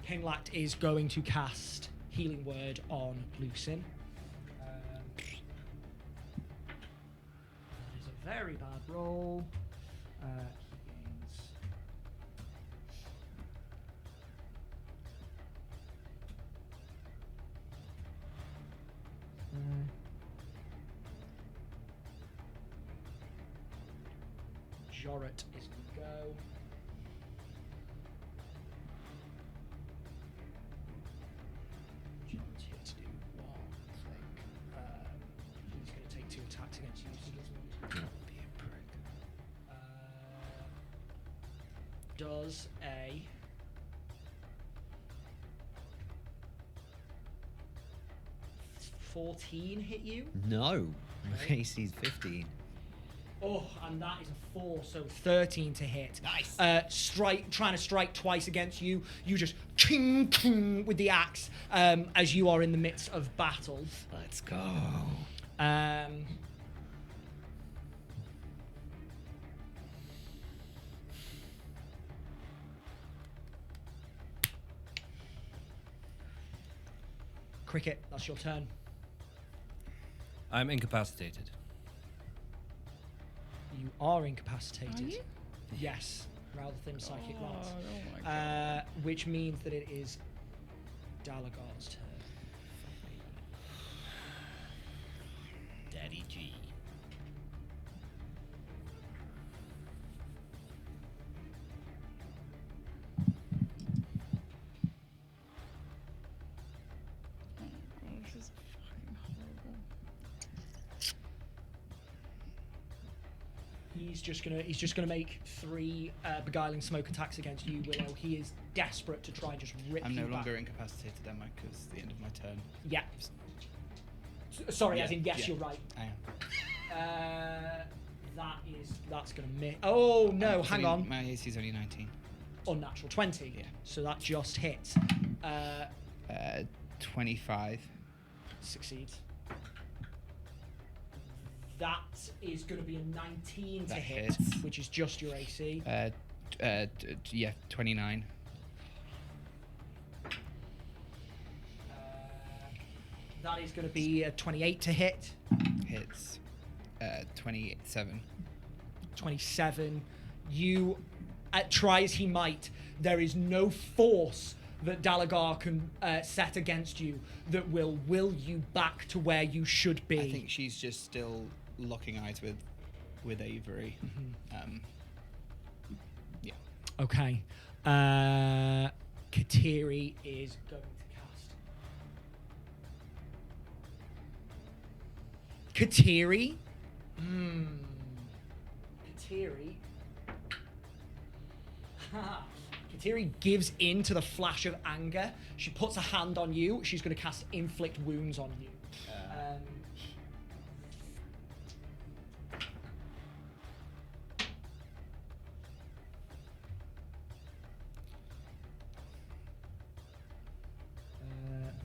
Pinlack is going to cast Healing Word on Lucin. That is a very bad roll. He gains Jorrit is going to go. Jorrit's here to do one thing. He's going to take 2 attacks against you. Sigismund. Be a prick. Does a 14 hit you? No. My AC's 15. Oh, and that is a 4, so 13 to hit. Nice. Trying to strike twice against you. You just king, king with the axe as you are in the midst of battle. Let's go. Cricket, that's your turn. I'm incapacitated. You are incapacitated. Are you? Yes. Ralthim Psychic Oh, Lance. oh my god. Which means that it is Dalagar's turn. Daddy G. Oh, this is fucking horrible. He's just gonna make 3 beguiling smoke attacks against you, Willow. He is desperate to try and just rip I'm you no back. longer incapacitated, am I? Because it's the end of my turn. Yeah. Sorry, Yeah, as in yes, yeah. you're right. I am. That's gonna miss. Oh no, It's hang only- on. My AC's only 19. Unnatural 20. Yeah. So that just hits. 25. Succeeds. That is going to be a 19 to That hit, hits. which is just your AC. Yeah, 29. That is going to be a 28 to hit. Hits. 27. 27. You, try as he might, there is no force that Dalagar can set against you that will you back to where you should be. I think she's just still locking eyes with Avery. Yeah. Okay. Kateri is going to cast. Kateri? Kateri. Kateri gives in to the flash of anger. She puts a hand on you. She's going to cast Inflict Wounds on you.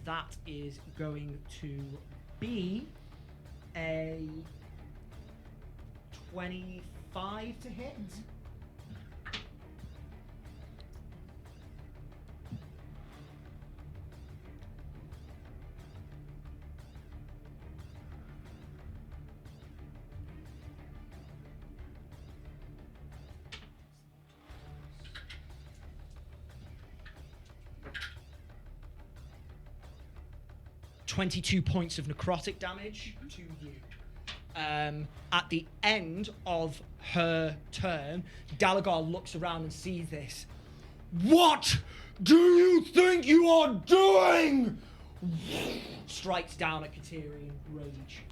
That is going to be a 25 to hit. .22 points of necrotic damage to you. At the end of her turn, Dalagar looks around and sees this. What do you think you are doing? Strikes down at Kateri in rage.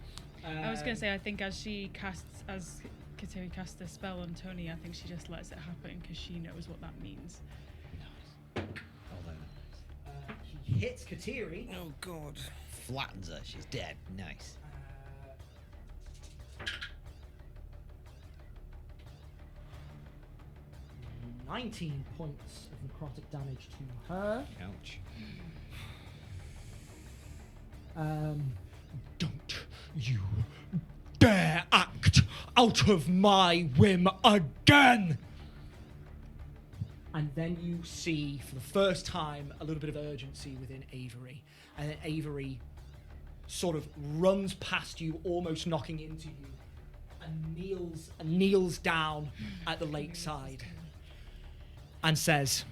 I was gonna say, I think as Kateri casts the spell on Tony, I think she just lets it happen because she knows what that means. He hits Kateri. Oh god. Flattens her. She's dead. Nice. 19 points of necrotic damage to her. Ouch. Don't you dare act out of my whim again! And then you see, for the first time, a little bit of urgency within Avery. And then Avery sort of runs past you, almost knocking into you, and kneels down at the lakeside and says,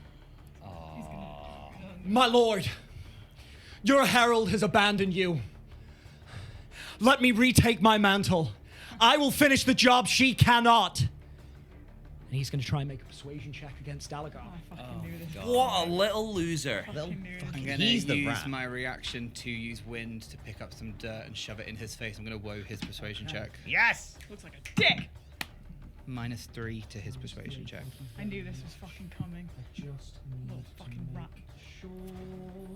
"My lord, your herald has abandoned you. Let me retake my mantle. I will finish the job she cannot." And he's going to try and make a persuasion check against Dalagar. I fucking knew this. What a little loser. Fucking knew this. I'm going He's to the use rat. my reaction to use wind to pick up some dirt and shove it in his face. I'm going to woe his persuasion check. Yes! Looks like a dick. -3 to his persuasion check. I knew this was fucking coming. I just need Little to fucking make rat. sure.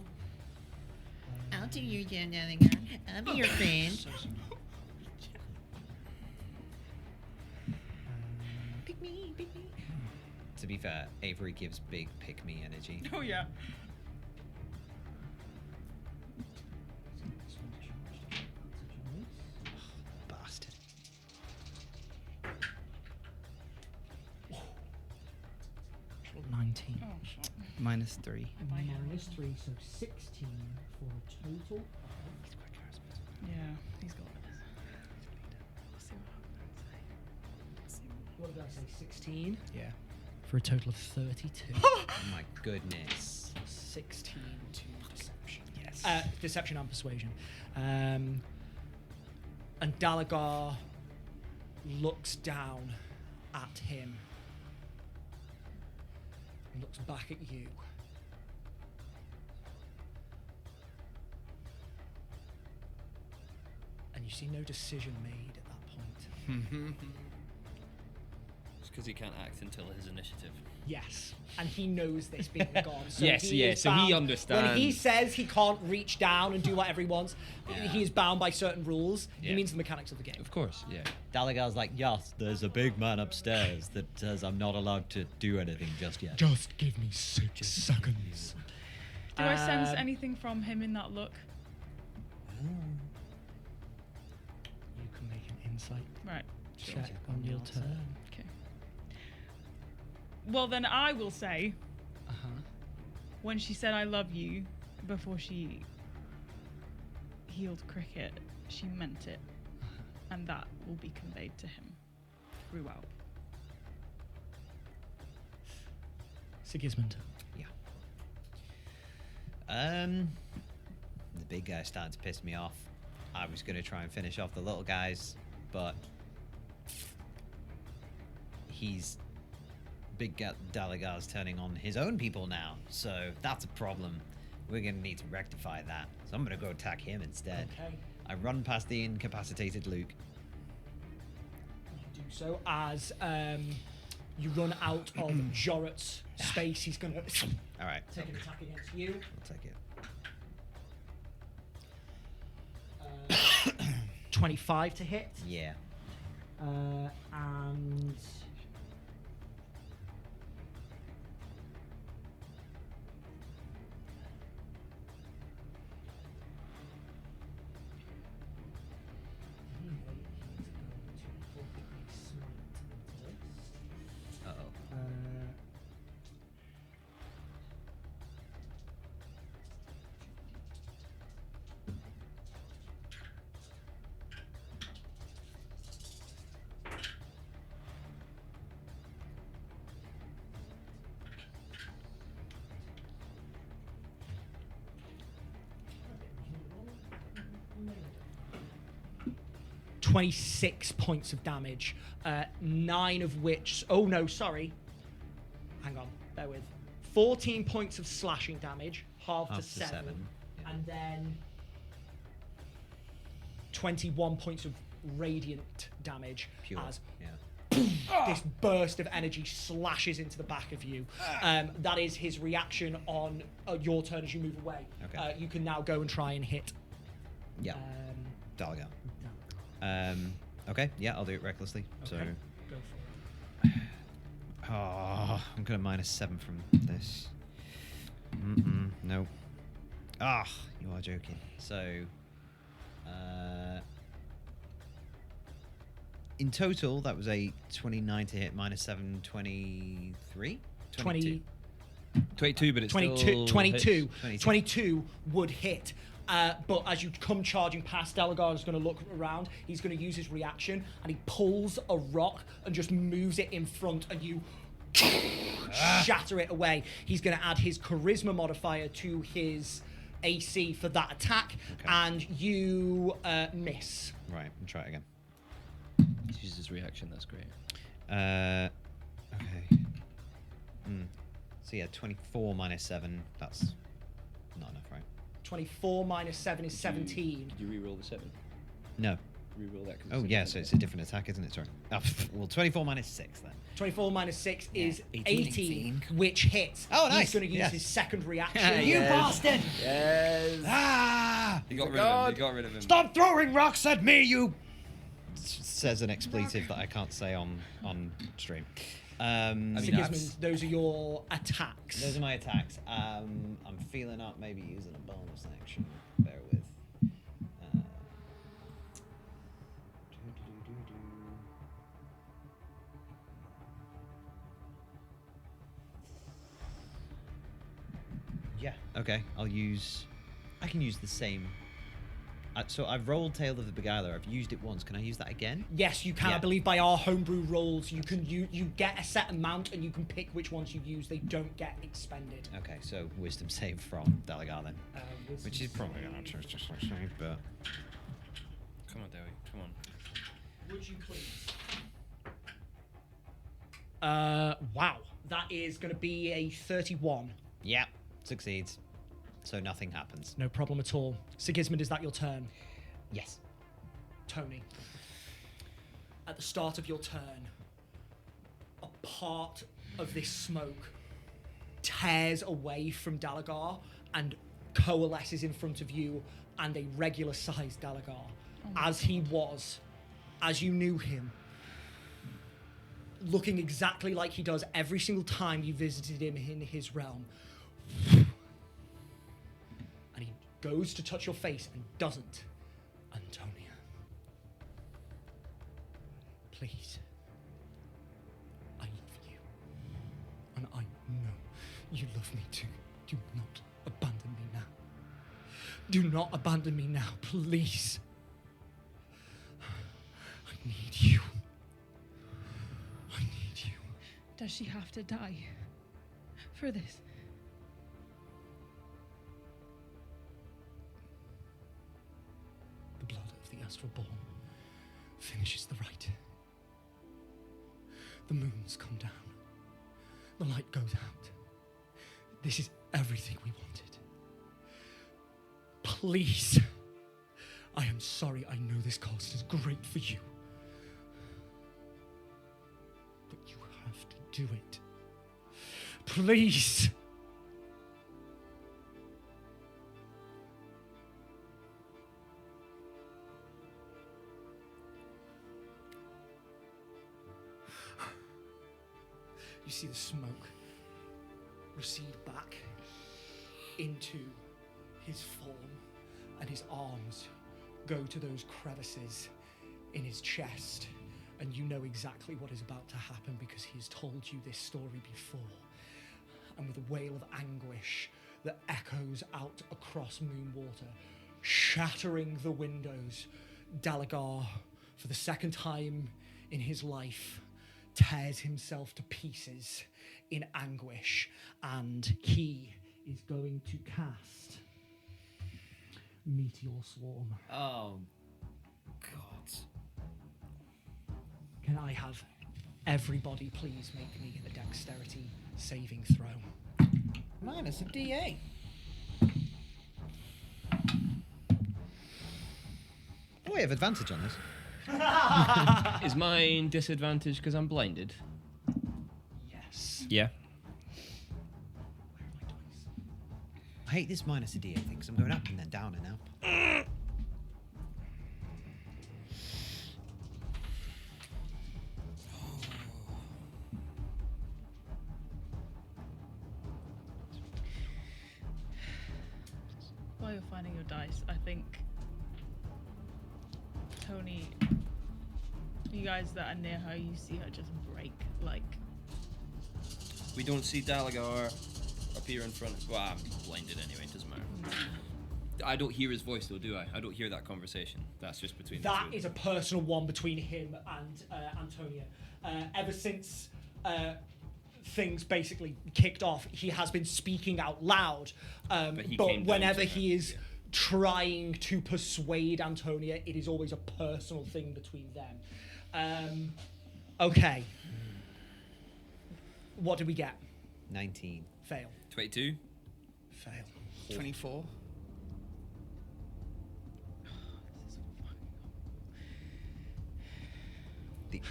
I'll do your darling. I'll be your friend. Pick me, pick me. To be fair, Avery gives big pick me energy. Oh yeah. Bastard. 19. Oh shit. -3. Minus 3, so 16 for a total. Yeah, he's got this. We'll see what happens. What did I say? 16 Yeah. for a total of 32. Oh my goodness. 16 to deception. Yes. Deception and persuasion. And Dalagar looks down at him and looks back at you. And you see no decision made at that point. It's because he can't act until his initiative. Yes, and he knows this being the god. So Yes, he yeah, is so he bound- understands. When he says he can't reach down and do whatever he wants, Yeah. he is bound by certain rules. He Yeah. means the mechanics of the game. Of course, yeah. Dalagar's like, yes, there's a big man upstairs that says I'm not allowed to do anything just yet. Just give me 6 seconds. Do I sense Um, anything from him in that look? You can make an insight Right. check on your turn. Okay. Well, then I will say, Uh-huh. when she said "I love you" before she healed Cricket, she meant it, and that will be conveyed to him throughout. Sigismund. The big guy's starting to piss me off. I was going to try and finish off the little guys, but Dalagar's turning on his own people now, so that's a problem. We're going to need to rectify that. So I'm going to go attack him instead. Okay. I run past the incapacitated Luke. You do so as you run out of Jorot's space. He's going to All right, take an attack against you. I'll take it. 25 to hit. Yeah. And Uh-oh. 26 points of damage, 9 of which... Oh, no, sorry. Hang on, bear with. 14 points of slashing damage, half to 7. Yeah. And then 21 points of radiant damage Pure. as Yeah. this burst of energy slashes into the back of you. That is his reaction on your turn as you move away. Okay. You can now go and try and hit. Yeah. Dalagar. Okay, yeah, I'll do it recklessly. Okay. So, Go for it. oh, I'm gonna -7 from this. No. Ah, you are joking. So, in total, that was a 29 to hit, -7, 23? 20, 22, but it's 22, still 22, hits. 22 would hit. But as you come charging past, Dalagar is going to look around. He's going to use his reaction, and he pulls a rock and just moves it in front, and you shatter it away. He's going to add his charisma modifier to his AC for that attack, Okay. and you miss. Right, I'll try it again. He uses his reaction, that's great. Okay. So yeah, 24 -7, that's not enough, right? 24 minus 7 is 17. Did you re-roll the 7? No. Re-roll that. 'cause Oh, a yeah, different so it's a hit. different attack, isn't it? Sorry. Oh, well, 24 -6 then. 24 minus 6 is 18. 18, which hits. Oh, He's nice. going to use Yeah. his second reaction. You Yes. bastard! Yes. Ah! You got rid of him. You got rid of him. Stop throwing rocks at me, you! Says an expletive that I can't say on stream. Sigismund, those are your attacks. Those are my attacks. I'm feeling up, maybe using a bonus action. Bear with. Yeah. Okay. I can use the same. So I've rolled Tale of the Beguiler. I've used it once. Can I use that again? Yes, you can. Yeah. I believe by our homebrew rolls, you get a set amount and you can pick which ones you use. They don't get expended. Okay, so wisdom save from Dalagar then, Wisdom which is probably save. not just like save, but Come on, Dewi. Come on. Would you please? Wow. That is going to be a 31. yeah, succeeds. So nothing happens. No problem at all. Sigismund, is that your turn? Yes. Tony, at the start of your turn, a part of this smoke tears away from Dalagar and coalesces in front of you and a regular-sized Dalagar, as he was, as you knew him, looking exactly like he does every single time you visited him in his realm. And he goes to touch your face and doesn't. Antonia. Please. I love you. And I know you love me too. Do not abandon me now. Do not abandon me now, please. I need you. I need you. Does she have to die for this? The blood of the astral born finishes the rite. The moons come down. The light goes out. This is everything we wanted. Please. I am sorry. I know this cost is great for you. But you have to do it. Please. You see the smoke recede back into his form, and his arms go to those crevices in his chest, and you know exactly what is about to happen because he has told you this story before. And with a wail of anguish that echoes out across Moonwater, shattering the windows, Dalagar, for the second time in his life, tears himself to pieces in anguish, and he is going to cast Meteor Swarm. Oh, God. Can I have everybody please make me a dexterity saving throw? Minus a D8. Oh, I have advantage on this. Is mine disadvantaged because I'm blinded? Yes. Yeah. Where are my dice? I hate this minus a D8 thing because I'm going up and then down and up. While you're finding your dice, I think Tony, you guys that are near her, you see her just break, like, We don't see Dalagar appear in front of... Well, I'm blinded anyway, it doesn't matter. I don't hear his voice though, do I? I don't hear that conversation. That's just between the That two. is a personal one between him and Antonia. Ever since things basically kicked off, he has been speaking out loud. But he But came down whenever to he her, is yeah. trying to persuade Antonia, it is always a personal thing between them. Okay. What do we get? 19. Fail. 22? Fail. 24. The,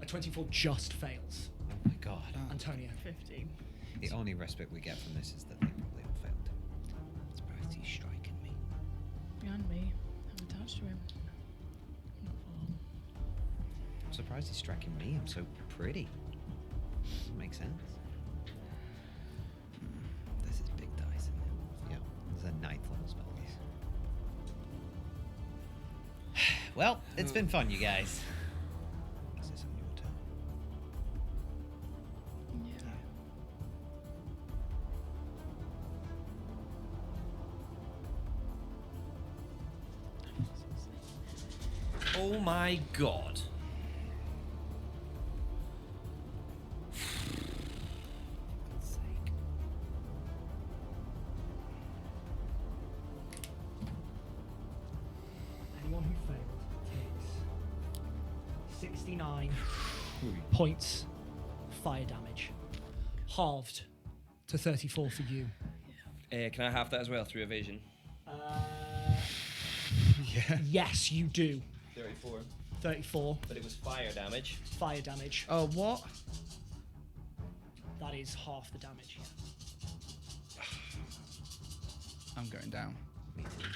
A 24 just fails. oh my God. Antonia. 15. The only respite we get from this is that they probably all failed. Surprised he's striking me. Behind me. much to him. Not for long. I'm surprised he's striking me. I'm so pretty. Makes sense. This is big dice, isn't it? Yeah, there's a 9th level spell. Well, it's been fun, you guys. Is this on your turn? Yeah. Oh my god. Anyone who failed takes 69 points fire damage, halved to 34 for you. Can I have that as well through evasion? Yeah. Yes, you do. 34. 34 But it was fire damage. fire damage. Oh, what? That is half the damage. I'm going down. Me too.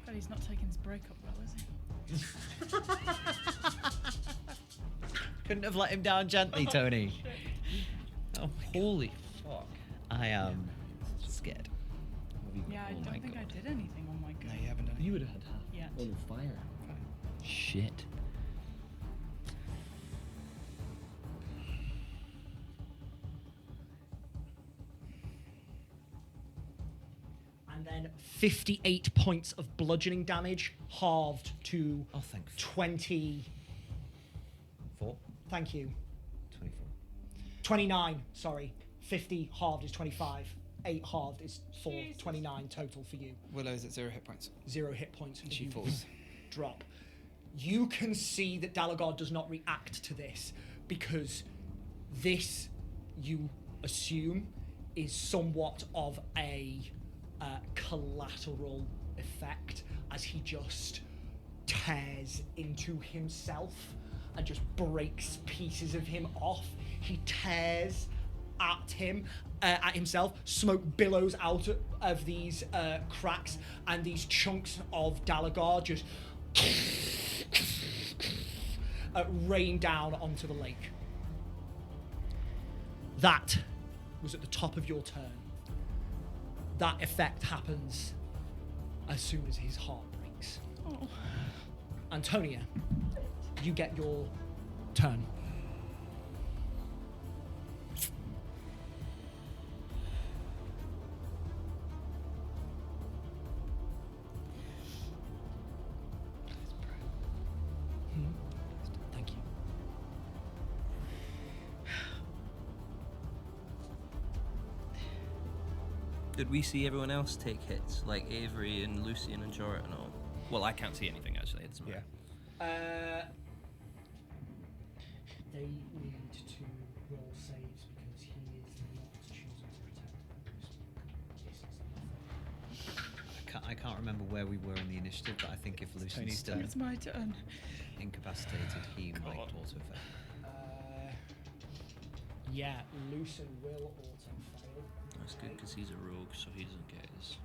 God, he's not taking his breakup well, is he? Couldn't have let him down gently, Tony. Oh, Holy fuck. I am scared. Yeah, I Oh my don't think I God. did anything on my go. No, you haven't done it. You would have had half. Yeah. Oh no, fire. Shit. And then 58 points of bludgeoning damage, halved to Oh, thank 20. 4? Thank you. 24. 29, sorry. 50 halved is 25. 8 halved is 4. 29 total for you. Willow's at 0 hit points. 0 hit points. And for she you. falls. Drop. You can see that Dalagard does not react to this because this, you assume, is somewhat of a collateral effect as he just tears into himself and just breaks pieces of him off. He tears at himself. Smoke billows out of these cracks, and these chunks of Dalagar just rain down onto the lake. That was at the top of your turn. That effect happens as soon as his heart breaks. Oh. Antonia, you get your turn. Thank you. Did we see everyone else take hits, like Avery and Lucian and Jorah and all? Well, I can't see anything actually. It's Yeah. They need to roll saves because he is not choosing to protect them. I can't remember where we were in the initiative, but I think if Lucian's Tony's still turn. It's my turn. incapacitated, he might God. auto fail. Yeah, Lucen will auto fail. That's good because he's a rogue, so he doesn't get his.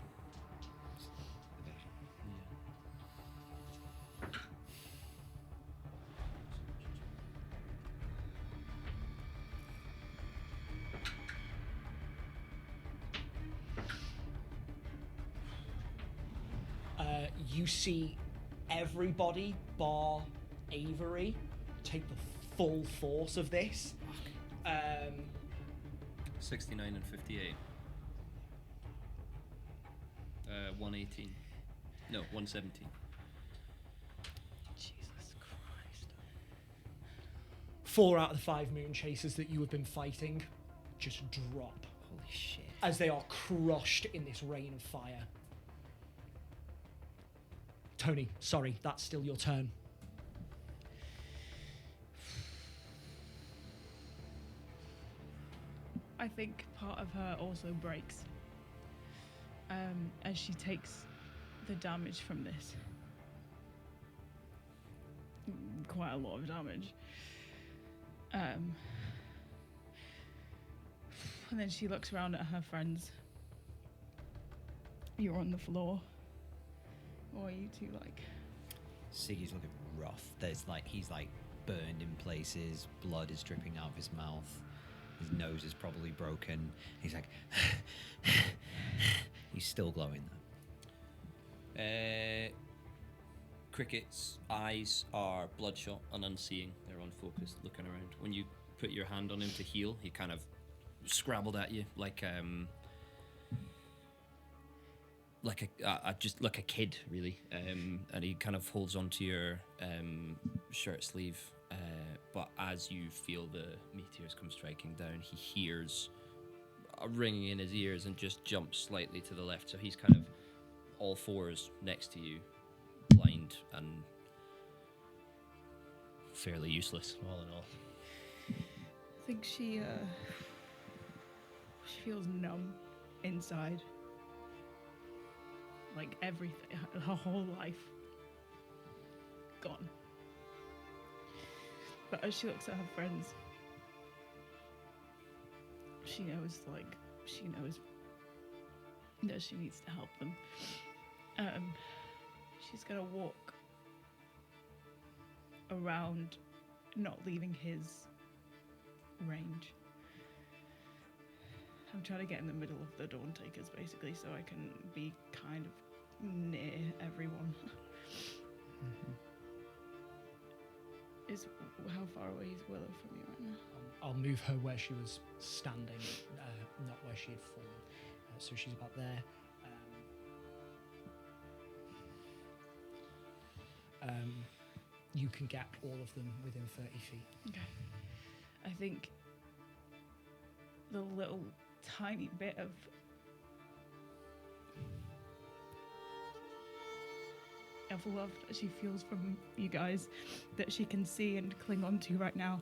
You see everybody bar Avery take the full force of this. 69 and 58. 118. No, 117. Jesus Christ. 4 out of the 5 moon chasers that you have been fighting just drop Holy shit. as they are crushed in this rain of fire. Tony, sorry, that's still your turn. I think part of her also breaks as she takes the damage from this. quite a lot of damage. And then she looks around at her friends. You're on the floor. What are you two like? Siggy's looking rough. There's like he's like burned in places. Blood is dripping out of his mouth. His nose is probably broken. He's like, he's still glowing though. Cricket's eyes are bloodshot and unseeing. They're unfocused, looking around. When you put your hand on him to heal, he kind of scrabbled at you like a kid, really. And he kind of holds onto your shirt sleeve. But as you feel the meteors come striking down, he hears a ringing in his ears and just jumps slightly to the left. So he's kind of all fours next to you, blind and fairly useless, all in all. I think she feels numb inside. Like everything, her whole life gone. But as she looks at her friends, she knows that she needs to help them. She's gonna walk around, not leaving his range. I'm trying to get in the middle of the Dawn Takers, basically, so I can be kind of near everyone. How far away is Willow from you right now? I'll move her where she was standing, not where she had fallen. So she's about there. You can get all of them within 30 feet. Okay. I think the little tiny bit of love that she feels from you guys, that she can see and cling on to right now,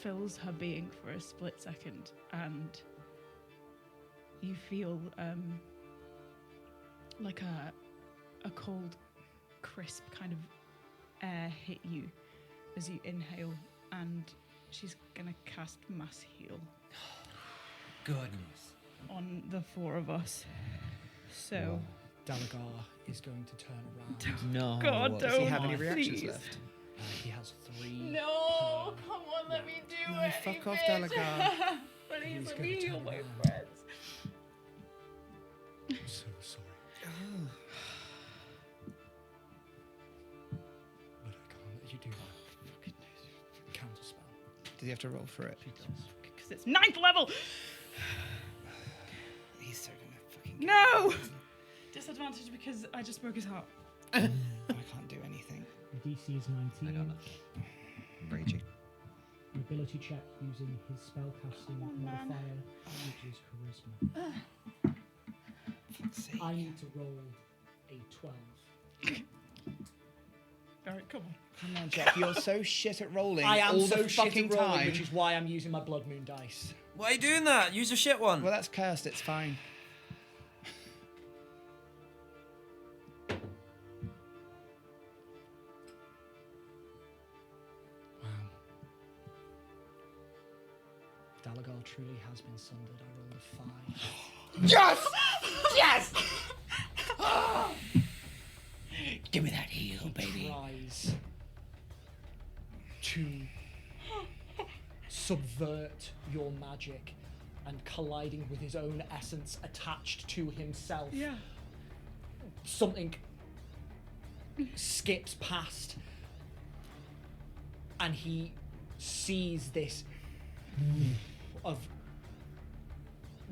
fills her being for a split second, and you feel like a cold, crisp kind of air hit you as you inhale, and she's gonna cast Mass Heal Goodness. on the four of us. So, Dalagar is going to turn around. No. God, Does he don't, have any reactions please. left? He has 3. No, come on, let me do No, it. fuck off, Dalagar. Please, He's let gonna me heal turn my around. friends. I'm so sorry. But I can't let you do that. Fucking counter spell. Does he have to roll for it? He does. Because it's 9th level. He's so gonna fucking No! Disadvantage because I just broke his heart. I can't do anything. The DC is 19. I don't know. I'm raging. An ability check using his spellcasting Come on, man. modifier, which is charisma. Fuck's sake. I need to roll a 12. Alright, come on. Come on, Jack. You're so shit at rolling I am all so the shit fucking at rolling, time. which is why I'm using my Blood Moon dice. Why are you doing that? Use a shit one. Well, that's cursed. It's fine. Wow. Dalagar truly has been sundered. I rolled a 5. Yes! Yes! Give me that heal, baby. Tries to subvert your magic and colliding with his own essence attached to himself. Yeah. Something skips past and he sees this of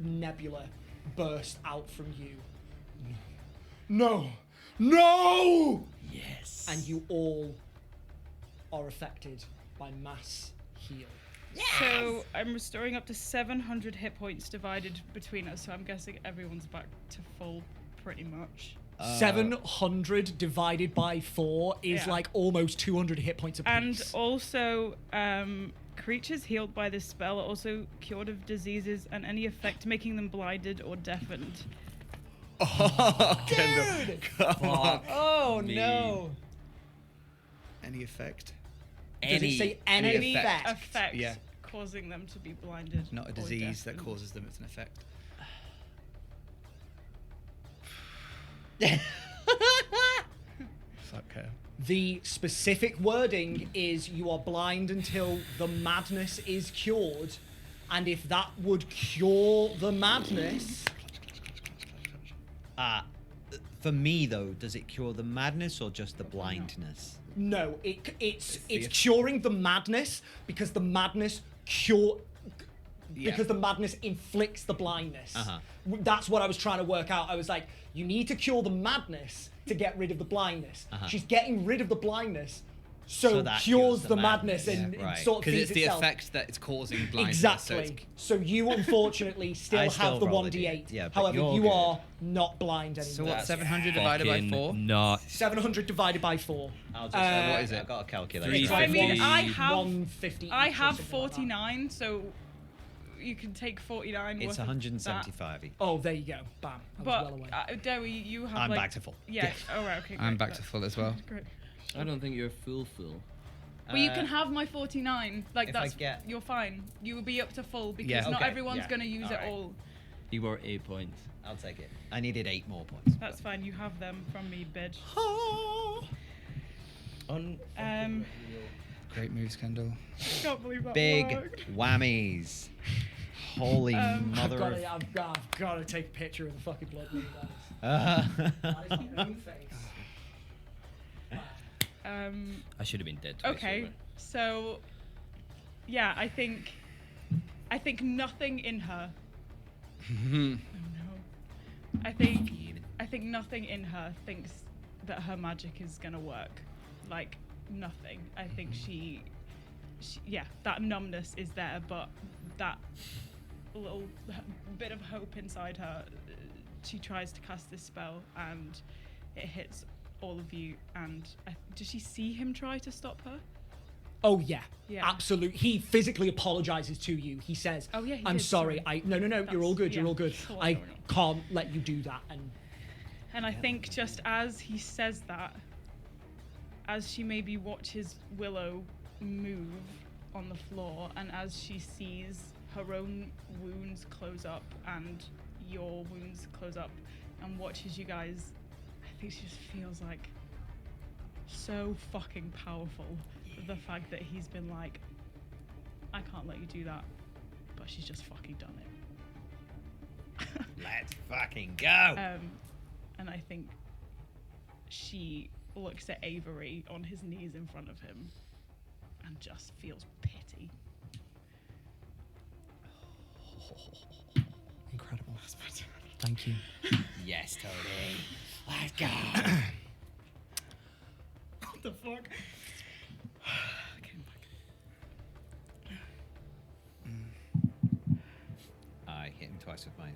nebula burst out from you. No! No! Yes. And you all are affected by mass heal. So I'm restoring up to 700 hit points divided between us, so I'm guessing everyone's back to full pretty much. 700 divided by 4 is Yeah. like almost 200 hit points apiece. And also, creatures healed by this spell are also cured of diseases and any effect making them blinded or deafened. Dude! Oh me. no! Any effect? Does it say any Any effect? Effect Yeah. causing them to be blinded. Not a or disease that deafened. causes them, it's an effect. Fuck her. The specific wording is you are blind until the madness is cured, and if that would cure the madness, For me, though, does it cure the madness or just the blindness? no, it's curing the madness because the madness because the madness inflicts the blindness. Uh-huh. That's what I was trying to work out. I was like, you need to cure the madness to get rid of the blindness. Uh-huh. She's getting rid of the blindness, so that cures the madness and Yeah, right. sort of Because feeds it's the itself. effect that it's causing blindness. Exactly. So you unfortunately still I have still the roll a 1d8. D8. Yeah, but However, you're you good. are not blind anymore. So what, That's 700 divided by fucking 4? Not 700 divided by 4. I'll just, what is it? I've got a calculator. Three So I mean, fifty. I have 150. I each or have something like that. 49, so you can take 49. It's worth of 175 each. Oh, there you go. Bam. I was But well away. Dewi, you have I'm like back to full. Yeah. Oh right. Okay. I'm great, back great. to full as well. Great. I don't think you're full. But you can have my 49. Like if I that's get- you're fine. You will be up to full because Yeah. not Okay, everyone's yeah. gonna use it Alright. all. You were 8 points. I'll take it. I needed 8 more points. That's fine. You have them from me, bitch. Great moves, Kendall. Can't believe that Big worked. whammies. Holy mother of... I've got to take a picture of the fucking blood moon, guys. That is my own face. I should have been dead twice Okay. over. So, yeah, I think nothing in her. Oh no. I think nothing in her thinks that her magic is gonna work. Like nothing. I think she yeah, that numbness is there, but that little bit of hope inside her. She tries to cast this spell, and it hits all of you. And does she see him try to stop her? Oh yeah, Yeah. absolutely. He physically apologizes to you. He says, Oh, yeah, he "I'm did, sorry. sorry. No. You're all good. You're yeah, all good. sure, I sure. can't let you do that." And I think just as he says that, as she maybe watches Willow move on the floor, and as she sees her own wounds close up and your wounds close up, and watches you guys, I think she just feels like so fucking powerful. The fact that he's been like, I can't let you do that, but she's just fucking done it. Let's fucking go! And I think she looks at Avery on his knees in front of him and just feels pity. incredible. Thank you. Yes, Tony. Let's go! What the fuck? I hit him twice with my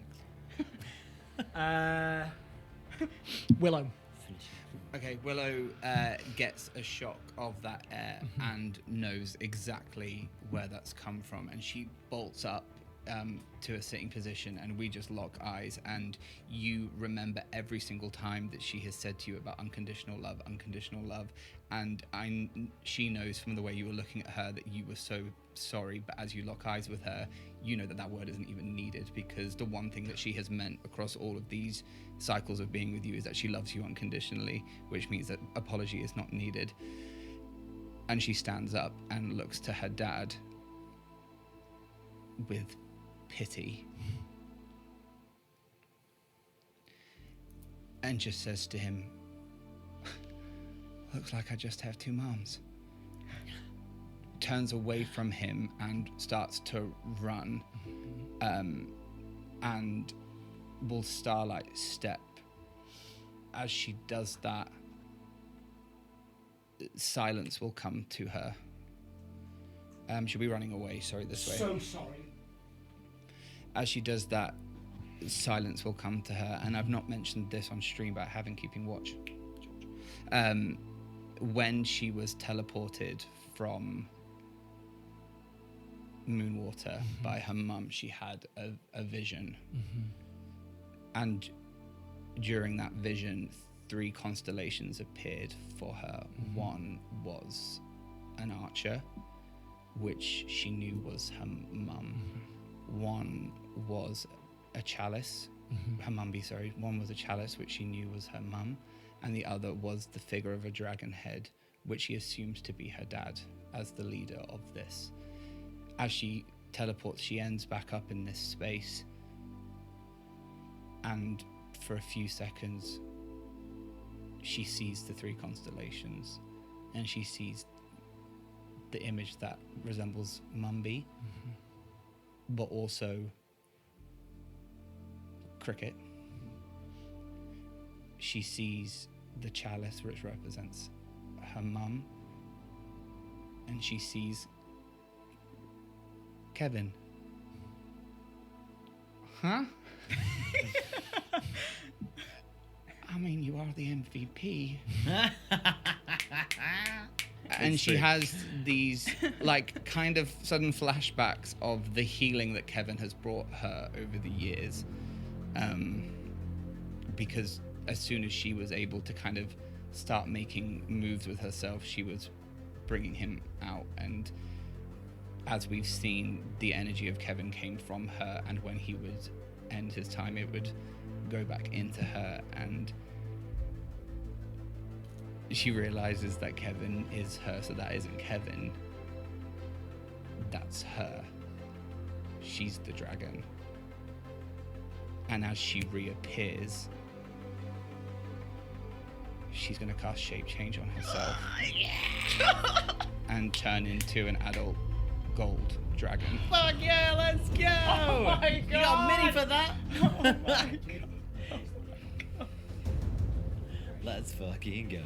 axe. Willow. Okay, Willow gets a shock of that air and knows exactly where that's come from, and she bolts up to a sitting position, and we just lock eyes, and you remember every single time that she has said to you about unconditional love, and she knows from the way you were looking at her that you were so sorry, but as you lock eyes with her, you know that that word isn't even needed, because the one thing that she has meant across all of these cycles of being with you is that she loves you unconditionally, which means that apology is not needed. And she stands up and looks to her dad with pity and just says to him, looks like I just have two moms. Turns away from him and starts to run, and will Starlight step. As she does that, silence will come to her. She'll be running away, sorry, this way. So sorry. As she does that, silence will come to her, and I've not mentioned this on stream, but I have been keeping watch. When she was teleported from Moonwater by her mum, she had a vision, and during that vision, 3 constellations appeared for her. One was an archer, which she knew was her mum. One was a chalice, her mumby, sorry. One was a chalice, which she knew was her mum, and the other was the figure of a dragon head, which she assumes to be her dad as the leader of this. As she teleports, she ends back up in this space, and for a few seconds, she sees the 3 constellations, and she sees the image that resembles Mumby, but also Cricket. She sees the chalice, which represents her mum, and she sees Kevin. Huh? I mean, you are the MVP. And she has these, like, kind of sudden flashbacks of the healing that Kevin has brought her over the years. Because as soon as she was able to kind of start making moves with herself, she was bringing him out. And as we've seen, the energy of Kevin came from her, and when he would end his time, it would go back into her, and she realizes that Kevin is her, so that isn't Kevin. That's her. She's the dragon. And as she reappears, she's going to cast shape change on herself and turn into an adult gold dragon. Fuck yeah, let's go! Oh my You got a mini for that? Let's fucking go.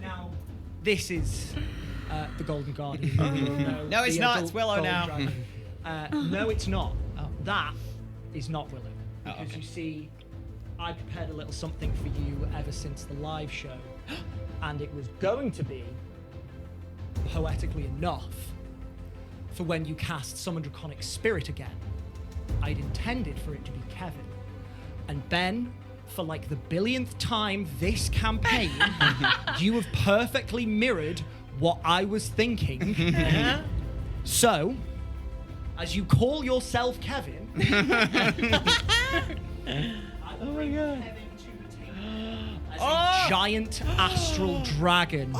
Now, this is the Golden Guardian. No, it's the not. adult It's Willow gold now. dragon. No, it's not. Oh. That is not Willow. Oh, Because okay. you see, I prepared a little something for you ever since the live show, and it was going to be, poetically enough, for when you cast Summon Draconic Spirit again. I'd intended for it to be Kevin. And Ben, for like the billionth time this campaign, you have perfectly mirrored what I was thinking. So, as you call yourself Kevin, Oh my god. as a giant astral dragon.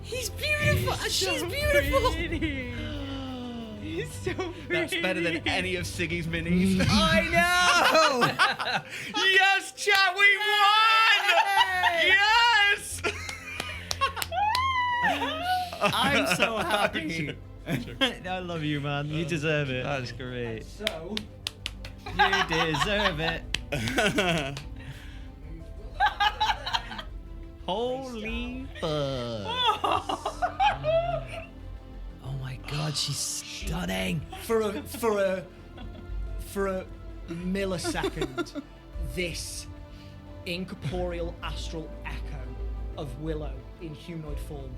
He's beautiful. She's beautiful. He's so pretty. That's better than any of Siggy's minis. I know. Yes, chat, we won! Yes! I'm so happy. I love you, man. You deserve it. That's great. So, You deserve it. Holy fuck. Oh my god, she's stunning. for a millisecond, this incorporeal astral echo of Willow in humanoid form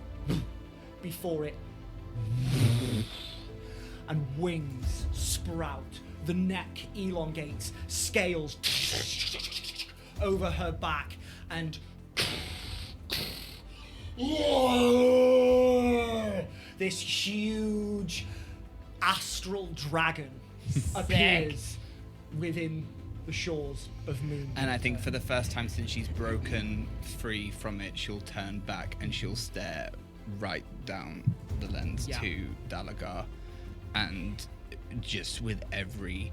before it, and wings sprout, the neck elongates, scales over her back, and this huge astral dragon appears within the shores of Moon. And I think for the first time since she's broken free from it, she'll turn back and she'll stare right down the lens Yeah. to Dalagar, and just with every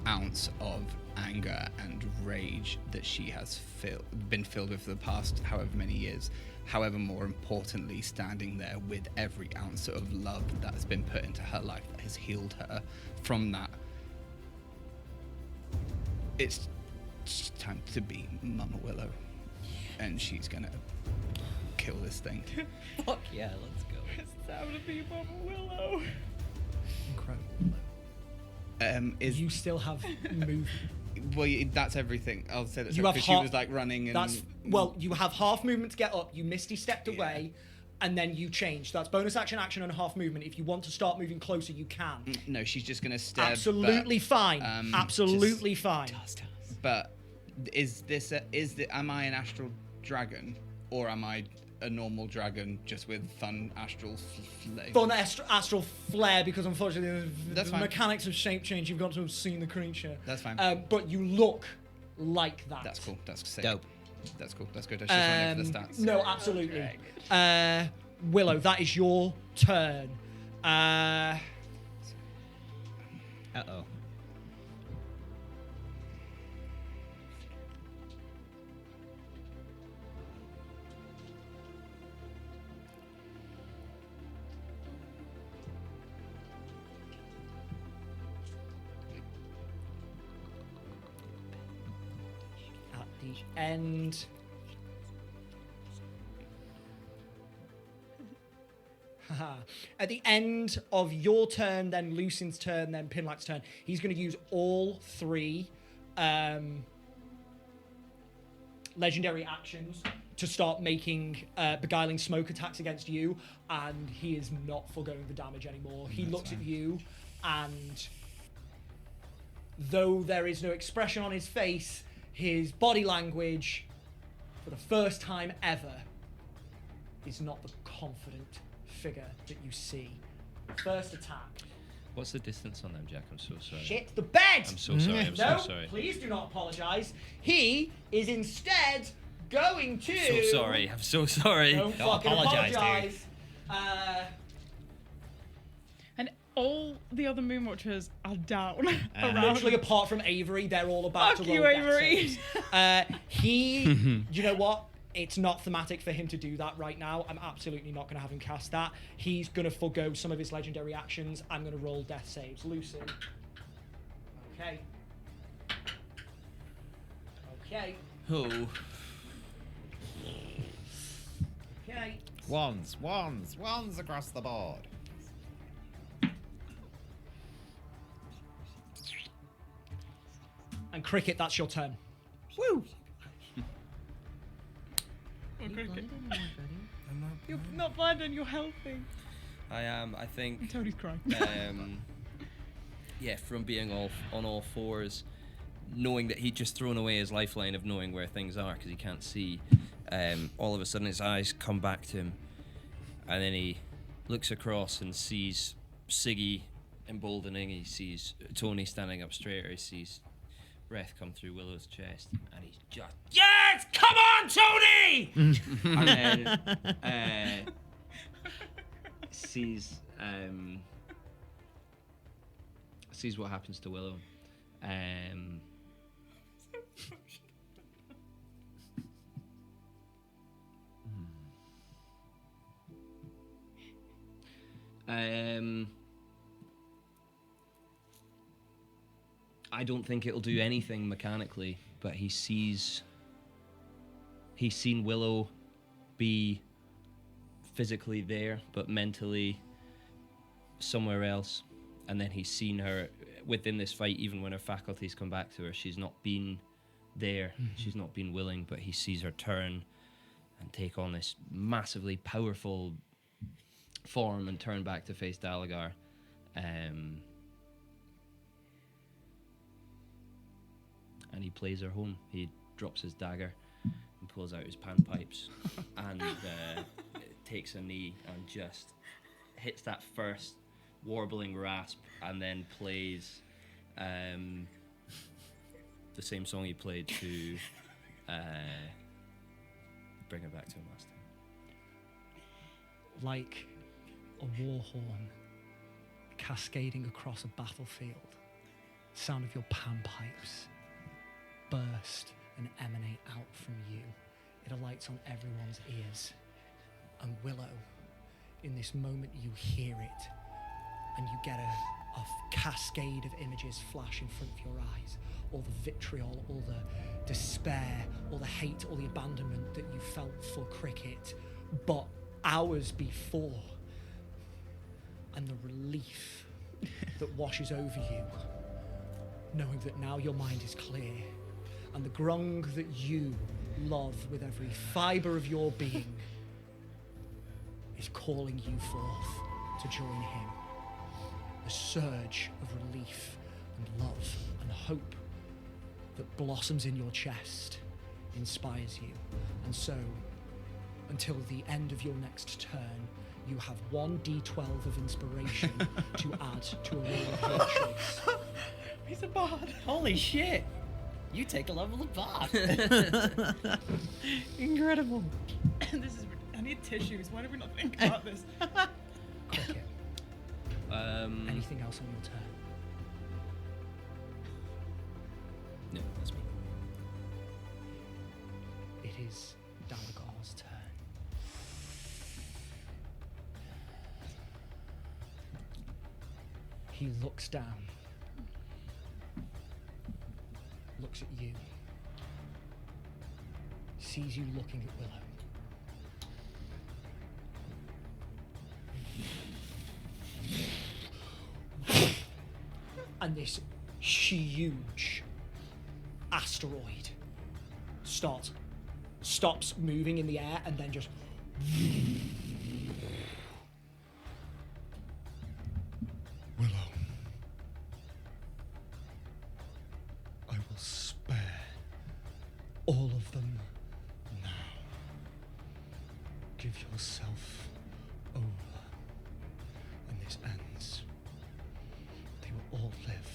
ounce of anger and rage that she has been filled with for the past however many years, however, more importantly, standing there with every ounce of love that's been put into her life that has healed her from that. It's time to be Mama Willow, and she's gonna kill this thing. Fuck yeah, let's go. It's time to be Mama Willow. Incredible. You still have movement. Well, that's everything. I'll say that. You have because she half- was like running and. That's well, you have half movement to get up. You misty stepped away. and then you change. That's bonus action, action, and half movement. If you want to start moving closer, you can. No, she's just gonna stare. Absolutely fine. Absolutely fine. But am I an astral dragon, or am I a normal dragon just with fun astral flame? Fun astral flare, because unfortunately That's the fine. mechanics of shape change. You've got to have seen the creature. That's fine. But you look like that. That's cool. That's sick. Dope. That's cool. That's good. I just running for the stats. No, absolutely. Willow, that is your turn. Uh-oh. At the end. At the end of your turn, then Lucian's turn, then Pinlight's turn, he's going to use all 3 legendary actions to start making beguiling smoke attacks against you, and he is not foregoing the damage anymore. He looks at you, and though there is no expression on his face, his body language, for the first time ever, is not the confident figure that you see. First attack. What's the distance on them, Jack? I'm so sorry. Shit the bed! I'm so sorry. I'm No, so sorry. please do not apologise. He is instead going to... So sorry. I'm so sorry. Don't Don't fucking apologise, dude. apologise. And all the other Moonwatchers are down Uh-huh. around. Literally, apart from Avery, they're all about Fuck to roll you, death Avery. saves. You know what? It's not thematic for him to do that right now. I'm absolutely not going to have him cast that. He's going to forgo some of his legendary actions. I'm going to roll death saves. Lucy. Okay. Okay. Oh. Okay. Wands across the board. And Cricket, that's your turn. You're not blind and you're healthy. I am. I think. Tony's crying. Yeah, from being on all fours, knowing that he'd just thrown away his lifeline of knowing where things are because he can't see. All of a sudden, his eyes come back to him, and then he looks across and sees Siggy emboldening. He sees Tony standing up straighter. He sees breath come through Willow's chest, and he's just, yes, come on, Tony! And then sees what happens to Willow. I don't think it'll do anything mechanically, but he's seen Willow be physically there, but mentally somewhere else. And then he's seen her within this fight, even when her faculties come back to her, she's not been there, she's not been willing, but he sees her turn and take on this massively powerful form and turn back to face Dalagar. And he plays her home. He drops his dagger and pulls out his panpipes and takes a knee and just hits that first warbling rasp and then plays the same song he played to bring her back to him last time. Like a war horn cascading across a battlefield, the sound of your panpipes burst and emanate out from you. It alights on everyone's ears. And Willow, in this moment you hear it, and you get a cascade of images flash in front of your eyes. All the vitriol, all the despair, all the hate, all the abandonment that you felt for Cricket, but hours before. And the relief that washes over you, knowing that now your mind is clear, and the grung that you love with every fibre of your being is calling you forth to join him. A surge of relief and love and hope that blossoms in your chest inspires you. And so, until the end of your next turn, you have 1d12 of inspiration to add to a roll of your choice. He's a bard. Holy shit! You take a level of bard. Incredible. This is. I need tissues. Why did we not think about this? Cricket. Anything else on your turn? No, that's me. It is Dalagar's turn. He looks down, looks at you, sees you looking at Willow. And this huge asteroid stops moving in the air and then just Willow, I will spare all of them now. Give yourself over, and this ends. They will all live.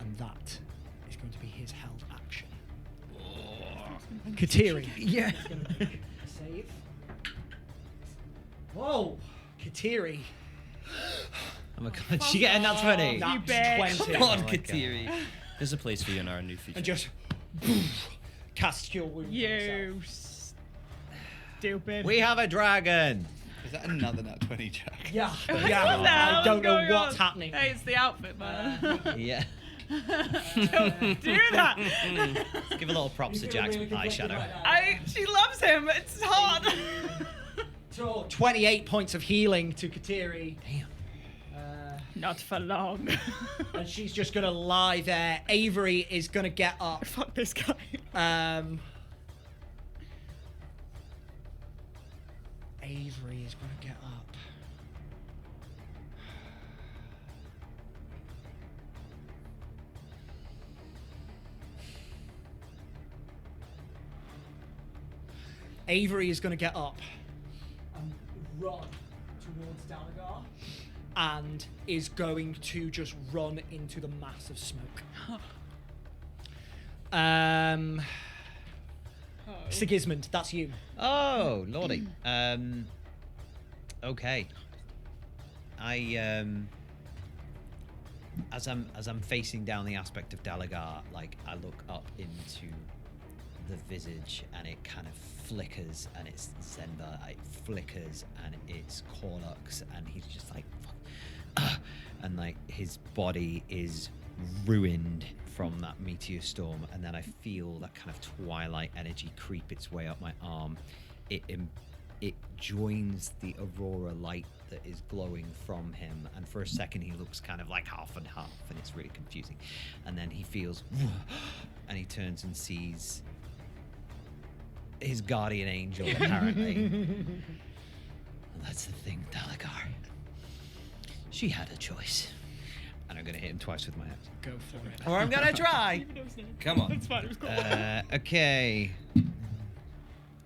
and that is going to be his held action. Kateri. Yeah. Is going to make a save. Whoa, Kateri. Oh my god, she getting that 20? That's You bet. 20. Come on, Oh my Kateri. There's a place for you in our new feature. And just cast your wound. on You yourself. stupid. We have a dragon! Is that another nut 20, Jack? Yeah, What's yeah. going on? I don't know What's going what's on? happening. Hey, it's the outfit, man. Yeah. Don't do that. Let's give a little props to Jack's eyeshadow. She loves him. It's hard. So, 28 points of healing to Kateri. Damn. Not for long. And she's just gonna lie there. Avery is gonna get up. Fuck this guy. Avery is gonna get up. Avery is gonna get up and run towards Dalagar and is going to just run into the mass of smoke. Sigismund, that's you. Oh, lordy. Okay. As I'm facing down the aspect of Dalagar, like I look up into the visage and it kind of flickers, and it's Zenda, it flickers, and it's Corlux, and he's just like, fuck. And like his body is ruined from that meteor storm, and then I feel that kind of twilight energy creep its way up my arm. It joins the aurora light that is glowing from him, and for a second he looks kind of like half and half, and it's really confusing. And then he feels, and he turns and sees his guardian angel, apparently. And that's the thing, Dalagar. She had a choice. And I'm going to hit him twice with my axe. Go for it. Or I'm going to try. Come on. It's fine. It was cool. Okay.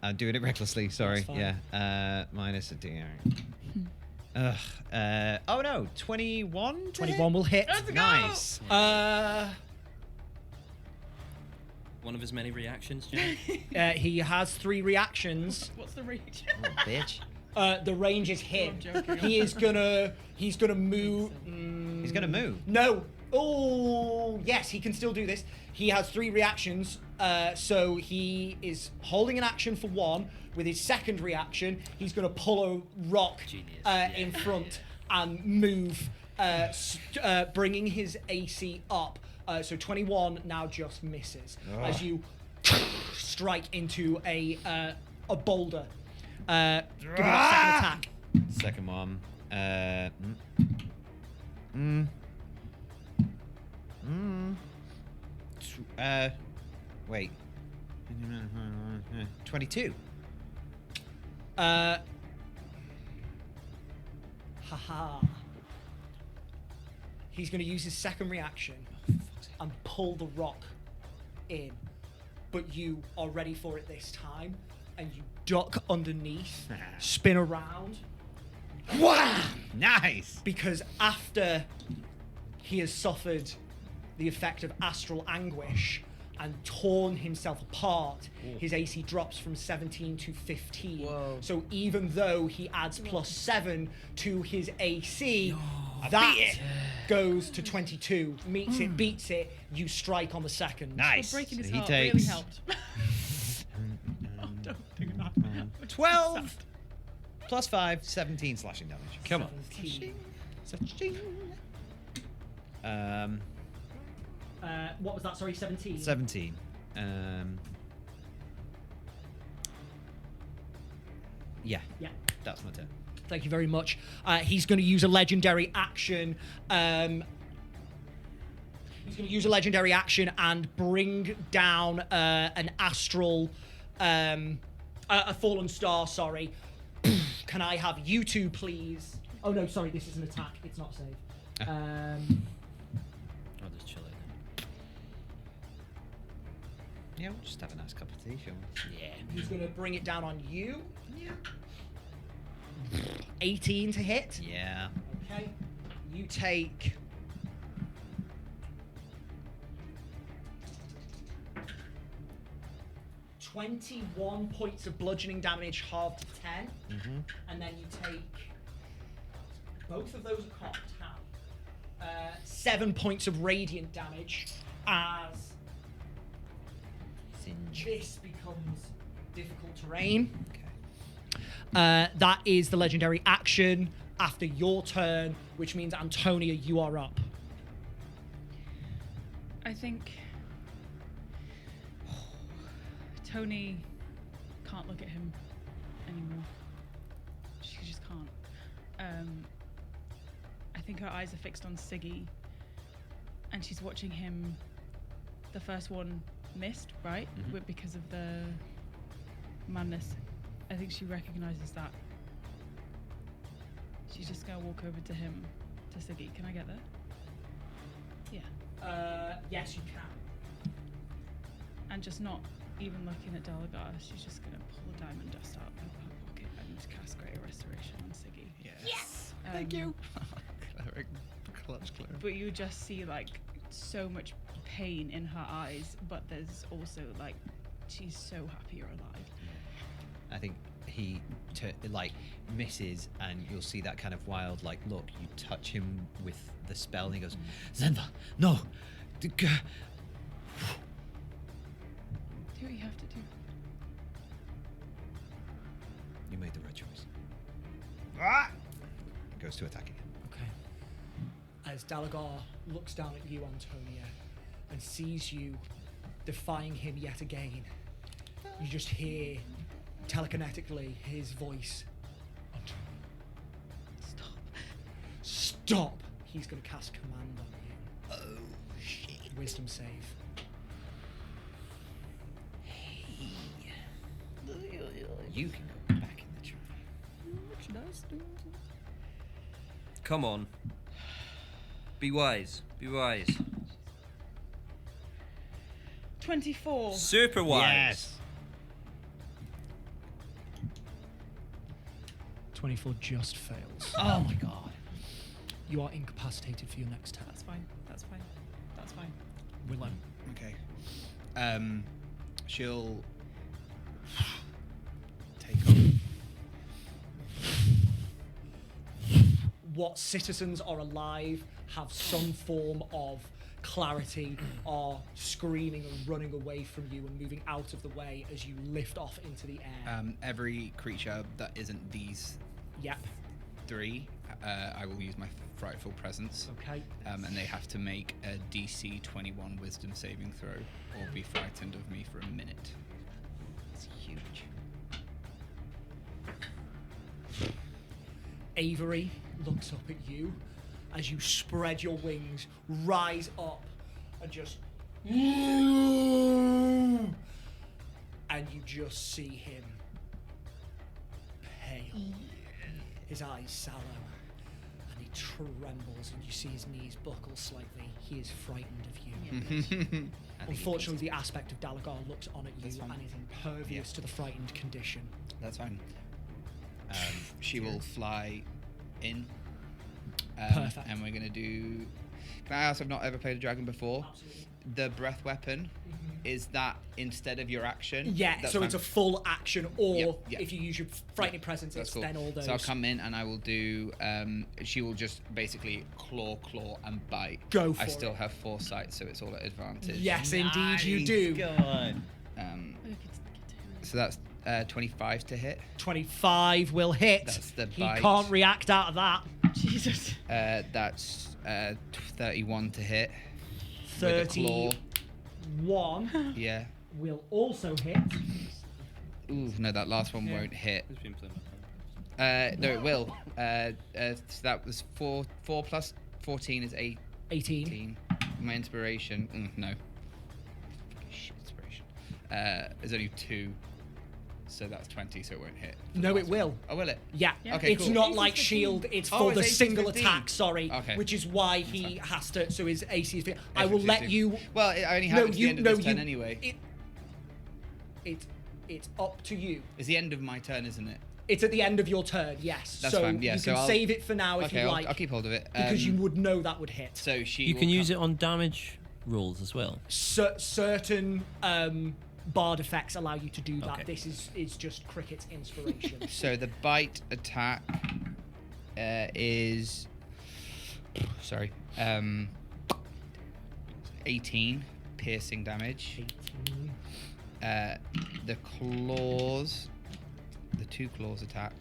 I'm doing it recklessly, sorry. That's fine. Yeah. Minus a D. Oh no, 21 to 21 will hit. Let's go. Nice. One of his many reactions, Jack. He has 3 reactions. What's the reach? Oh, bitch. The range is hit. I'm joking. He's gonna move. He's going to move. No. Oh, yes, he can still do this. He has 3 reactions. So he is holding an action for 1. With his second reaction, he's going to pull a rock Genius. in front and move, bringing his AC up. So 21 now just misses as you strike into a boulder. Give me that second attack. Second one. Wait. 22. Haha. He's going to use his second reaction and pull the rock in. But you are ready for it this time, and you duck underneath, spin around. Wham! Nice. Because after he has suffered the effect of astral anguish and torn himself apart, his AC drops from 17 to 15. Whoa. So even though he adds +7 to his AC, that goes to 22. Meets it, beats it, you strike on the second. Nice. Breaking his So he heart really takes helped. 12 plus 5, 17 slashing damage. Come on. 17. What was that? Sorry, 17. 17. Yeah, Yeah. that's my turn. Thank you very much. He's going to use a legendary action. He's going to use a legendary action and bring down an astral, a fallen star. Sorry. Can I have you two, please? Oh no, sorry. This is an attack. It's not a save. I'll just chill it then. Yeah, we'll just have a nice cup of tea, shall we? Yeah. He's going to bring it down on you. Yeah. 18 to hit. Yeah. Okay. You take 21 points of bludgeoning damage, halved to 10, and then you take both of those are cocked. How? 7 points of radiant damage as this becomes difficult terrain. Okay. That is the legendary action after your turn, which means Antonia, you are up. I think Tony can't look at him anymore. She just can't. I think her eyes are fixed on Siggy, and she's watching him. The first one missed, right? Because of the madness. I think she recognizes that. She's just gonna walk over to him, to Siggy. Can I get there? Yeah. Yes, you can. And just not even looking at Delagar, she's just gonna pull a diamond dust out of her pocket and cast Greater Restoration on Siggy. Yes. Thank you. Clutch clue. But you just see like so much pain in her eyes, but there's also like she's so happy you're alive. I think he misses, and you'll see that kind of wild look. You touch him with the spell, and he goes, "Zenva, no, Do what you have to do. you made the right choice." Ah! Goes to attack again. Okay. As Delagar looks down at you, Antonia, and sees you defying him yet again, you just hear telekinetically his voice. Stop! He's going to cast command on you. Oh shit! Wisdom save. You can go back in the tree. Come on. Be wise. Be wise. 24. Super wise. Yes. 24 just fails. Oh my god. You are incapacitated for your next turn. That's fine. That's fine. That's fine. Willow. Okay. She'll take off. What citizens are alive, have some form of clarity, are screaming and running away from you and moving out of the way as you lift off into the air. Every creature that isn't these Yep. 3, I will use my frightful presence. Okay. And they have to make a DC 21 Wisdom saving throw, or be frightened of me for a minute. It's huge. Avery looks up at you as you spread your wings, rise up, and just. And you just see him pale, his eyes sallow, and he trembles, and you see his knees buckle slightly. He is frightened of you. Unfortunately, the aspect of Dalagar looks on at you That's fine. and is impervious to the frightened condition. That's fine. She will fly in. Perfect. And we're going to do... Can I ask, I've not ever played a dragon before. Absolutely. The breath weapon, is that instead of your action? Yeah, That's so fine. it's a full action, or Yep. if you use your frightening presence, That's it's cool. then all those. So I'll come in and I will do... she will just basically claw, and bite. Go for I still it. have foresight, so it's all at advantage. Yes, indeed you do. Go on. So that's 25 to hit. 25 will hit. That's the he bite. can't react out of that. Jesus. That's 31 to hit. With a claw. 31 Yeah. will also hit. Ooh, no, that last one won't hit. Who's been playing No, it will. So that was 4 plus 14 is 18. 18. My inspiration, no. Shit, inspiration. There's only 2, so that's 20, so it won't hit. for the No, it last will. one. Oh, will it? Yeah. Okay, It's cool. not AC like 15. shield, it's Oh, for it's the AC single 15. attack, sorry. Okay. Which is why he has to, so his AC is 15. I will AC let 15. you... Well, I only have it at the end of this turn you- anyway. It's up to you. It's the end of my turn, isn't it? It's at the end of your turn, yes. That's so fine, yeah, you so can I'll- save it for now if Okay, you I'll, like. I'll keep hold of it. Because you would know that would hit. So she You will can use come- it on damage rolls as well. Certain bard effects allow you to do that. Okay. This is just Cricket's inspiration. So the bite attack is... Sorry. 18 piercing damage. 18. The claws... The 2 claws attack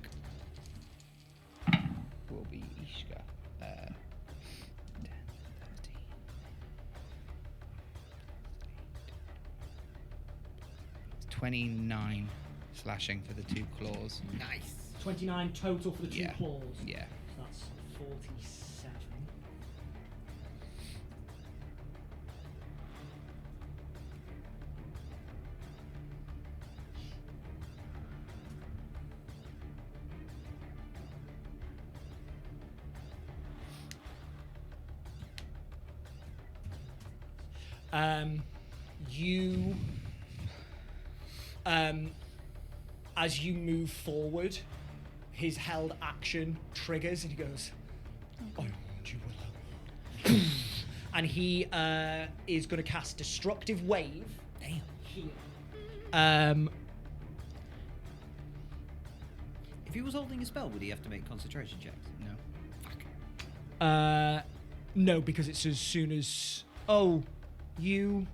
will be Ishka. 10, 13. 29 slashing for the 2 claws. Nice. 29 total for the 2 Yeah. claws. Yeah. That's 47. You, as you move forward, his held action triggers, and he goes, "I warned you, Willow." And he is going to cast Destructive Wave. Damn. Here. If he was holding a spell, would he have to make concentration checks? No. No, because it's as soon as. Oh, you.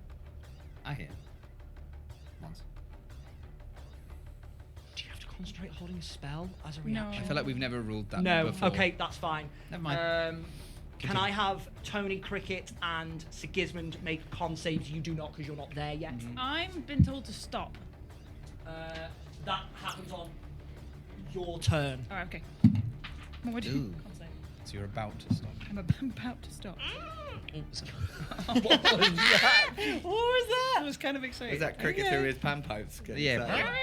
I hit him. Once. Do you have to concentrate holding a spell as a No. reaction? I feel like we've never ruled that No. before. Okay, that's fine. Never mind. Can I have Tony, Cricket, and Sigismund make con saves? You do not, because you're not there yet. I've been told to stop. That happens on your turn. Alright, okay. What would Ooh. you say? So you're about to stop. I'm about to stop. What was that? What was that? I was kind of excited. Was that cricket through his panpipes? Yeah.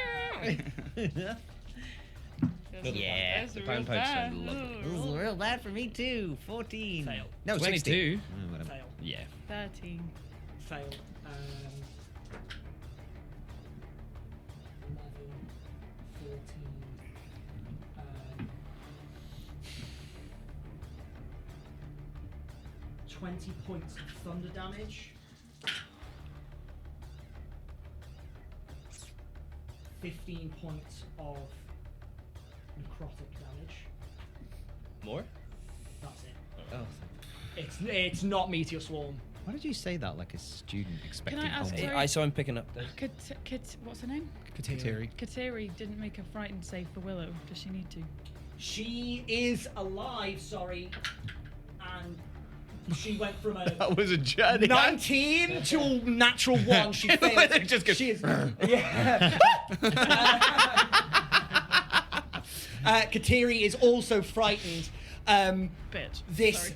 Yeah, the pound pipes sound lovely. This is real bad for me too. 14. Fail. No, 22. 16. Oh, whatever. Fail. Yeah. 13. Fail. 11, 14. 20 points of thunder damage. 15 points of necrotic damage. More? That's it. Oh, It's not Meteor Swarm. why did you say that like a student expecting ask homework? Sorry. I saw him picking up the... What's her name? Kateri. Kateri didn't make a frightened save for Willow. Does she need to? She is alive, sorry. And she went from a That was a journey. 19 to a natural 1. She failed. It just goes, She is, yeah. Kateri is also frightened. Bitch. This Sorry.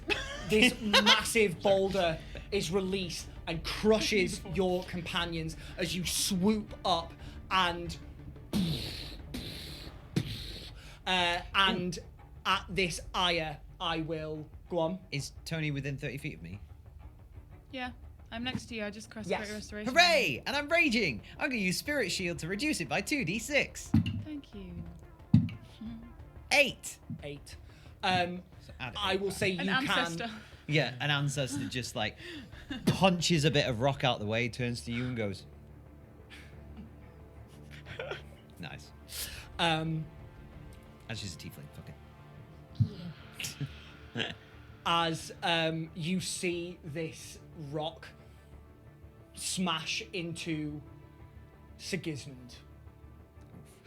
this massive boulder is released and crushes your companions as you swoop up and And at this ire, I will go on. Is Tony within 30 feet of me? Yeah, I'm next to you. I just cast Yes. Great Restoration. Hooray! And I'm raging. I'm going to use Spirit Shield to reduce it by 2d6. Thank you. 8. 8. So add I eight will back. say you An ancestor. can. Yeah, an ancestor just like punches a bit of rock out the way, turns to you and goes. Nice. And she's a tiefling. Fuck it. As you see this rock smash into Sigismund,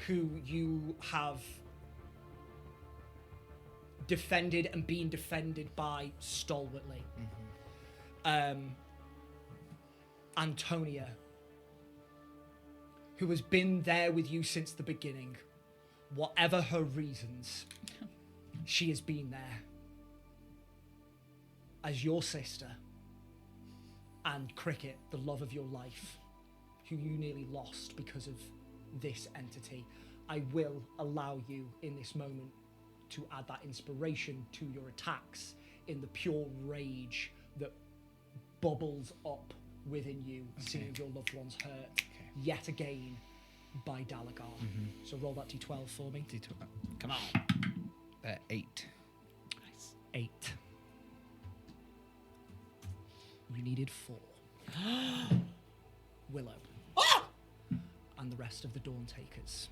who you have defended and been defended by stalwartly. Antonia, who has been there with you since the beginning, whatever her reasons, she has been there as your sister, and Cricket, the love of your life, who you nearly lost because of this entity. I will allow you in this moment to add that inspiration to your attacks in the pure rage that bubbles up within you, seeing your loved ones hurt yet again by Dalagar. So roll that d12 for me. D12. Come on. 8. Nice. 8. You needed 4. Willow. And the rest of the Dawn Takers.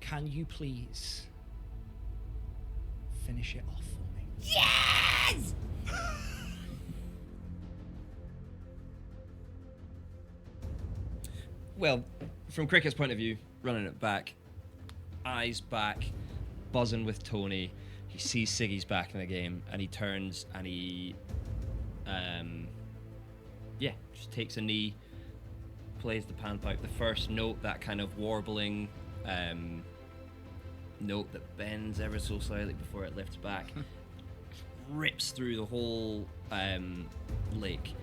Can you please finish it off for me? Yes! Well, from Cricket's point of view, running it back, eyes back, buzzing with Tony. He sees Siggy's back in the game, and he turns and he, just takes a knee, plays the panpipe. The first note, that kind of warbling note that bends ever so slightly before it lifts back, rips through the whole lake.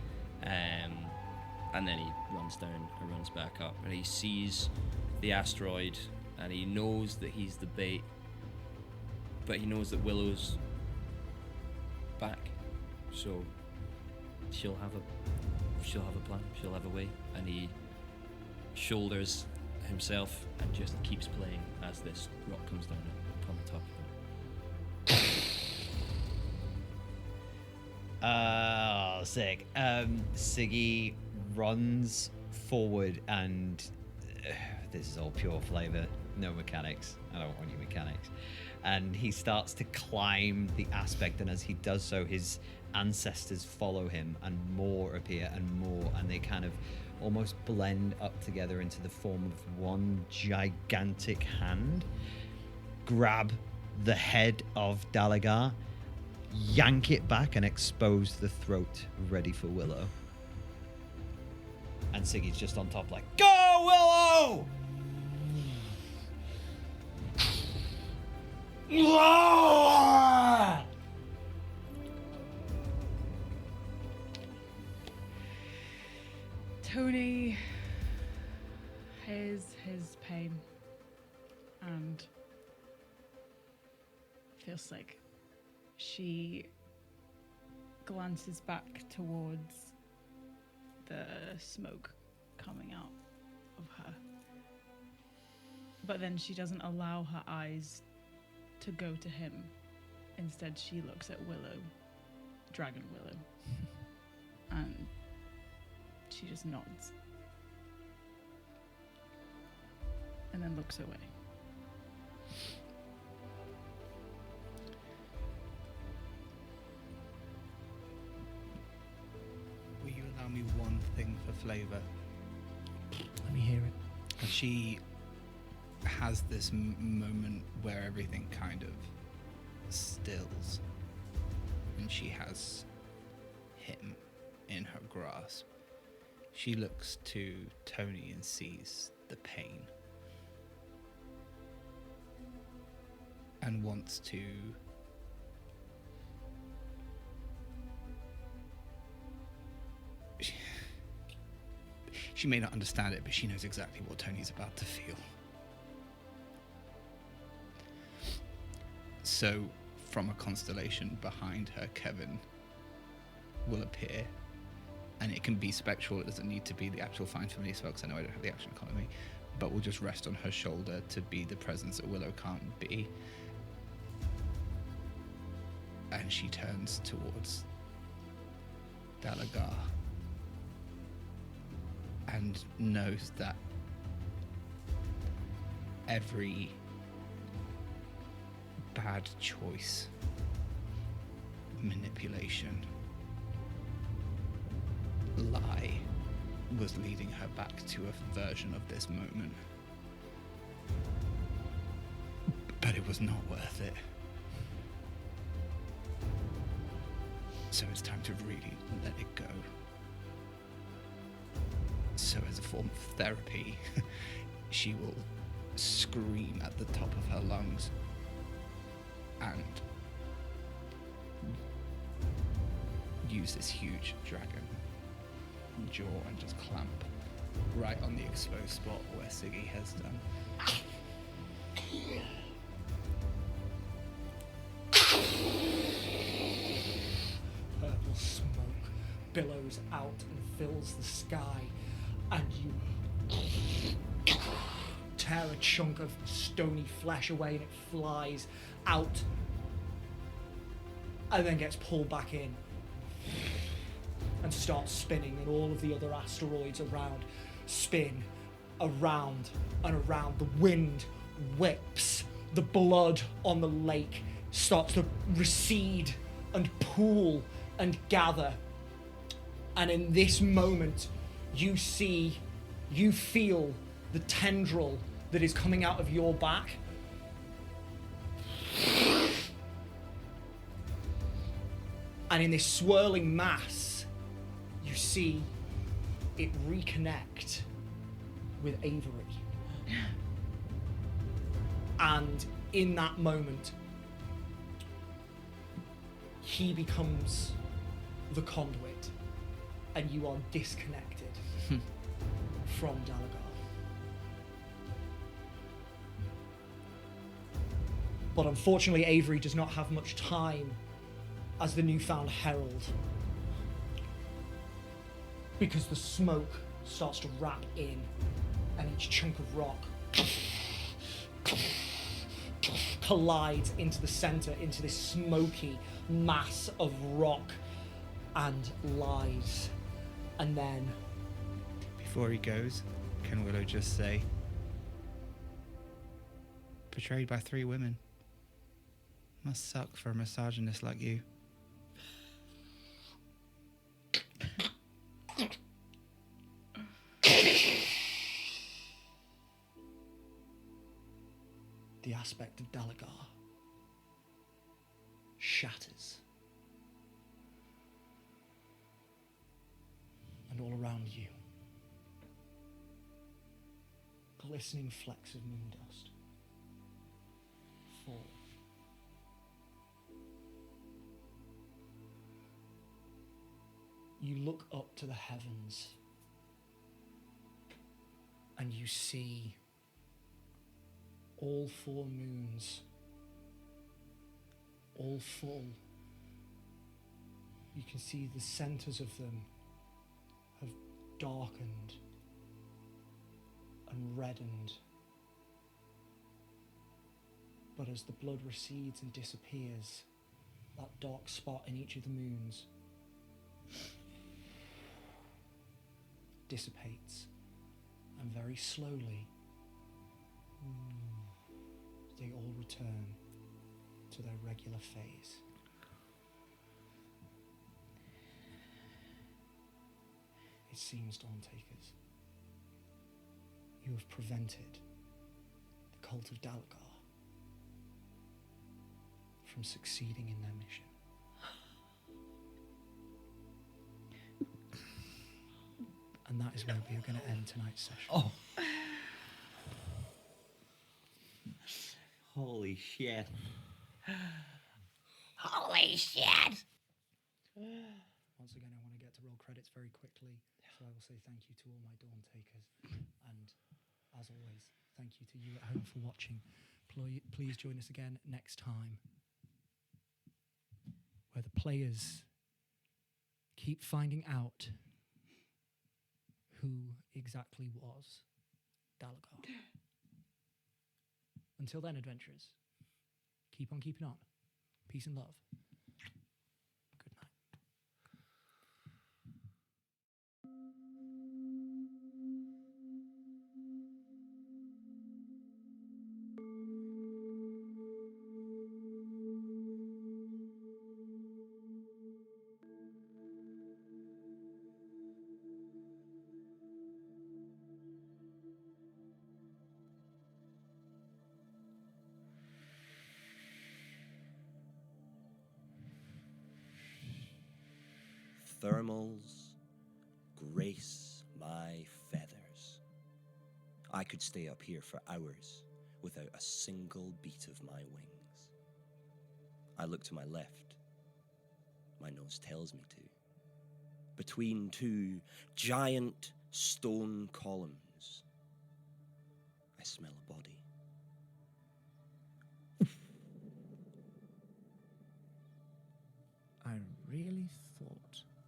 And then he runs down and runs back up, and he sees the asteroid, and he knows that he's the bait, but he knows that Willow's back, so she'll have a plan, she'll have a way, and he shoulders himself and just keeps playing as this rock comes down upon the top of him. Oh, sick. Siggy runs forward, and this is all pure flavor, no mechanics. I don't want any mechanics. And he starts to climb the aspect, and as he does so, his ancestors follow him, and more appear and more, and they kind of almost blend up together into the form of one gigantic hand, grab the head of Dalagar, yank it back, and expose the throat, ready for Willow. And Siggy's just on top like, go, Willow! Tony hears his pain and feels like she glances back towards the smoke coming out of her. But then she doesn't allow her eyes to go to him. Instead, she looks at Willow, Dragon Willow, and she just nods. And then looks away. Will you allow me one thing for flavour? Let me hear it. She has this moment where everything kind of stills, and she has him in her grasp. She looks to Tony and sees the pain and wants to she may not understand it, but she knows exactly what Tony's about to feel. So, from a constellation behind her, Kevin will appear. And it can be spectral. It doesn't need to be the actual Find Familiar spell, because I know I don't have the action economy. But we'll just rest on her shoulder to be the presence that Willow can't be. And she turns towards Dalagar and knows that every bad choice, manipulation, lie was leading her back to a version of this moment. But it was not worth it. So it's time to really let it go. So as a form of therapy, she will scream at the top of her lungs and use this huge dragon jaw and just clamp right on the exposed spot where Siggy has done. Purple smoke billows out and fills the sky, and you tear a chunk of stony flesh away, and it flies out and then gets pulled back in and starts spinning, and all of the other asteroids around spin around and around. The wind whips, the blood on the lake starts to recede and pool and gather. And in this moment, you feel the tendril that is coming out of your back. And in this swirling mass, you see it reconnect with Avery. And in that moment, he becomes the conduit, and you are disconnected from Dalagar. But unfortunately, Avery does not have much time as the newfound herald, because the smoke starts to wrap in, and each chunk of rock collides into the center, into this smoky mass of rock and lies. And then, Before he goes, can Willow just say, betrayed by 3 women? Must suck for a misogynist like you. the aspect of Dalagar shatters. And all around you, glistening flecks of moon dust fall. You look up to the heavens and you see all 4 moons, all full. You can see the centers of them have darkened and reddened. But as the blood recedes and disappears, that dark spot in each of the moons dissipates, and very slowly they all return to their regular phase. It seems, Dawntakers, you have prevented the cult of Dalagar from succeeding in their mission. And that is where we are going to end tonight's session. Oh. Holy shit. Holy shit! Once again, I want to get to roll credits very quickly. So I will say thank you to all my Dawntakers. And as always, thank you to you at home for watching. Please join us again next time where the players keep finding out who exactly was Dalagar. Until then, adventurers, keep on keeping on. Peace and love. Good night. Thermals grace my feathers. I could stay up here for hours without a single beat of my wings. I look to my left. My nose tells me to. Between two giant stone columns, I smell a body. I really thought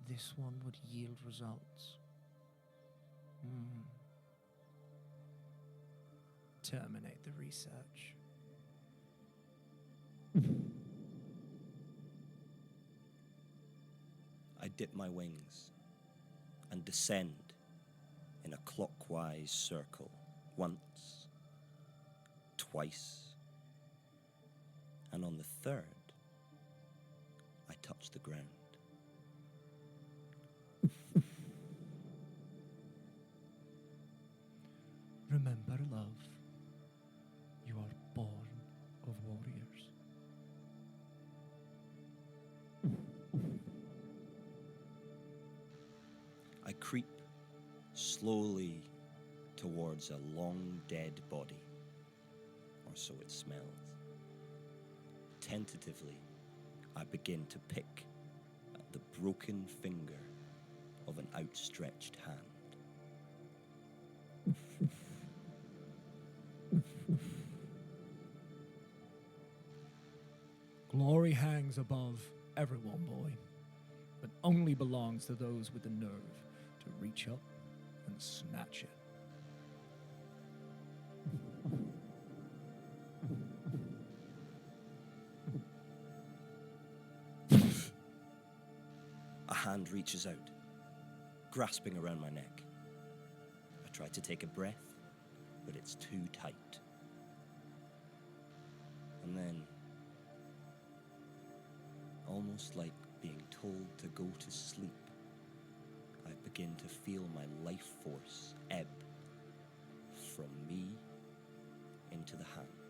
this one would yield results. Terminate the research. I dip my wings and descend in a clockwise circle once, twice, and on the third, I touch the ground. Remember, love, you are born of warriors. I creep slowly towards a long dead body, or so it smells. Tentatively, I begin to pick at the broken finger of an outstretched hand. Glory hangs above everyone, boy, but only belongs to those with the nerve to reach up and snatch it. A hand reaches out, grasping around my neck. I try to take a breath, but it's too tight. And then, almost like being told to go to sleep, I begin to feel my life force ebb from me into the hand.